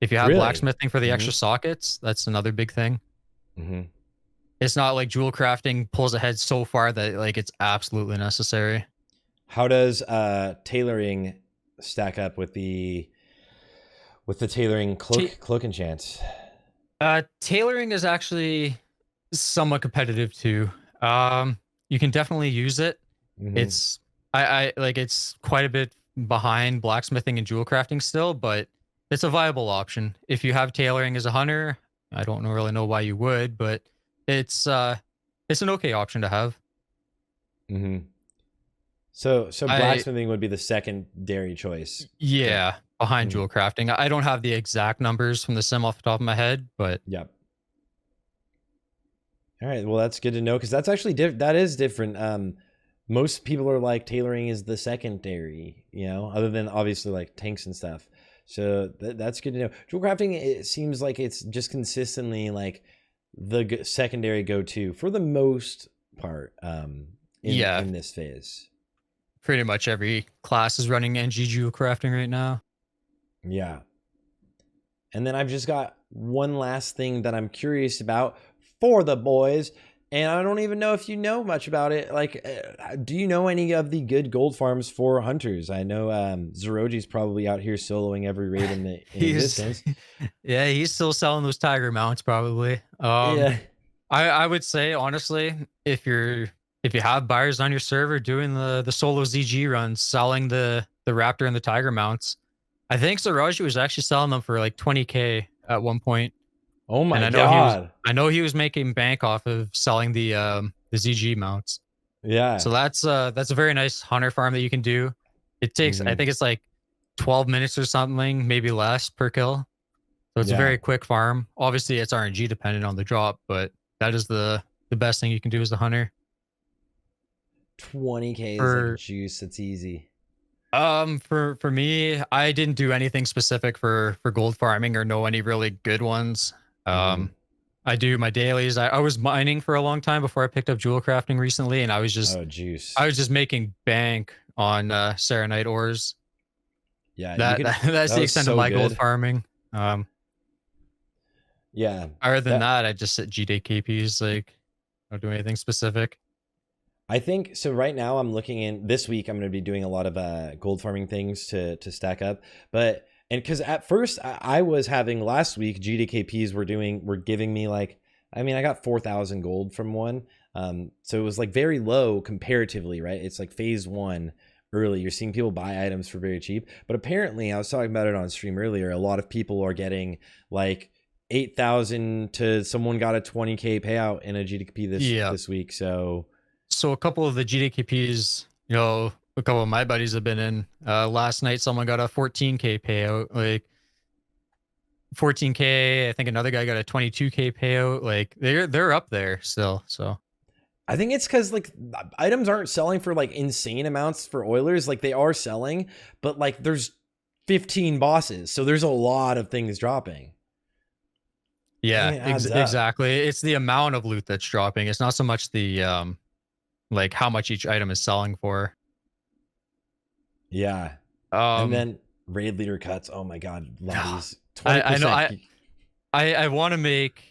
If you have blacksmithing for the extra sockets, that's another big thing. it's not like jewel crafting pulls ahead so far that like it's absolutely necessary. How does tailoring stack up with the tailoring cloak enchants? Tailoring is actually somewhat competitive too. You can definitely use it. It's I like it's quite a bit behind blacksmithing and jewel crafting still, but it's a viable option. If you have tailoring as a hunter, I don't really know why you would, but it's an okay option to have. So blacksmithing would be the secondary choice. Yeah, behind jewel crafting. I don't have the exact numbers from the sim off the top of my head, but yep. All right, well that's good to know, because that's actually that is different. Most people are like tailoring is the secondary, you know, other than obviously like tanks and stuff. So that's good to know. Jewel crafting, it seems like it's just consistently like the secondary go-to for the most part in this phase. Pretty much every class is running NG jewel crafting right now. Yeah. And then I've just got one last thing that I'm curious about for the boys, and I don't even know if you know much about it. Like, do you know any of the good gold farms for hunters? I know Zeroji's probably out here soloing every raid in the existence. Yeah, he's still selling those tiger mounts probably. Yeah. I would say honestly, if you have buyers on your server doing the solo ZG runs, selling the raptor and the tiger mounts, I think Zeroji was actually selling them for like 20K at one point. Oh my god! I know he was making bank off of selling the ZG mounts. Yeah. So that's a very nice hunter farm that you can do. It takes I think it's like 12 minutes or something, maybe less per kill. So it's a very quick farm. Obviously, it's RNG dependent on the drop, but that is the best thing you can do as a hunter. 20K is like juice. That's easy. For me, I didn't do anything specific for gold farming or know any really good ones. I do my dailies. I was mining for a long time before I picked up jewel crafting recently, and I was just I was just making bank on Serenite ores. Yeah, that's the extent of my gold farming. Yeah. Other than that, I just set GD KPs. Like, I don't do anything specific. I think so. Right now, I'm looking in this week. I'm going to be doing a lot of gold farming things to stack up, but. And because at first I was having last week, GDKPs were giving me like, I mean, I got 4,000 gold from one. So it was like very low comparatively, right? It's like phase one early. You're seeing people buy items for very cheap. But apparently, I was talking about it on stream earlier, a lot of people are getting like 8,000 to someone got a 20K payout in a GDKP this week. So a couple of the GDKPs, you know, a couple of my buddies have been in. Last night, someone got a 14K payout, like 14K. I think another guy got a 22K payout. Like they're up there still. So I think it's because like items aren't selling for like insane amounts for Oilers. Like they are selling, but like there's 15 bosses, so there's a lot of things dropping. Yeah, exactly. It's the amount of loot that's dropping. It's not so much the like how much each item is selling for. Yeah. And then raid leader cuts. Oh my god, lobbies. 20%. I know. I want to make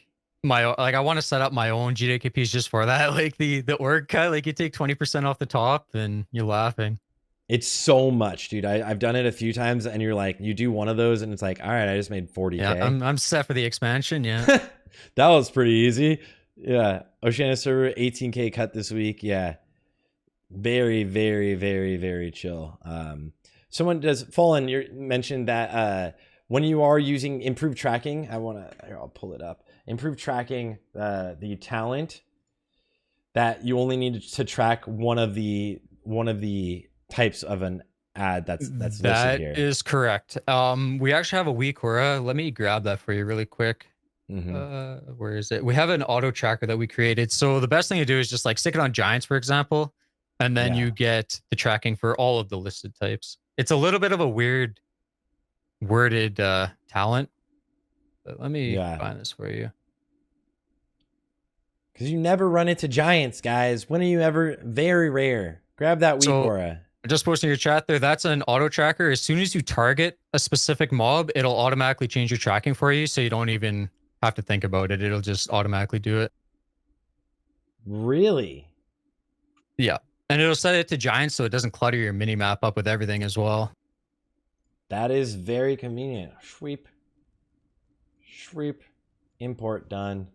my I want to set up my own GDKPs just for that. Like the org cut. Like you take 20% off the top, and you're laughing. It's so much, dude. I've done it a few times, and you're like, you do one of those, and it's like, all right, I just made 40K. Yeah, I'm set for the expansion. Yeah, that was pretty easy. Yeah, Oceania server 18K cut this week. Yeah. Very, very, very, very chill. Someone does Fallen. You mentioned that when you are using improved tracking, I'll pull it up. Improved tracking, the talent that you only need to track one of the types of an ad that's listed here. That is correct. We actually have a Wikora. Let me grab that for you really quick. Where is it? We have an auto tracker that we created. So the best thing to do is just like stick it on giants, for example. And then you get the tracking for all of the listed types. It's a little bit of a weird worded talent. But let me find this for you. Because you never run into giants, guys. When are you ever? Very rare. Grab that Wikora. I just posted in your chat there. That's an auto tracker. As soon as you target a specific mob, it'll automatically change your tracking for you. So you don't even have to think about it. It'll just automatically do it. Really? Yeah. And it'll set it to giant so it doesn't clutter your mini map up with everything as well. That is very convenient. Sweep. Import done.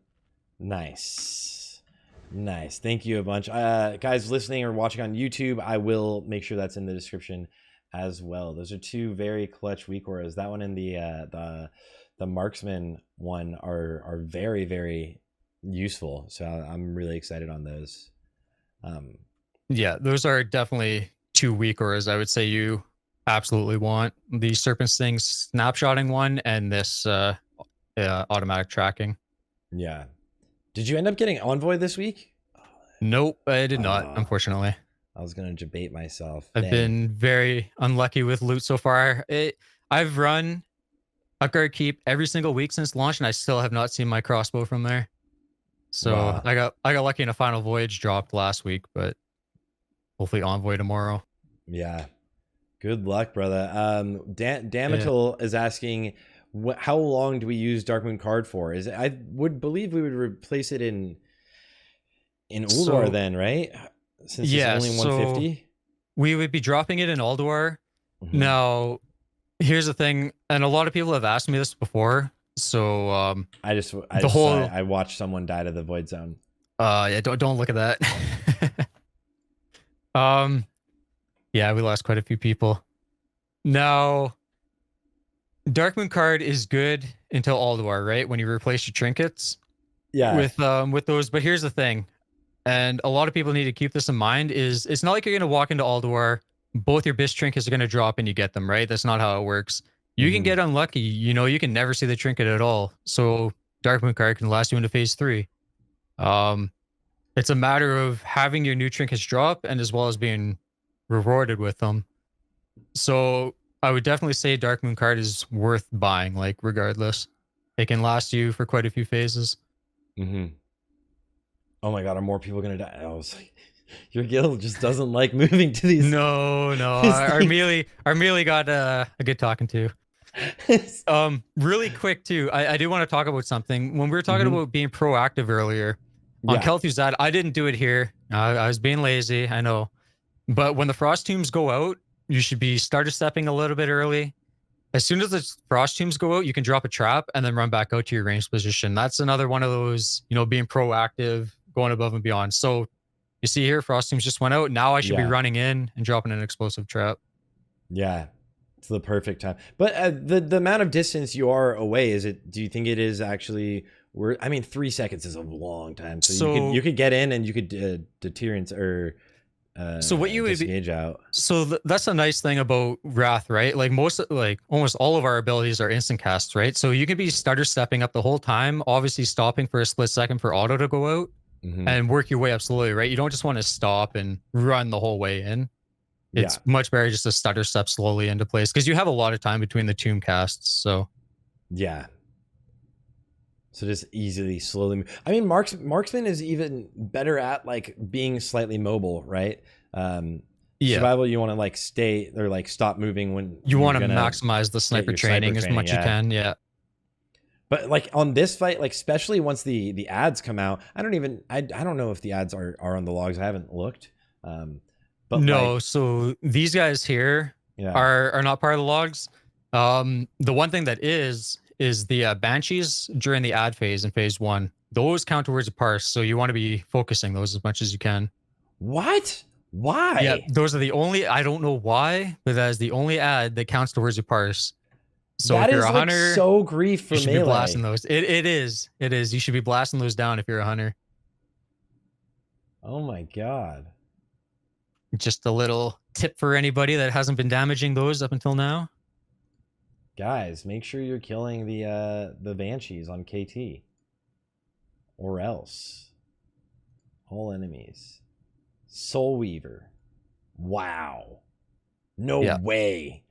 Nice. Nice. Thank you a bunch. Guys listening or watching on YouTube, I will make sure that's in the description as well. Those are two very clutch weak auras. That one and the Marksman one are very, very useful. So I'm really excited on those. Yeah, those are definitely two weak auras. I would say you absolutely want the Serpent Sting's snapshotting one and this automatic tracking. Yeah. Did you end up getting Envoy this week? Nope, I did not, unfortunately. I was going to debate myself. I've been very unlucky with loot so far. I've run Upguard Keep every single week since launch, and I still have not seen my crossbow from there. So wow. I got lucky in a Final Voyage dropped last week, but hopefully Envoy tomorrow. Yeah. Good luck, brother. Damatil is asking, how long do we use Darkmoon card for? I would believe we would replace it in Ulduar then, right? Since it's only 150. So we would be dropping it in Ulduar. Mm-hmm. Now, here's the thing, and a lot of people have asked me this before. So I watched someone die to the Void Zone. Yeah, don't look at that. Yeah, we lost quite a few people. Now, Darkmoon card is good until Ulduar, right? When you replace your trinkets. Yeah. With those, but here's the thing, and a lot of people need to keep this in mind, is it's not like you're gonna walk into Ulduar, both your Bish trinkets are gonna drop and you get them, right? That's not how it works. You can get unlucky. You know, you can never see the trinket at all. So Darkmoon card can last you into phase 3. It's a matter of having your new trinkets drop and as well as being rewarded with them. So I would definitely say Darkmoon card is worth buying, like regardless. It can last you for quite a few phases. Mm-hmm. Oh my god, are more people gonna die? I was like, your guild just doesn't like moving to these. No. Our melee got a good talking to. Really quick too. I do want to talk about something. When we were talking about being proactive earlier on Kel'Thuzad, I didn't do it here. I was being lazy, I know. But when the frost tombs go out, you should be starter stepping a little bit early. As soon as the frost tombs go out, you can drop a trap and then run back out to your ranged position. That's another one of those, being proactive, going above and beyond. So you see here, frost tombs just went out. Now I should be running in and dropping an explosive trap. Yeah. It's the perfect time. But the amount of distance you are away, do you think it is actually, 3 seconds is a long time. So you could get in and you could deterrence or so what you would disengage out. So that's a nice thing about Wrath, right? Like almost all of our abilities are instant casts, right? So you can be starter stepping up the whole time, obviously stopping for a split second for auto to go out and work your way up slowly, right? You don't just want to stop and run the whole way in. It's much better just to stutter step slowly into place because you have a lot of time between the tomb casts. So, yeah. So just easily, slowly. I mean, Marksman is even better at like being slightly mobile, right? Survival, you want to like stay or like stop moving when you want to maximize the sniper training as much as you can. Yeah. But like on this fight, like especially once the ads come out, I don't know if the ads are on the logs. I haven't looked. But no, so these guys here are not part of the logs. The one thing that is the Banshees during the ad phase in phase 1. Those count towards a parse, so you want to be focusing those as much as you can. What? Why? Yeah, those are the only, I don't know why, but that is the only ad that counts towards a parse. So that if you're a like hunter, so grief for you should melee. be blasting those. It is. You should be blasting those down if you're a hunter. Oh my god. Just a little tip for anybody that hasn't been damaging those up until now. Guys, make sure you're killing the Banshees on KT. Or else. All enemies. Soul Weaver. Wow. No way.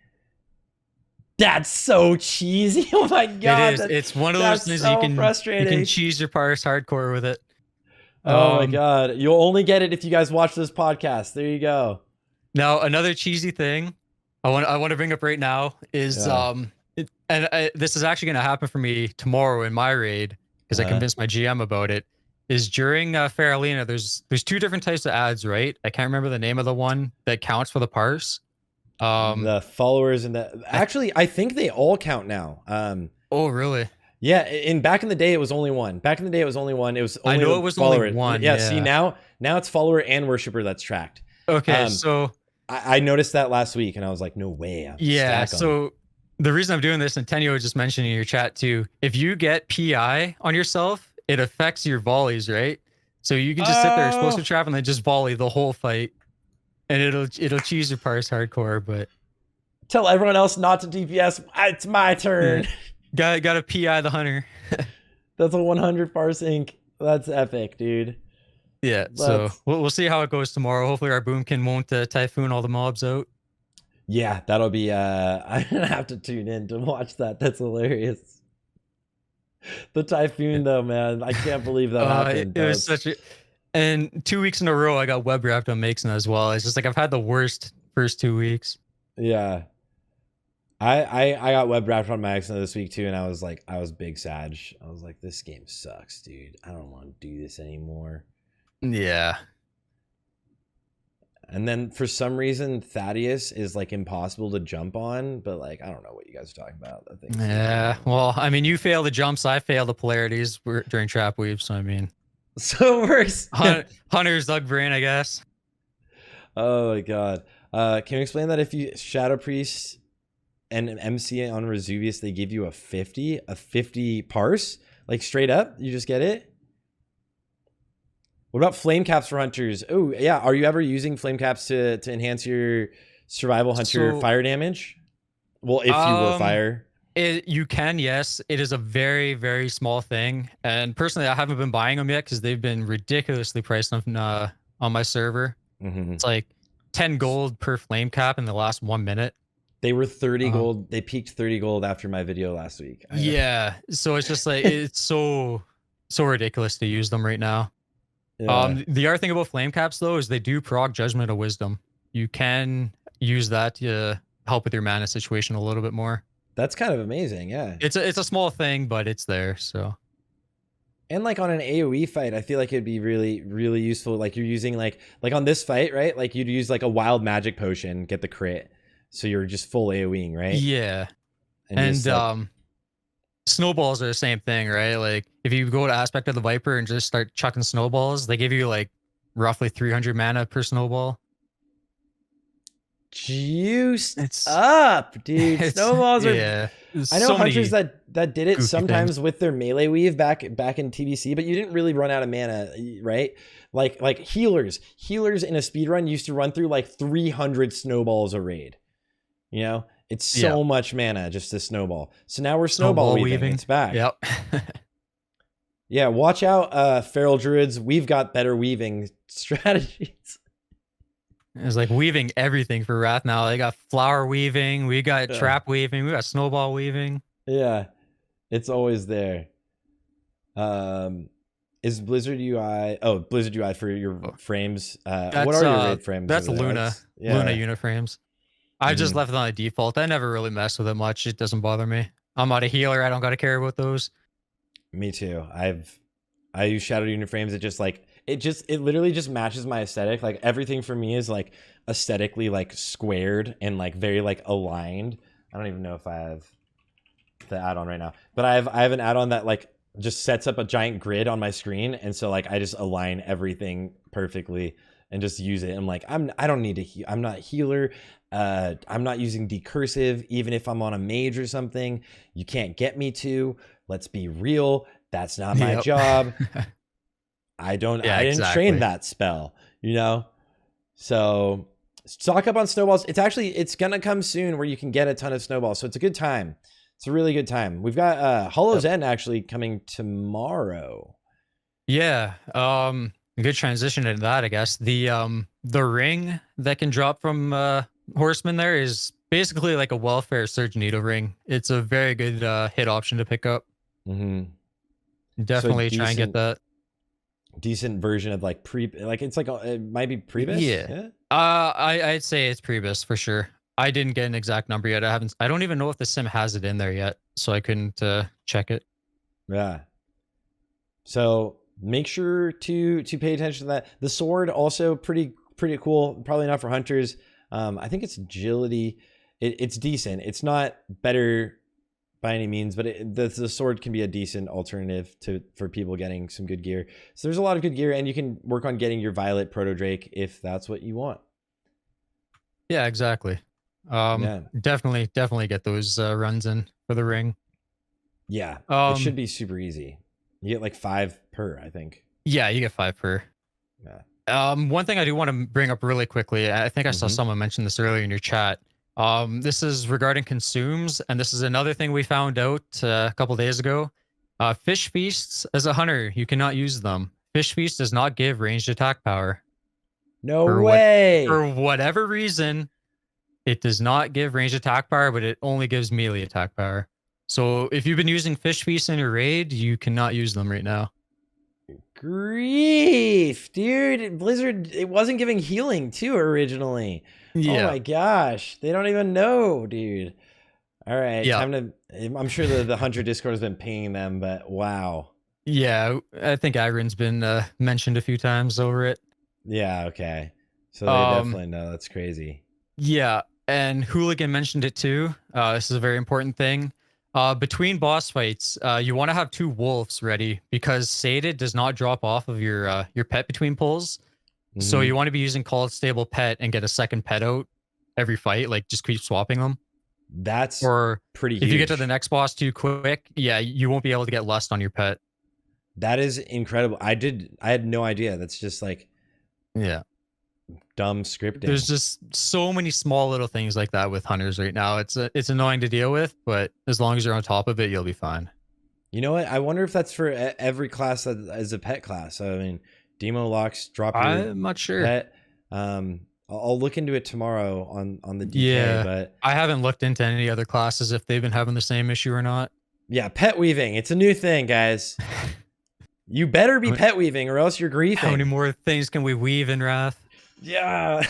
That's so cheesy. Oh my god. It is. It's one of those things so you can frustrating. You can cheese your parse hardcore with it. Oh my god. You'll only get it if you guys watch this podcast. There you go. Now, another cheesy thing I want to bring up right now is this is actually going to happen for me tomorrow in my raid because I convinced my GM about it. is during Faralina, there's two different types of ads, right? I can't remember the name of the one that counts for the parse. The followers and I think they all count now. Oh, really? Yeah, back in the day it was only one. Back in the day it was only one. It was only I know it was only one. Yeah, see now it's follower and worshiper that's tracked. Okay, so I noticed that last week and I was like, no way. Yeah, so the reason I'm doing this, and Tenyo just mentioned in your chat too, if you get PI on yourself, it affects your volleys, right? So you can just sit there, explosive trap, and then just volley the whole fight, and it'll cheese your parse hardcore. But tell everyone else not to DPS. It's my turn. Got to PI the hunter. That's a 100 parse ink. That's epic, dude. Yeah. So we'll see how it goes tomorrow. Hopefully our boomkin won't typhoon all the mobs out. Yeah, that'll be I'm gonna have to tune in to watch that. That's hilarious. The typhoon though, man. I can't believe that happened. It was such a, and 2 weeks in a row I got web wrapped on Maxon as well. It's just like I've had the worst first 2 weeks. Yeah. I got web wrapped on Maxon this week too, and I was big sad. I was like, this game sucks, dude. I don't want to do this anymore. Yeah. And then for some reason, Thaddeus is like impossible to jump on, but like, I don't know what you guys are talking about. I think. Yeah. Well, I mean, you fail the jumps, I fail the polarities during trap weave. So, I mean, so it works. Hunter's Doug Brain, I guess. Oh my God. Can you explain that if you Shadow Priest and an MC on Resuvius, they give you a 50 parse, like straight up, you just get it? What about flame caps for hunters? Oh yeah, are you ever using flame caps to enhance your survival hunter fire damage? Well, if you were fire, you can. Yes, it is a very, very small thing. And personally, I haven't been buying them yet because they've been ridiculously priced on my server. It's like 10 gold per flame cap in the last 1 minute. They were 30 gold. They peaked 30 gold after my video last week. Yeah, so it's just like it's so ridiculous to use them right now. Yeah. The other thing about flame caps though is they do proc Judgment of Wisdom. You can use that to help with your mana situation a little bit more. That's kind of amazing. Yeah, it's a small thing, but it's there. So, and like on an AoE fight, I feel like it'd be really, really useful. Like you're using like on this fight, right? Like you'd use like a wild magic potion, get the crit, so you're just full AoEing, right? Yeah, and like, snowballs are the same thing, right? Like if you go to Aspect of the Viper and just start chucking snowballs, they give you like roughly 300 mana per snowball. Juiced up, dude. Snowballs are. Yeah, I know hunters that did it sometimes with their melee weave back in TBC, but you didn't really run out of mana, right? Like healers in a speed run used to run through like 300 snowballs a raid. You know, it's so much mana just to snowball. So now we're snowball weaving. It's back. Yep. Yeah, watch out, feral druids. We've got better weaving strategies. It's like weaving everything for Wrath now. They got flower weaving, we got trap weaving, we got snowball weaving. Yeah, it's always there. Is Blizzard UI? Oh, Blizzard UI for your frames. What are your raid frames? That's Luna. Luna unit frames. I just left it on the default. I never really mess with it much. It doesn't bother me. I'm not a healer. I don't got to care about those. Me too. I use shadow unit frames. It literally just matches my aesthetic. Like everything for me is like aesthetically like squared and like very like aligned. I don't even know if I have the add-on right now, but I have an add-on that like just sets up a giant grid on my screen, and so like I just align everything perfectly and just use it. I'm like, I don't need to I'm not a healer. I'm not using decursive, even if I'm on a mage or something. You can't get me to. Let's be real. That's not my job. I didn't train that spell, you know? So stock up on snowballs. It's going to come soon where you can get a ton of snowballs. So it's a good time. It's a really good time. We've got Hollow's End actually coming tomorrow. Yeah. Good transition into that, I guess. The ring that can drop from Horseman there is basically like a welfare surge needle ring. It's a very good hit option to pick up. Definitely try and get that. Decent version of like it's like it might be Prebis. Yeah. I'd say it's Prebis for sure. I didn't get an exact number yet. I don't even know if the sim has it in there yet, so I couldn't check it. Yeah. So make sure to pay attention to that. The sword also pretty cool. Probably not for hunters. I think it's agility. It's decent. It's not better by any means, but the sword can be a decent alternative for people getting some good gear. So there's a lot of good gear, and you can work on getting your Violet Proto Drake if that's what you want. Yeah, exactly. Definitely get those runs in for the ring. Yeah, it should be super easy. You get like 5 per, I think. Yeah, you get 5 per. Yeah. One thing I do want to bring up really quickly, I think I saw someone mention this earlier in your chat. This is regarding consumes, and this is another thing we found out a couple days ago. Fish feasts, as a hunter, you cannot use them. Fish feast does not give ranged attack power. No way. For whatever reason, it does not give ranged attack power, but it only gives melee attack power. So if you've been using fish feast in your raid, you cannot use them right now. Grief, dude. Blizzard, it wasn't giving healing too originally. Yeah. Oh my gosh. They don't even know, dude. All right. Yeah. I'm sure the Hunter Discord has been pinging them, but wow. Yeah, I think Agron's been mentioned a few times over it. Yeah, okay. So they definitely know. That's crazy. Yeah, and Hooligan mentioned it too. This is a very important thing. Between boss fights, you want to have 2 wolves ready, because sated does not drop off of your pet between pulls. So you want to be using Call It Stable Pet and get a second pet out every fight, like just keep swapping them. That's pretty huge. If you get to the next boss too quick, yeah, you won't be able to get lust on your pet. That is incredible. I had no idea. That's just like, yeah, dumb scripting. There's just so many small little things like that with hunters right now. It's annoying to deal with, but as long as you're on top of it, you'll be fine. You know what? I wonder if that's for every class that is a pet class. I mean, Demo locks drop your I'm not sure. Pet. I'll look into it tomorrow on the DK. Yeah, but I haven't looked into any other classes if they've been having the same issue or not. Yeah, pet weaving. It's a new thing, guys. You better be pet weaving or else you're griefing. How many more things can we weave in Wrath? Yeah.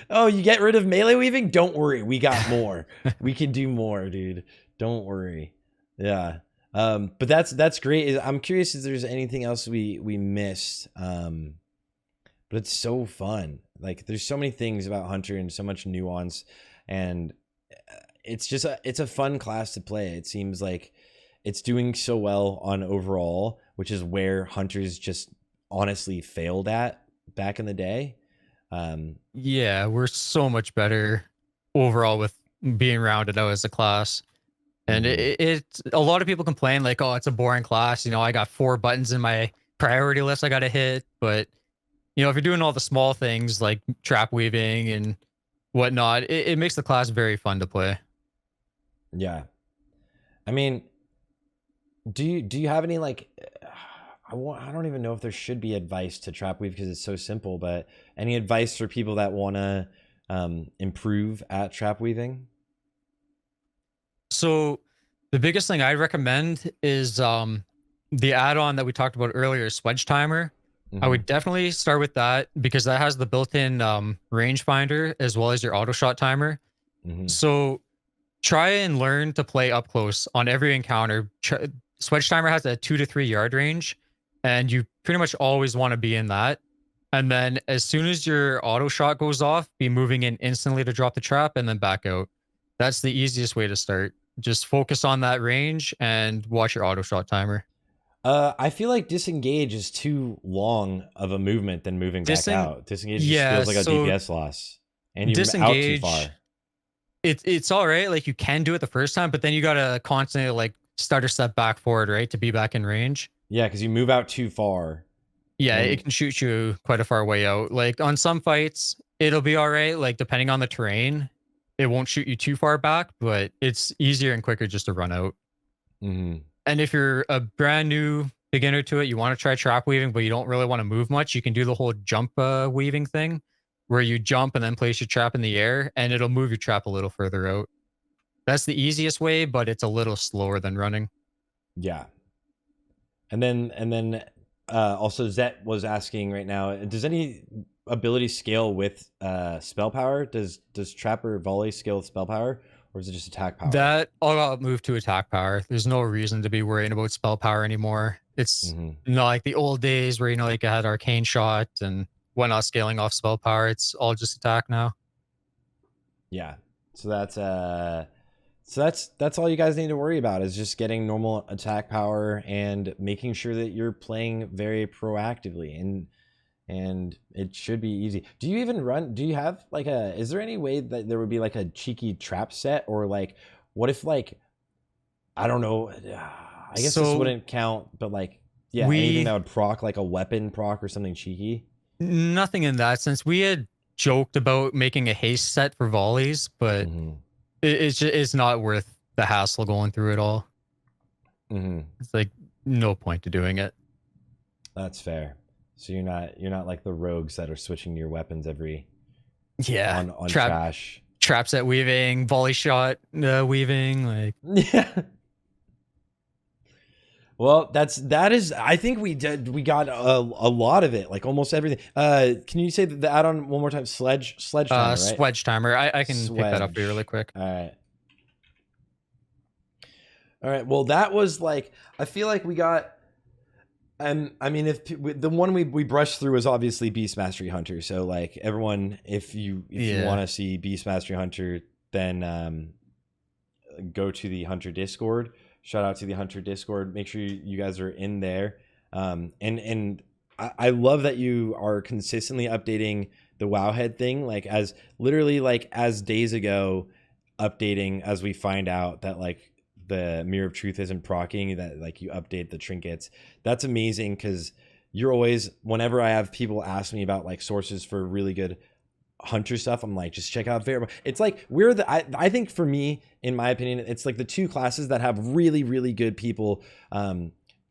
Oh, you get rid of melee weaving? Don't worry. We got more. We can do more, dude. Don't worry. Yeah. But that's great. I'm curious if there's anything else we missed. But it's so fun. Like there's so many things about Hunter and so much nuance, and it's just it's a fun class to play. It seems like it's doing so well on overall, which is where Hunters just honestly failed at back in the day. Yeah, we're so much better overall with being rounded out as a class. And it's a lot of people complain like, oh, it's a boring class. You know, I got 4 buttons in my priority list I got to hit. But, you know, if you're doing all the small things like trap weaving and whatnot, it makes the class very fun to play. Yeah. I mean, do you have any like, I don't even know if there should be advice to trap weave because it's so simple, but any advice for people that want to improve at trap weaving? So the biggest thing I'd recommend is the add-on that we talked about earlier, Swedge Timer. I would definitely start with that because that has the built-in rangefinder as well as your auto shot timer. So try and learn to play up close on every encounter. Swedge Timer has a 2 to 3 yard range, and you pretty much always want to be in that. And then as soon as your auto shot goes off, be moving in instantly to drop the trap and then back out. That's the easiest way to start. Just focus on that range and watch your auto shot timer. I feel like disengage is too long of a movement than moving back out. Disengage just feels like a DPS loss, and you're out too far. It's all right. Like you can do it the first time, but then you gotta constantly like start a step back forward, right, to be back in range. Yeah, because you move out too far. Yeah, it can shoot you quite a far way out. Like on some fights, it'll be all right. Like depending on the terrain, it won't shoot you too far back, but it's easier and quicker just to run out. And if you're a brand new beginner to it, you want to try trap weaving, but you don't really want to move much, you can do the whole jump weaving thing where you jump and then place your trap in the air and it'll move your trap a little further out. That's the easiest way, but it's a little slower than running. Yeah. And then also Zet was asking right now, does any ability scale with spell power? Does Trapper Volley scale with spell power? or is it just attack power? That all got moved to attack power. There's no reason to be worrying about spell power anymore. It's not like the old days where, you know, like I had arcane shot and whatnot scaling off spell power. It's all just attack now. Yeah. So that's all you guys need to worry about, is just getting normal attack power and making sure that you're playing very proactively, and it should be easy. Do you have like is there any way that there would be like a cheeky trap set, or like what if, like, I don't know, I guess this wouldn't count, but like, yeah, anything that would proc, like a weapon proc or something cheeky? Nothing in that sense. We had joked about making a haste set for volleys, but it's not worth the hassle going through it all. It's like no point to doing it. That's fair. So you're not like the rogues that are switching your weapons every on trash. Trap set weaving, volley shot weaving, like yeah. Well, that is. I think we got a lot of it, like almost everything. Can you say the add-on one more time? Sledge timer, right? Sledge timer. I can pick that up for you really quick. All right. Well, that was like, I feel like we got. I mean, if the one we brushed through was obviously Beast Mastery Hunter. So like everyone, if you want to see Beast Mastery Hunter, then go to the Hunter Discord. Shout out to the Hunter Discord. Make sure you guys are in there. And I love that you are consistently updating the WoWHead thing. Like as days ago, updating as we find out that like the Mirror of Truth isn't proccing, that like you update the trinkets. That's amazing, because you're always, whenever I have people ask me about like sources for really good Hunter stuff, I'm like, just check out Veramos. It's like I think for me, in my opinion, it's like the two classes that have really, really good people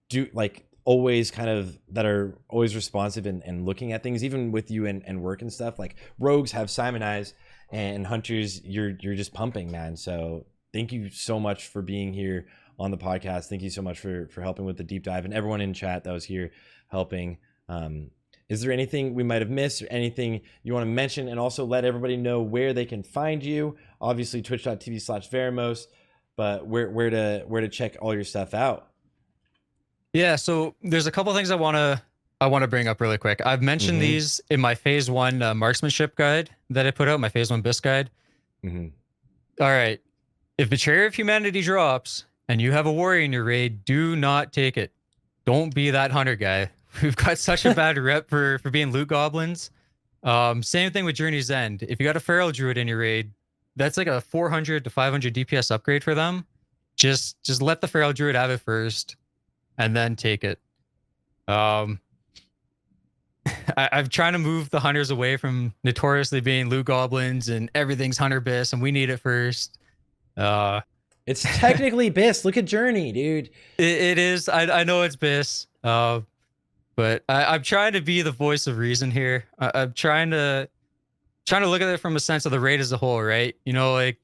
do like always kind of that are always responsive and looking at things, even with you and work and stuff. Like rogues have Simon Eyes, and Hunters, you're just pumping, man. So thank you so much for being here on the podcast. Thank you so much for helping with the deep dive, and everyone in chat that was here helping. Is there anything we might have missed, or anything you want to mention, and also let everybody know where they can find you? Obviously twitch.tv/Veramos, but where to check all your stuff out? Yeah, so there's a couple things I want to bring up really quick. I've mentioned these in my phase 1 marksmanship guide that I put out, my phase 1 BIS guide. All right, if Betrayer of Humanity drops and you have a warrior in your raid, do not take it. Don't be that hunter guy. We've got such a bad rep for being loot goblins. Same thing with Journey's End. If you got a feral druid in your raid, that's like a 400 to 500 DPS upgrade for them. Just let the feral druid have it first, and then take it. I'm trying to move the hunters away from notoriously being loot goblins and everything's hunter bis, and we need it first. It's technically BIS. Look at Journey, dude. It is. I know it's BIS. But I'm trying to be the voice of reason here. I'm trying to look at it from a sense of the raid as a whole, right? You know, like,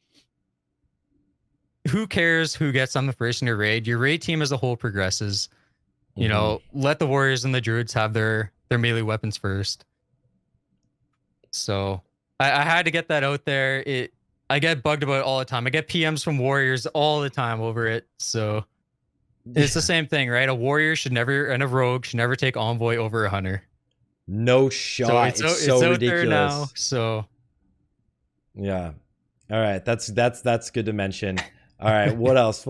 who cares who gets on the first in your raid? Your raid team as a whole progresses. You know, let the warriors and the druids have their melee weapons first. So I had to get that out there. I get bugged about it all the time. I get PMs from warriors all the time over it. So it's the same thing, right? A warrior should never, and a rogue should never take envoy over a hunter. No shot. So it's so ridiculous. There now, so yeah. All right, that's good to mention. All right, what else?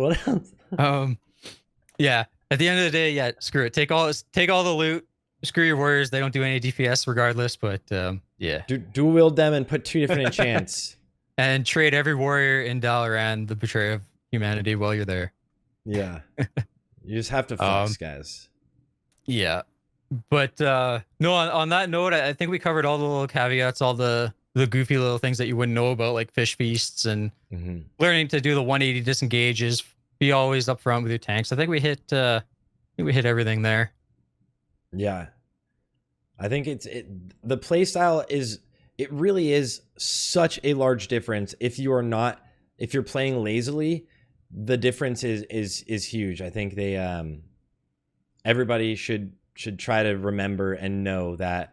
Yeah. At the end of the day, yeah, screw it. Take all the loot. Screw your warriors. They don't do any DPS regardless. But yeah, dual wield them and put 2 different enchants. And trade every warrior in Dalaran, the Betrayer of Humanity, while you're there. Yeah. You just have to flex, guys. Yeah. But no, on that note, I think we covered all the little caveats, all the goofy little things that you wouldn't know about, like fish feasts and learning to do the 180 disengages, be always up front with your tanks. I think we hit everything there. Yeah. I think the play style it really is such a large difference. If you're playing lazily, the difference is huge. I think everybody should try to remember and know that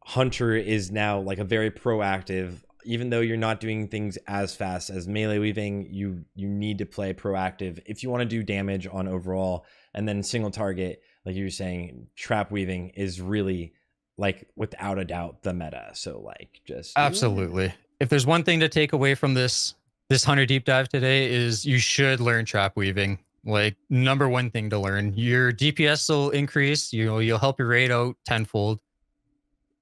Hunter is now like a very proactive. even though you're not doing things as fast as melee weaving, you need to play proactive if you want to do damage on overall. And then single target, like you were saying, trap weaving is really, like, without a doubt the meta. So like, just absolutely. If there's one thing to take away from this Hunter deep dive today, is you should learn trap weaving. Like, number one thing to learn. Your DPS will increase. You'll help your raid out tenfold.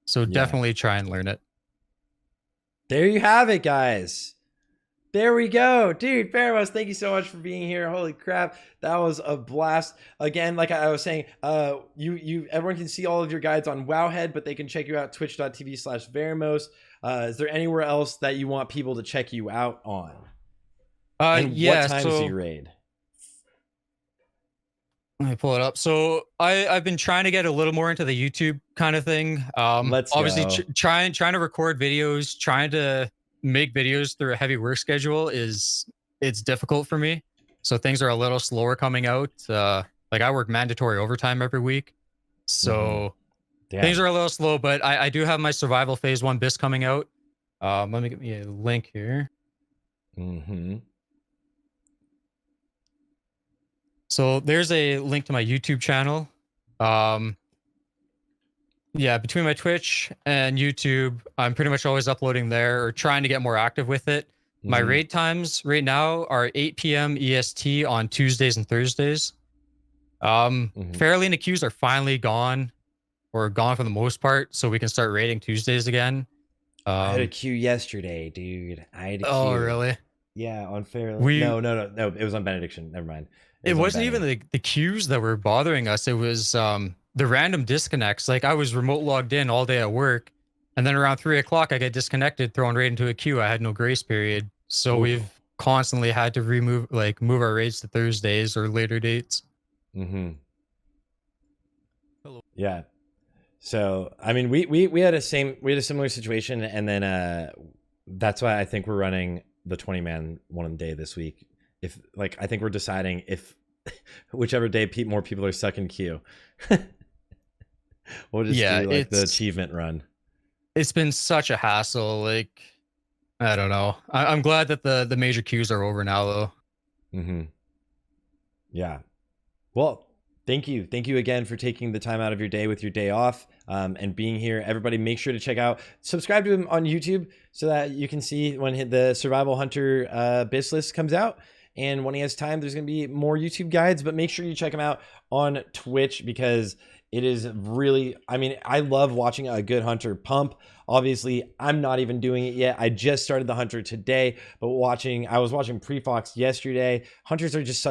So definitely try and learn it. There you have it, guys. There we go. Dude, Veramos, thank you so much for being here. Holy crap. That was a blast. Again, like I was saying, everyone can see all of your guides on WoWHead, but they can check you out twitch.tv/Veramos. Is there anywhere else that you want people to check you out on? And what times do you raid? Let me pull it up. So I've been trying to get a little more into the YouTube kind of thing. Obviously trying to record videos, trying to make videos through a heavy work schedule it's difficult for me. So things are a little slower coming out. Like I work mandatory overtime every week. So things are a little slow, but I do have my survival phase 1 BIS coming out. Let me get me a link here. So there's a link to my YouTube channel. Yeah, between my Twitch and YouTube, I'm pretty much always uploading there or trying to get more active with it. My raid times right now are 8 p.m. EST on Tuesdays and Thursdays. Fairly in the queues are finally gone, or gone for the most part, so we can start raiding Tuesdays again. I had a queue yesterday, dude. I had a queue. Oh, really? Yeah, on Fairly. No. It was on Benediction. Never mind. It wasn't even the queues that were bothering us. It was the random disconnects. Like I was remote logged in all day at work, and then around 3 o'clock I get disconnected, thrown right into a queue. I had no grace period, so we've constantly had to move our raids to Thursdays or later dates. Yeah. So I mean, we had a similar situation, and then that's why I think we're running the 20-man one day this week. If I think we're deciding if whichever day more people are stuck in queue, we'll just do the achievement run. It's been such a hassle. Like, I don't know. I'm glad that the major queues are over now, though. Yeah. Well, thank you again for taking the time out of your day with your day off, and being here. Everybody, make sure to subscribe to him on YouTube so that you can see when the Survival Hunter BIS list comes out. And when he has time, there's going to be more YouTube guides, but make sure you check him out on Twitch, because it is really, I mean, I love watching a good hunter pump. Obviously, I'm not even doing it yet. I just started the hunter today, but I was watching Prefox yesterday. Hunters are just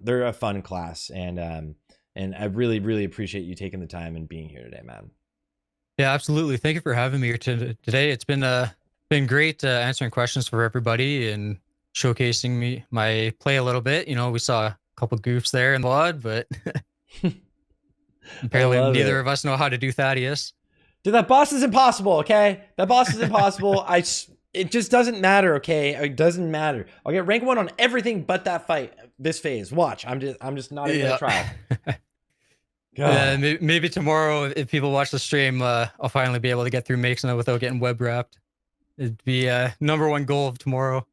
they're a fun class. And I really, really appreciate you taking the time and being here today, man. Yeah, absolutely. Thank you for having me here today. It's been great answering questions for everybody and showcasing my play a little bit. We saw a couple goofs there in the VOD, but apparently neither of us know how to do Thaddeus. Dude, that boss is impossible, okay? That boss is impossible. It just doesn't matter, okay? It doesn't matter. I'll get rank 1 on everything but that fight, this phase. Watch. I'm just not even gonna try. Maybe tomorrow, if people watch the stream, I'll finally be able to get through Makesna without getting web wrapped. It'd be #1 goal of tomorrow.